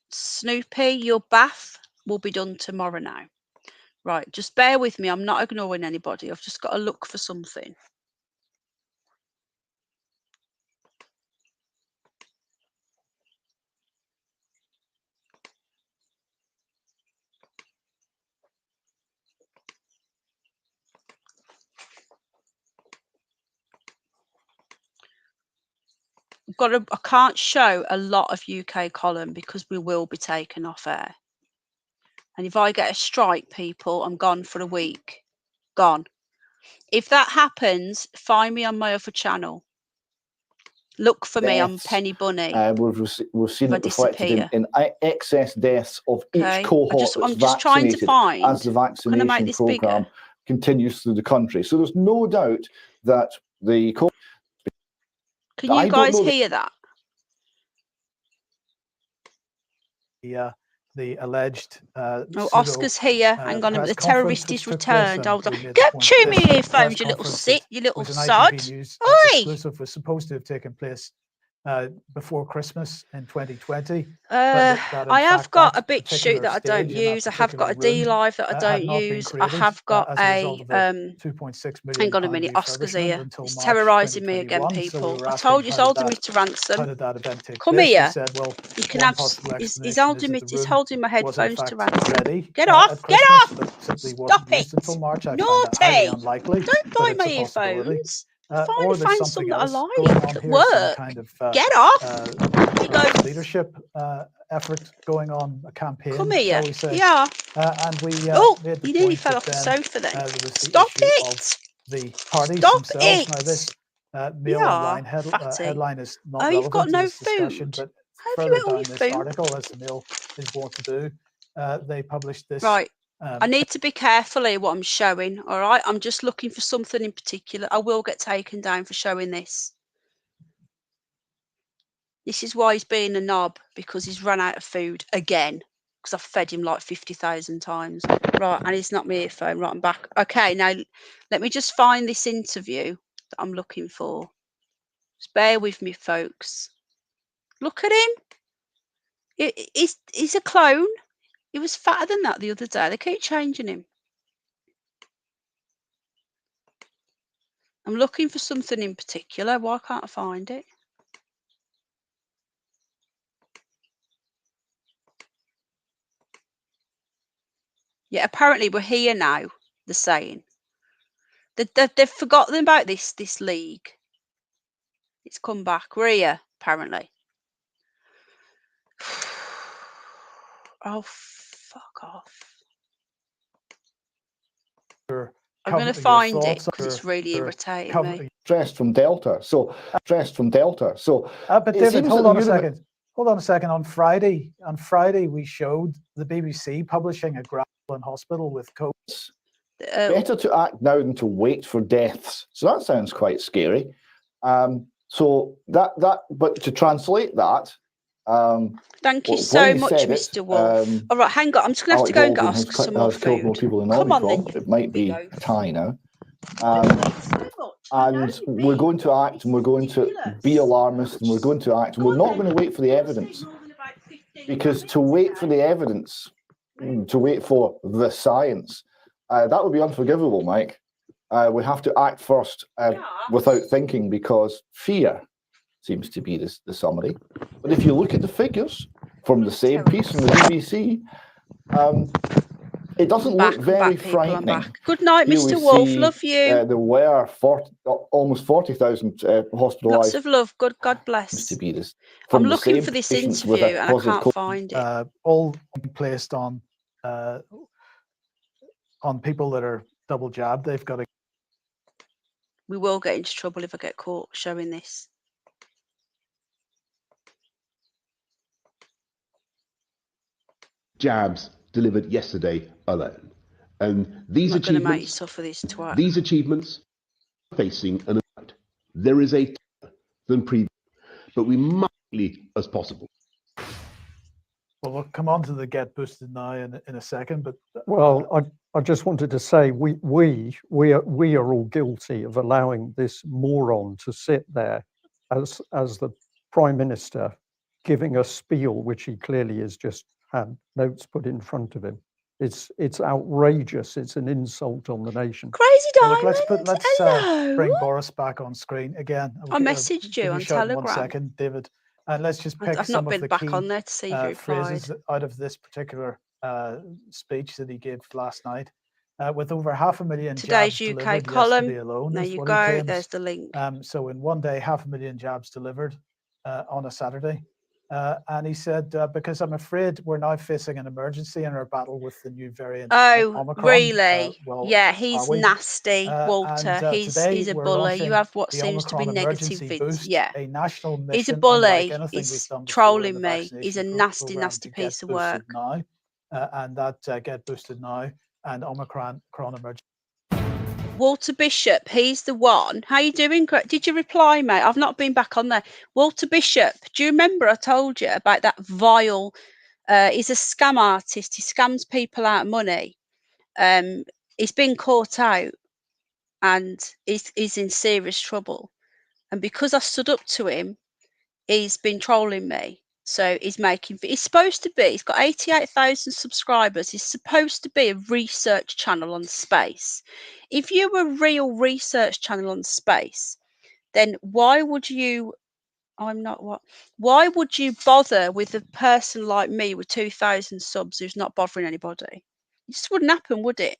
Snoopy, your bath will be done tomorrow now. Right, just bear with me. I'm not ignoring anybody. I've just got to look for something. I can't show a lot of UK column because we will be taken off air. And if I get a strike, people, I'm gone for a week. Gone. If that happens, find me on my other channel. Look for me on Penny Bunny. We've seen it reflected in excess deaths of each cohort I'm just trying to find as the vaccination programme continues through the country. So there's no doubt that the... Can you guys hear that? The alleged Oscar's here. Hang on, the terrorist is returned. Hold on. Get to me earphones, you little sit, you little sod. Oi! Exclusive was supposed to have taken place before Christmas in 2020. I have got a bit shoot that I don't use. I have got a D-Live that I don't use. I have got a hang on a minute, Oscar's here. He's terrorising me again, people. I told you, he's holding me to ransom. Come here. You can have. He's holding me. He's holding my headphones to ransom. Get off! Get off! Stop it! Naughty! Don't buy my earphones. Find some that I like at work. Kind of, get off! Leadership effort going on, a campaign. Come here. Shall we say. Yeah. And we. You nearly fell off the sofa then. Stop it! The parties Stop themselves. it! Now this Mail Online headline is not relevant you've got no to this discussion, food. but further down this article, as the Mail is wont to do, they published this. Right. I need to be careful here what I'm showing, all right? I'm just looking for something in particular. I will get taken down for showing this. This is why he's being a knob, because he's run out of food again, because I've fed him like 50,000 times. Right, and it's not my earphone. Right, I'm back. Okay, now let me just find this interview that I'm looking for. Just bear with me, folks. Look at him. He's a clone. He was fatter than that the other day. They keep changing him. I'm looking for something in particular. Why can't I find it? Yeah, apparently we're here now, they're saying. They've forgotten about this league. It's come back. We're here, apparently. Oh, fuck off. I'm going to find it because it's really irritating me. Stressed from Delta. So, but David, hold on a second. Hold on a second. On Friday, we showed the BBC publishing a graph in hospital with COVID. Better to act now than to wait for deaths. So that sounds quite scary. But to translate that. Thank you so much, Mr. Wolf. All right, hang on. I'm just going to have to go and get Oscar some more food. More people in Come on, then. It might be a tie now. And we're going to act, and we're going to be alarmist, and we're going to act, and we're not going to wait for the evidence. Because to wait for the evidence, to wait for the science, that would be unforgivable, Mike. We have to act first without thinking, because fear seems to be the summary. But if you look at the figures from the same piece from the BBC, it doesn't look very frightening. Good night, Mr. Wolf. Love you. There were almost 40,000 hospitalised. Lots of love. God bless. To be this. I'm looking for this interview and I can't find it. All placed on people that are double jabbed. They've got to. We will get into trouble if I get caught showing this. Jabs delivered yesterday alone, and these achievements are facing an assault. There is a than previous, but we must be as possible. Well, we'll come on to the get boosted now in a second, but I just wanted to say we are all guilty of allowing this moron to sit there as the Prime Minister, giving a spiel which he clearly has just had notes put in front of him. It's outrageous. It's an insult on the nation. Crazy Diamond. Well, look, let's bring Boris back on screen again. I messaged you on Telegram. 1 second, David, and let's just pick I've some not been of the back key on there to see if you replied. phrases out of this particular speech that he gave last night. With over 500,000 Today's jabs UK delivered column. yesterday alone. There is you what he go. claims. There's the link. So in one day, 500,000 jabs delivered on a Saturday. And he said, because I'm afraid we're now facing an emergency in our battle with the new variant Omicron. Really? Well, yeah, he's nasty, Walter. He's a bully. You have what seems to be negative vids. Yeah, a national mission, he's a bully. He's trolling me. He's a nasty, nasty piece of work. Now, and that get boosted now, and Omicron emergency. Walter Bishop, he's the one. How you doing? Did you reply, mate? I've not been back on there. Walter Bishop, do you remember I told you about that vile? He's a scam artist. He scams people out of money. He's been caught out, and he's in serious trouble. And because I stood up to him, he's been trolling me. So he's supposed to be, he's got 88,000 subscribers. He's supposed to be a research channel on space. If you were a real research channel on space, then why would you bother with a person like me with 2,000 subs who's not bothering anybody? It just wouldn't happen, would it?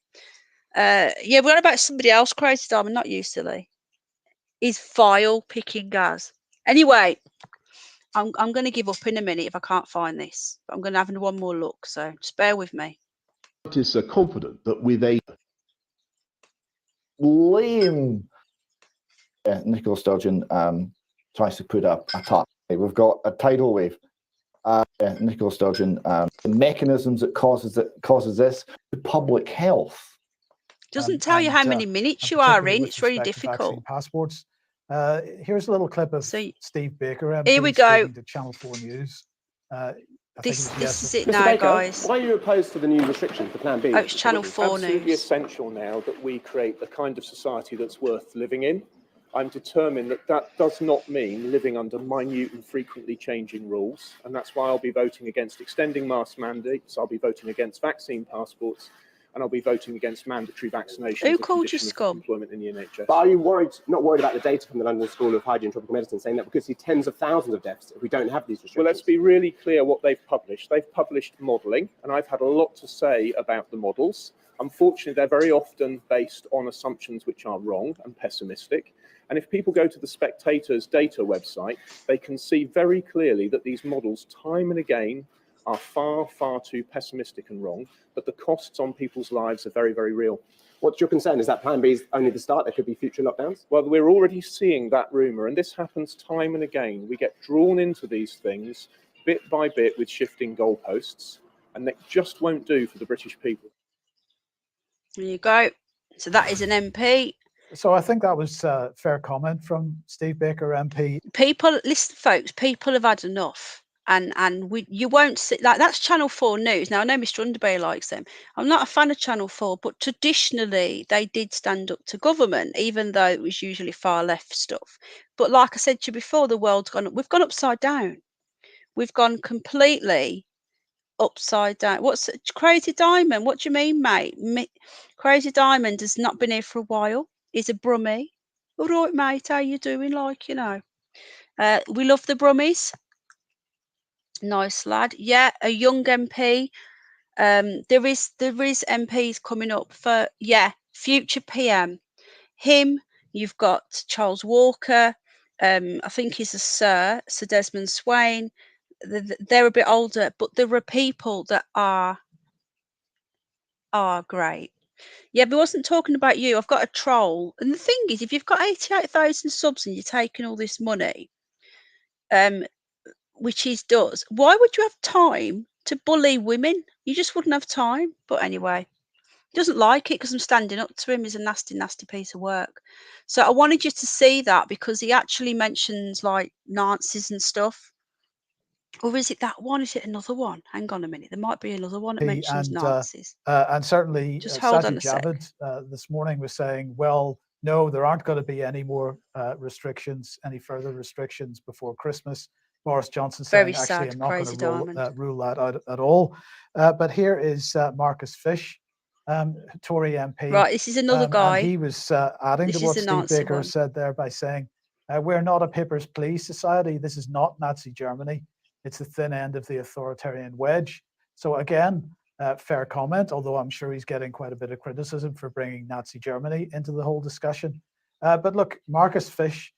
Yeah, we're on about somebody else, Crazy Diamond, not you, silly. He's vile picking gas. Anyway, I'm going to give up in a minute if I can't find this. But I'm going to have one more look, so just bear with me. It is confident that with a lame Nicola Sturgeon tries to put a target. We've got a tidal wave. Nicola Sturgeon, the mechanisms that causes this, public health. Doesn't tell you how many minutes you are in. It's really difficult. Passports. Here's a little clip of Steve Baker. MP, here we go. To Channel 4 News. This is it now, Baker, guys. Why are you opposed to the new restrictions for Plan B? Oh, it's Channel 4 News. It's absolutely essential now that we create the kind of society that's worth living in. I'm determined that that does not mean living under minute and frequently changing rules, and that's why I'll be voting against extending mask mandates, I'll be voting against vaccine passports, and I'll be voting against mandatory vaccinations. Who called you scum? Employment in the NHS. But are you not worried about the data from the London School of Hygiene and Tropical Medicine saying that we could see tens of thousands of deaths if we don't have these restrictions? Well, let's be really clear what they've published. They've published modelling, and I've had a lot to say about the models. Unfortunately, they're very often based on assumptions which are wrong and pessimistic. And if people go to the Spectator's data website, they can see very clearly that these models, time and again, are far, far too pessimistic and wrong, but the costs on people's lives are very, very real. What's your concern? Is that Plan B is only the start? There could be future lockdowns? Well, we're already seeing that rumour, and this happens time and again. We get drawn into these things bit by bit with shifting goalposts, and that just won't do for the British people. There you go. So that is an MP. So I think that was a fair comment from Steve Baker, MP. People, listen, folks, people have had enough. And you won't see, like, that's Channel 4 News. Now, I know Mr. Underbury likes them. I'm not a fan of Channel 4, but traditionally they did stand up to government, even though it was usually far left stuff. But like I said to you before, the world's we've gone upside down. We've gone completely upside down. What's Crazy Diamond? What do you mean, mate? Crazy Diamond has not been here for a while. He's a Brummie. All right, mate, how you doing? Like, you know, we love the Brummies. Nice lad. Yeah, a young MP. There is MPs coming up for, future PM. Him, you've got Charles Walker. I think he's a Sir Desmond Swain. They're a bit older, but there are people that are great. Yeah, but I wasn't talking about you. I've got a troll. And the thing is, if you've got 88,000 subs and you're taking all this money, which he does, why would you have time to bully women? You just wouldn't have time. But anyway, he doesn't like it because I'm standing up to him. He's a nasty, nasty piece of work. So I wanted you to see that because he actually mentions like Nazis and stuff. Or is it that one? Is it another one? Hang on a minute. There might be another one that mentions Nazis. And certainly Just hold on Sajid a sec. Javid this morning was saying, well, no, there aren't going to be any more restrictions, any further restrictions before Christmas. Boris Johnson saying, Very actually, sad, I'm not going Crazy to Diamond. rule that out at all. But here is Marcus Fish, Tory MP. Right, this is another guy. And he was adding This to is what the Steve Nazi Baker one. said there by saying, we're not a papers, please society. This is not Nazi Germany. It's the thin end of the authoritarian wedge. So again, fair comment, although I'm sure he's getting quite a bit of criticism for bringing Nazi Germany into the whole discussion. But look, Marcus Fish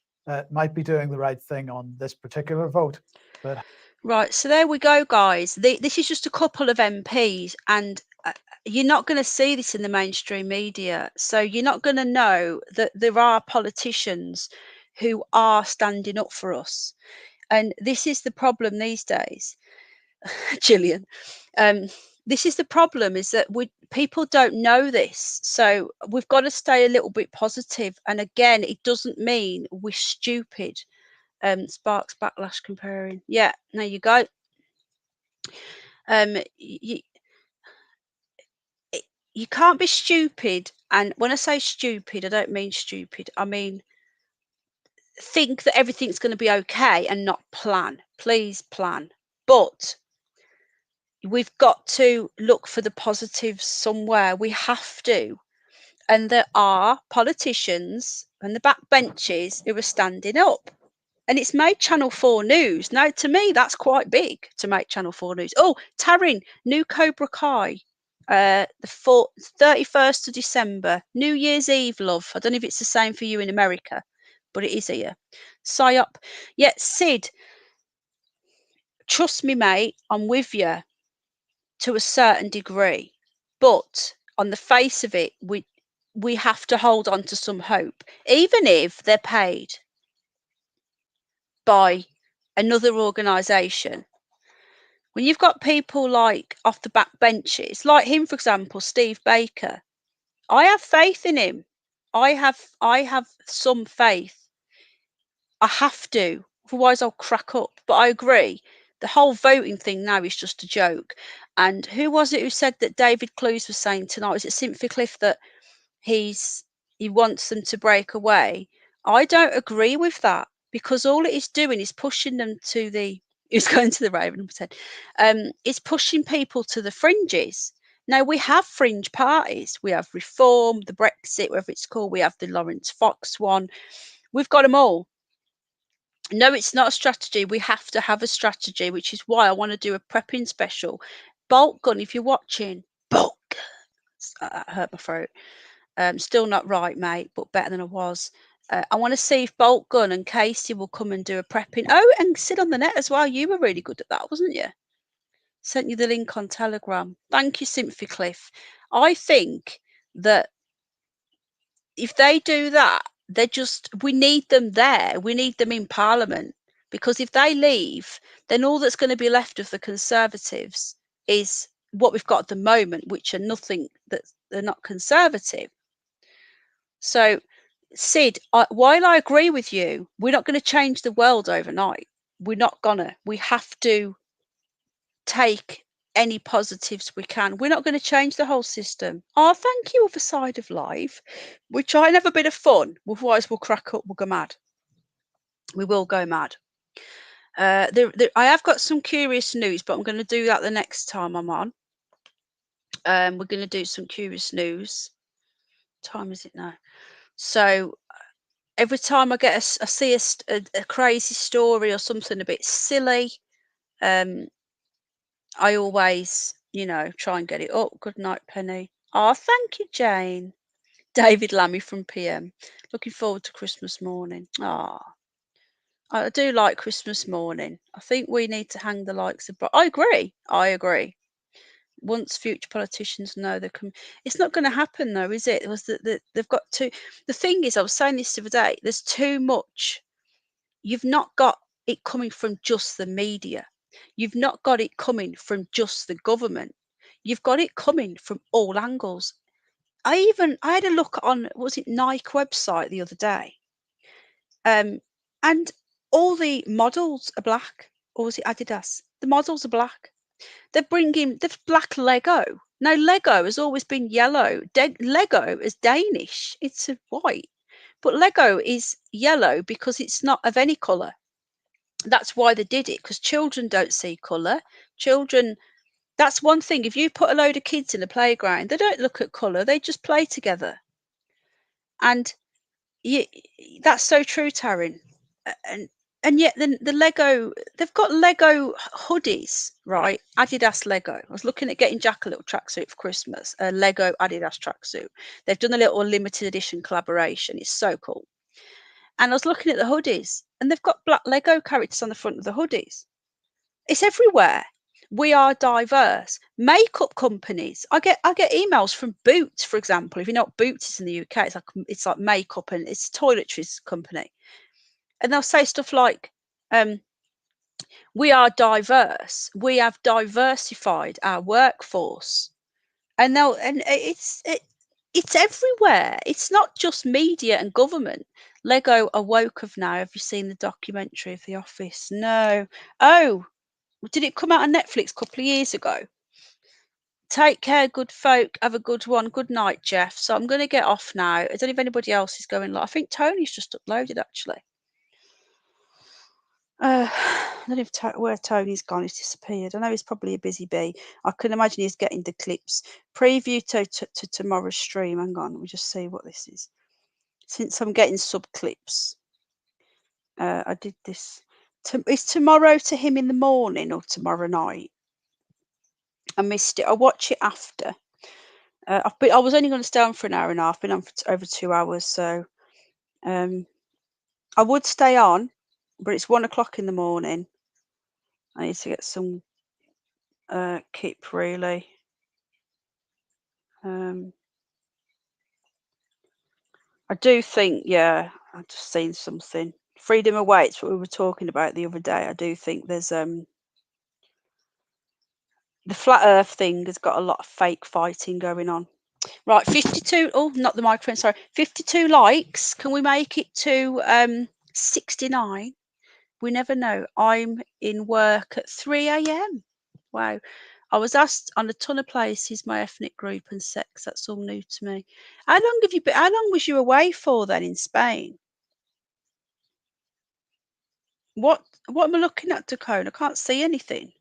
might be doing the right thing on this particular vote. But right, so there we go, guys. This is just a couple of MPs, and you're not going to see this in the mainstream media. So you're not going to know that there are politicians who are standing up for us. And this is the problem these days, Gillian. This is the problem, is that people don't know this. So we've got to stay a little bit positive. And again, it doesn't mean we're stupid. Sparks backlash comparing. Yeah, there you go. You can't be stupid. And when I say stupid, I don't mean stupid. I mean think that everything's going to be okay and not plan. Please plan. But we've got to look for the positives somewhere. We have to. And there are politicians and the backbenches who are standing up. And it's made Channel 4 news. Now, to me, that's quite big to make Channel 4 news. Oh, Taryn, new Cobra Kai. The 31st of December, New Year's Eve, love. I don't know if it's the same for you in America, but it is here. Psyop. Yeah, Sid, trust me, mate, I'm with you to a certain degree. But on the face of it, we have to hold on to some hope, even if they're paid by another organisation. When you've got people like off the back benches, like him, for example, Steve Baker, I have faith in him. I have some faith. I have to, otherwise I'll crack up. But I agree, the whole voting thing now is just a joke. And who was it who said that David Clues was saying tonight? Was it Cynthia Cliff that he wants them to break away? I don't agree with that, because all it is doing is pushing them to the who's going to the Raven pretend. It's pushing people to the fringes. Now we have fringe parties. We have Reform, the Brexit, whatever it's called. We have the Lawrence Fox one. We've got them all. No, it's not a strategy. We have to have a strategy, which is why I want to do a prepping special. Bolt gun, if you're watching, bolt gun. I hurt my throat. Still not right, mate, but better than I was. I want to see if Bolt Gun and Casey will come and do a prepping. Oh, and sit on the net as well. You were really good at that, wasn't you? Sent you the link on Telegram. Thank you, Cynthia Cliff. I think that if they do that, we need them there. We need them in Parliament, because if they leave, then all that's going to be left of the Conservatives is what we've got at the moment, which are nothing, that they're not conservative. So, Sid, while I agree with you, we're not going to change the world overnight. We're not gonna. We have to take any positives we can. We're not going to change the whole system. Oh, thank you, other side of life. We try and have a bit of fun. Otherwise, we'll crack up. We'll go mad. We will go mad. I have got some curious news, but I'm going to do that the next time I'm on. We're going to do some curious news. What time is it now? So every time I see a crazy story or something a bit silly, I always, try and get it up. Good night, Penny. Oh, thank you, Jane. David Lammy from PM. Looking forward to Christmas morning. I do like Christmas morning. I think we need to hang the likes of. I agree. Once future politicians know they can, it's not going to happen though, is it? It was that they've got to. The thing is, I was saying this the other day. There's too much. You've not got it coming from just the media. You've not got it coming from just the government. You've got it coming from all angles. I had a look on, was it Nike website the other day? And all the models are black. or is it Adidas? The models are black. They're bringing the black Lego. Now, Lego has always been yellow. Lego is Danish. It's white. But Lego is yellow because it's not of any colour. That's why they did it, because children don't see colour. Children, that's one thing. If you put a load of kids in a playground, they don't look at colour. They just play together. And that's so true, Taryn. And yet the Lego, they've got Lego hoodies, right? Adidas Lego. I was looking at getting Jack a little tracksuit for Christmas, a Lego Adidas tracksuit. They've done a little limited edition collaboration. It's so cool. And I was looking at the hoodies, and they've got black Lego characters on the front of the hoodies. It's everywhere. We are diverse. Makeup companies. I get emails from Boots, for example. If you know what Boots is in the UK, it's like makeup, and it's a toiletries company. And they'll say stuff like, we are diverse. We have diversified our workforce. And it's everywhere. It's not just media and government. Lego are woke of now. Have you seen the documentary of The Office? No. Oh, did it come out on Netflix a couple of years ago? Take care, good folk. Have a good one. Good night, Jeff. So I'm going to get off now. I don't know if anybody else is going. I think Tony's just uploaded, actually. I don't know if where Tony's gone. He's disappeared. I know he's probably a busy bee. I can imagine he's getting the clips. Preview to tomorrow's stream. Hang on, let me just see what this is. Since I'm getting sub clips, I did this. Is tomorrow to him in the morning or tomorrow night? I missed it. I'll watch it after. I was only going to stay on for an hour and a half. Been on for over 2 hours, so I would stay on, but it's 1 o'clock in the morning. I need to get some kip, really. I do think, yeah, I've just seen something. Freedom awaits, what we were talking about the other day. I do think there's the flat earth thing has got a lot of fake fighting going on. Right, 52. Oh, not the microphone, sorry. 52 likes. Can we make it to 69? We never know. I'm in work at 3 a.m. Wow. I was asked on a ton of places my ethnic group and sex. That's all new to me. How long have you been? How long was you away for then in Spain? What am I looking at, Dakota? I can't see anything.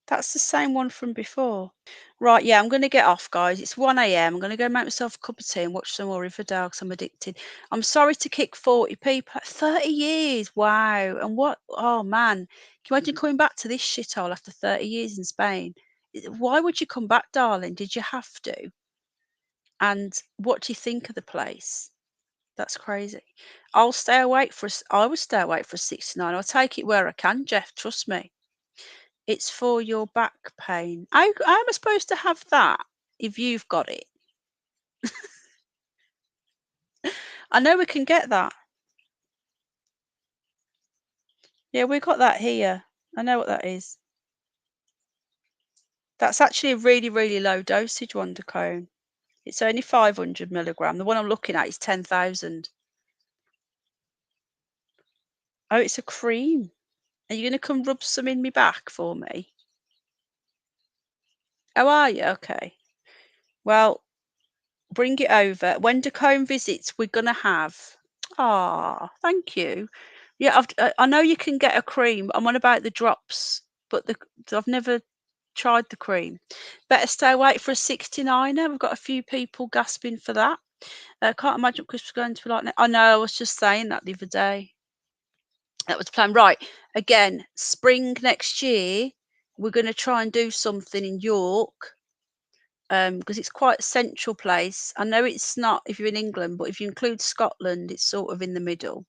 That's the same one from before. Right, yeah, I'm going to get off, guys. It's 1 a.m. I'm going to go make myself a cup of tea and watch some more Riverdale because I'm addicted. I'm sorry to kick 40 people. 30 years, wow. And what? Oh, man. Can you imagine coming back to this shithole after 30 years in Spain? Why would you come back, darling? Did you have to? And what do you think of the place? That's crazy. I would stay awake for 69. I'll take it where I can, Jeff. Trust me. It's for your back pain. How am I supposed to have that if you've got it? I know we can get that. Yeah, we got that here. I know what that is. That's actually a really, really low dosage Wondercone. It's only 500 milligram. The one I'm looking at is 10,000. Oh, it's a cream. Are you going to come rub some in me back for me? Oh, are you? Okay. Well, bring it over. When Dacombe visits, we're going to have... Ah, thank you. Yeah, I know you can get a cream. I'm on about the drops, but I've never tried the cream. Better stay awake for a 69er. We've got a few people gasping for that. Can't imagine what Christmas is going to be like. I know, I was just saying that the other day. That was the plan. Right, again, spring next year, we're going to try and do something in York. Because it's quite a central place. I know it's not if you're in England, but if you include Scotland, it's sort of in the middle.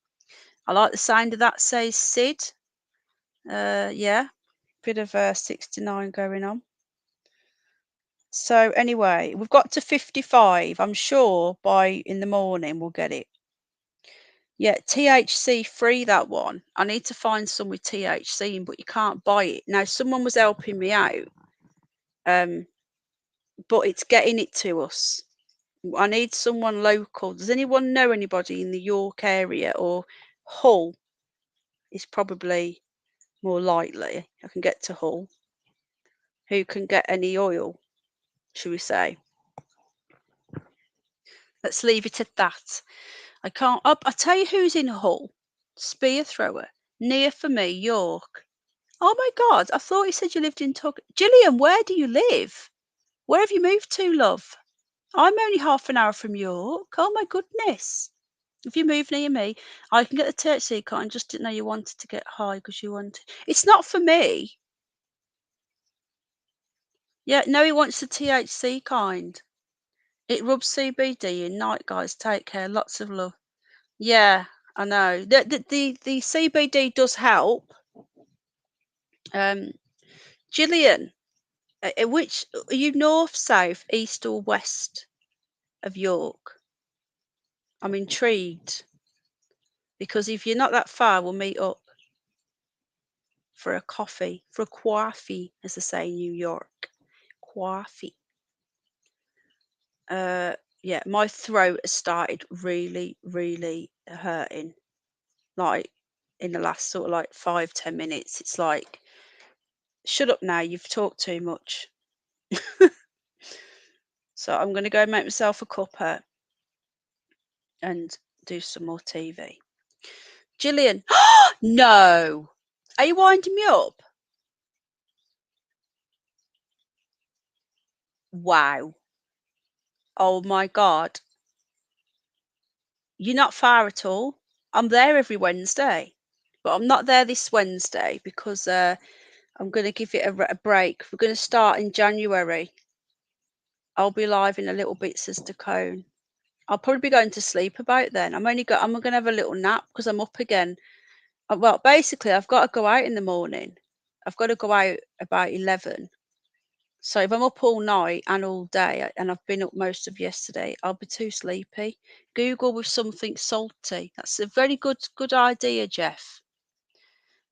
I like the sound of that, says Sid. Yeah, bit of 69 going on. So anyway, we've got to 55. I'm sure by in the morning we'll get it. Yeah, THC free, that one. I need to find some with THC in, but you can't buy it. Now, someone was helping me out, but it's getting it to us. I need someone local. Does anyone know anybody in the York area or Hull? is probably more likely. I can get to Hull. Who can get any oil, should we say? Let's leave it at that. I can't. I'll tell you who's in Hull. Spear thrower. Near for me, York. Oh my God! I thought you said you lived in Tug. Gillian, where do you live? Where have you moved to, love? I'm only half an hour from York. Oh my goodness! If you move near me, I can get the THC card. I just didn't know you wanted to get high because you wanted. It's not for me. Yeah, no, he wants the THC kind. It rubs CBD in. Night, guys. Take care. Lots of love. Yeah, I know. The CBD does help. Gillian, which are you, north, south, east, or west of York? I'm intrigued because if you're not that far, we'll meet up for a coffee, for a coffee, as they say in New York. Coffee. Yeah, my throat has started really, really hurting. Like in the last sort of like 5-10 minutes, it's like, shut up now, you've talked too much. So I'm going to go make myself a cuppa and do some more TV. Gillian, no, are you winding me up? Wow. Oh my God. You're not far at all. I'm there every Wednesday, but I'm not there this Wednesday because I'm going to give it a break. We're going to start in January. I'll be live in a little bit, Sister Cone. I'll probably be going to sleep about then. I'm going to have a little nap because I'm up again. Well, basically, I've got to go out in the morning. I've got to go out about 11. So if I'm up all night and all day, and I've been up most of yesterday, I'll be too sleepy. Google with something salty. That's a very good idea, Jeff.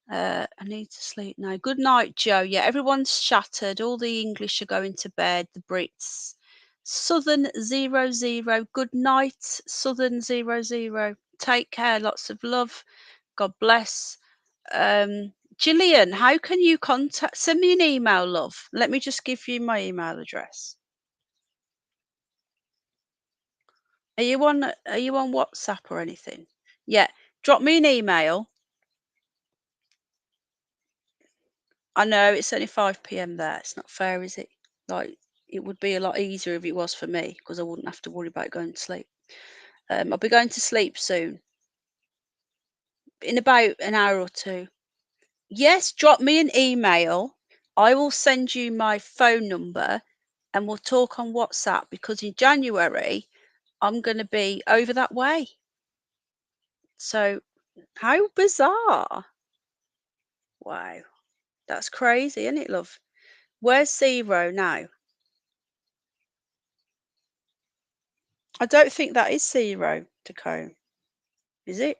I need to sleep now. Good night, Joe. Yeah, everyone's shattered. All the English are going to bed. The Brits. Southern 00. Good night, Southern 00. Take care. Lots of love. God bless. Gillian, how can you send me an email, love? Let me just give you my email address. Are you on WhatsApp or anything? Yeah, drop me an email. I know it's only 5 p.m. there. It's not fair, is it? Like, it would be a lot easier if it was for me because I wouldn't have to worry about going to sleep. I'll be going to sleep soon. In about an hour or two. Yes, drop me an email. I will send you my phone number and we'll talk on WhatsApp because in January I'm going to be over that way. So, how bizarre. Wow. That's crazy, isn't it, love? Where's 0 now? I don't think that is 0 to comb. Is it?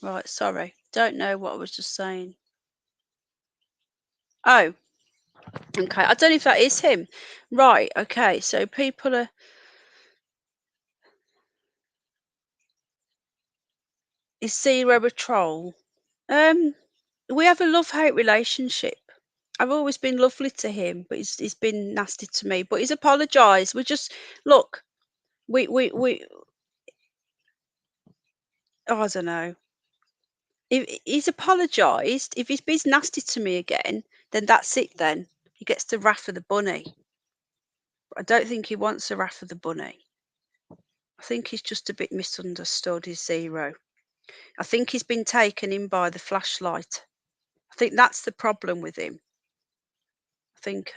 Right, sorry. Don't know what I was just saying. Oh, okay. I don't know if that is him. Right, okay. So people are... Is 0 a troll? We have a love-hate relationship. I've always been lovely to him, but he's been nasty to me. But he's apologised. We just... Look, we oh, I don't know. If he's apologised, if he's nasty to me again, then that's it then. He gets the wrath of the bunny. But I don't think he wants the wrath of the bunny. I think he's just a bit misunderstood, he's 0. I think he's been taken in by the flashlight. I think that's the problem with him. I think,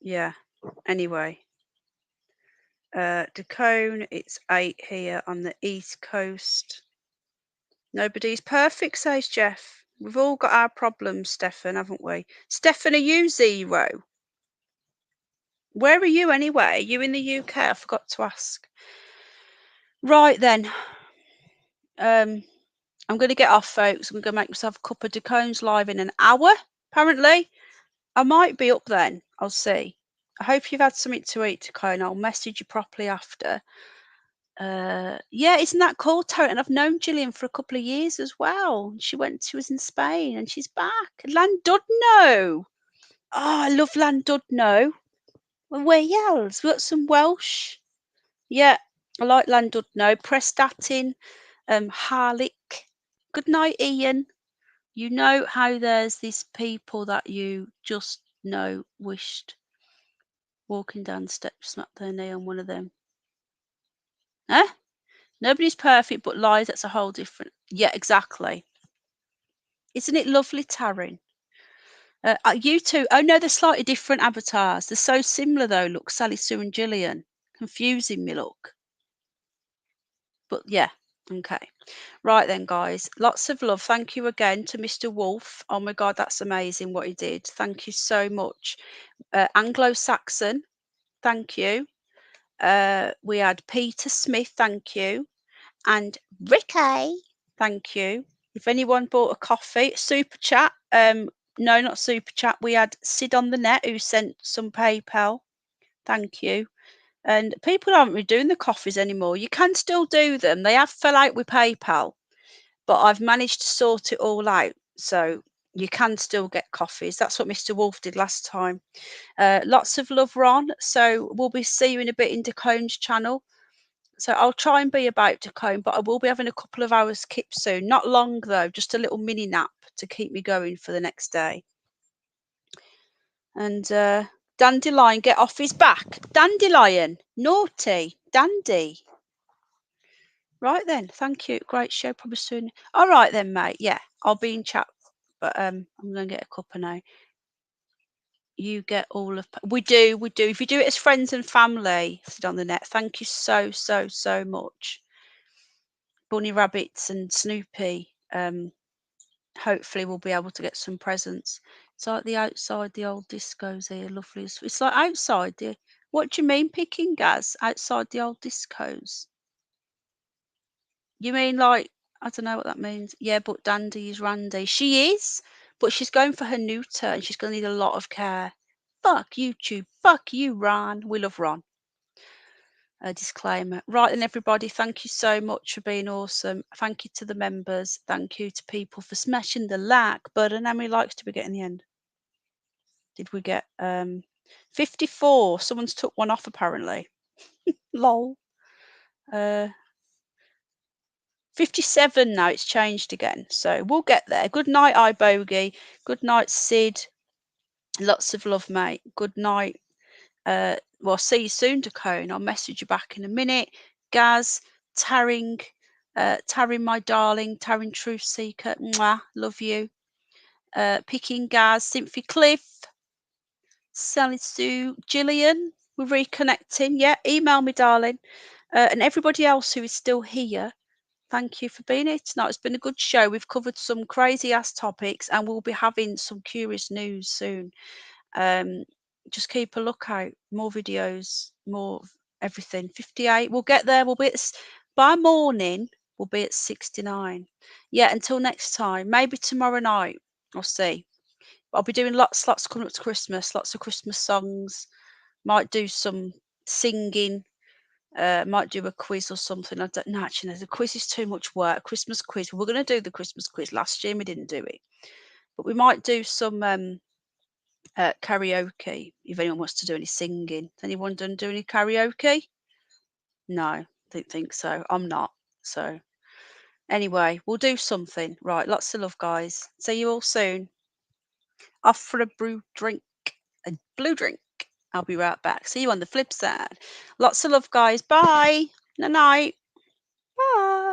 yeah, anyway. Decone, it's 8 here on the East Coast. Nobody's perfect, says Jeff. We've all got our problems, Stefan, haven't we? Stefan, are you 0? Where are you anyway? Are you in the UK? I forgot to ask. Right then. I'm going to get off, folks. I'm going to make myself a cup of Decones live in an hour, apparently. I might be up then. I'll see. I hope you've had something to eat, Decone. I'll message you properly after. Yeah, isn't that cool, Tarot? And I've known Gillian for a couple of years as well. She was in Spain and she's back. Landudno. Oh, I love Landudno. Wales. We've got some Welsh. Yeah, I like Landudno. Prestatyn, Harlick. Good night, Ian. You know how there's these people that you just know wished walking down the steps smacked their knee on one of them. Huh? Nobody's perfect but lies. That's a whole different. Yeah, exactly. Isn't it lovely, Taryn? You two. Oh no, they're slightly different avatars. They're so similar though. Look, Sally Sue and Gillian. Confusing me, look. But yeah, okay. Right then, guys. Lots of love. Thank you again to Mr. Wolf. Oh my God, that's amazing what he did. Thank you so much. Anglo-Saxon, thank you. We had Peter Smith, thank you. And Ricky, thank you. If anyone bought a coffee, super chat. No, not super chat. We had Sid on the net who sent some PayPal. Thank you. And people aren't really doing the coffees anymore. You can still do them. They have fell out with PayPal, but I've managed to sort it all out. So you can still get coffees. That's what Mr. Wolf did last time. Lots of love, Ron. So we'll be see you in a bit in Decone's channel. So I'll try and be about Decone, but I will be having a couple of hours kip soon. Not long though, just a little mini nap to keep me going for the next day. And Dandelion, get off his back. Dandelion, naughty, dandy. Right then, thank you. Great show, probably soon. All right then, mate. Yeah, I'll be in chat, but I'm gonna get a cuppa now. You get all of we do. If you do it as friends and family, sit on the net. Thank you so much. Bunny Rabbits and Snoopy. Hopefully we'll be able to get some presents. It's like the outside the old discos here, lovely. It's like outside the. What do you mean picking, Gaz? Outside the old discos? You mean like I don't know what that means. Yeah, but Dandy is Randy. She is, but she's going for her neuter and she's going to need a lot of care. Fuck YouTube. Fuck you, Ron. We love Ron. A disclaimer. Right then, everybody, thank you so much for being awesome. Thank you to the members. Thank you to people for smashing the like button. How many likes did we get in the end? Did we get 54? Someone's took one off apparently. Lol. 57 now. It's changed again. So we'll get there. Good night, iBogey. Good night, Sid. Lots of love, mate. Good night. Well, see you soon, Decone. I'll message you back in a minute. Gaz, Tarring, my darling, Tarring Truth Seeker. Mwah, love you. Picking Gaz, Symphy Cliff, Sally Sue, Gillian. We're reconnecting. Yeah, email me, darling. And everybody else who is still here, thank you for being here tonight. It's been a good show. We've covered some crazy ass topics and we'll be having some curious news soon. Just keep a lookout. More videos, more everything. 58. We'll get there. We'll be at, by morning. We'll be at 69. Yeah. Until next time. Maybe tomorrow night. I'll see. I'll be doing lots coming up to Christmas. Lots of Christmas songs. Might do some singing. Might do a quiz or something. I don't know. Actually, the quiz is too much work. Christmas quiz. We were going to do the Christmas quiz last year. And we didn't do it. But we might do some karaoke if anyone wants to do any singing. Has anyone do any karaoke? No, don't think so. I'm not. So anyway, we'll do something. Right, lots of love, guys. See you all soon. Off for a blue drink. I'll be right back. See you on the flip side. Lots of love, guys. Bye. Night. Bye.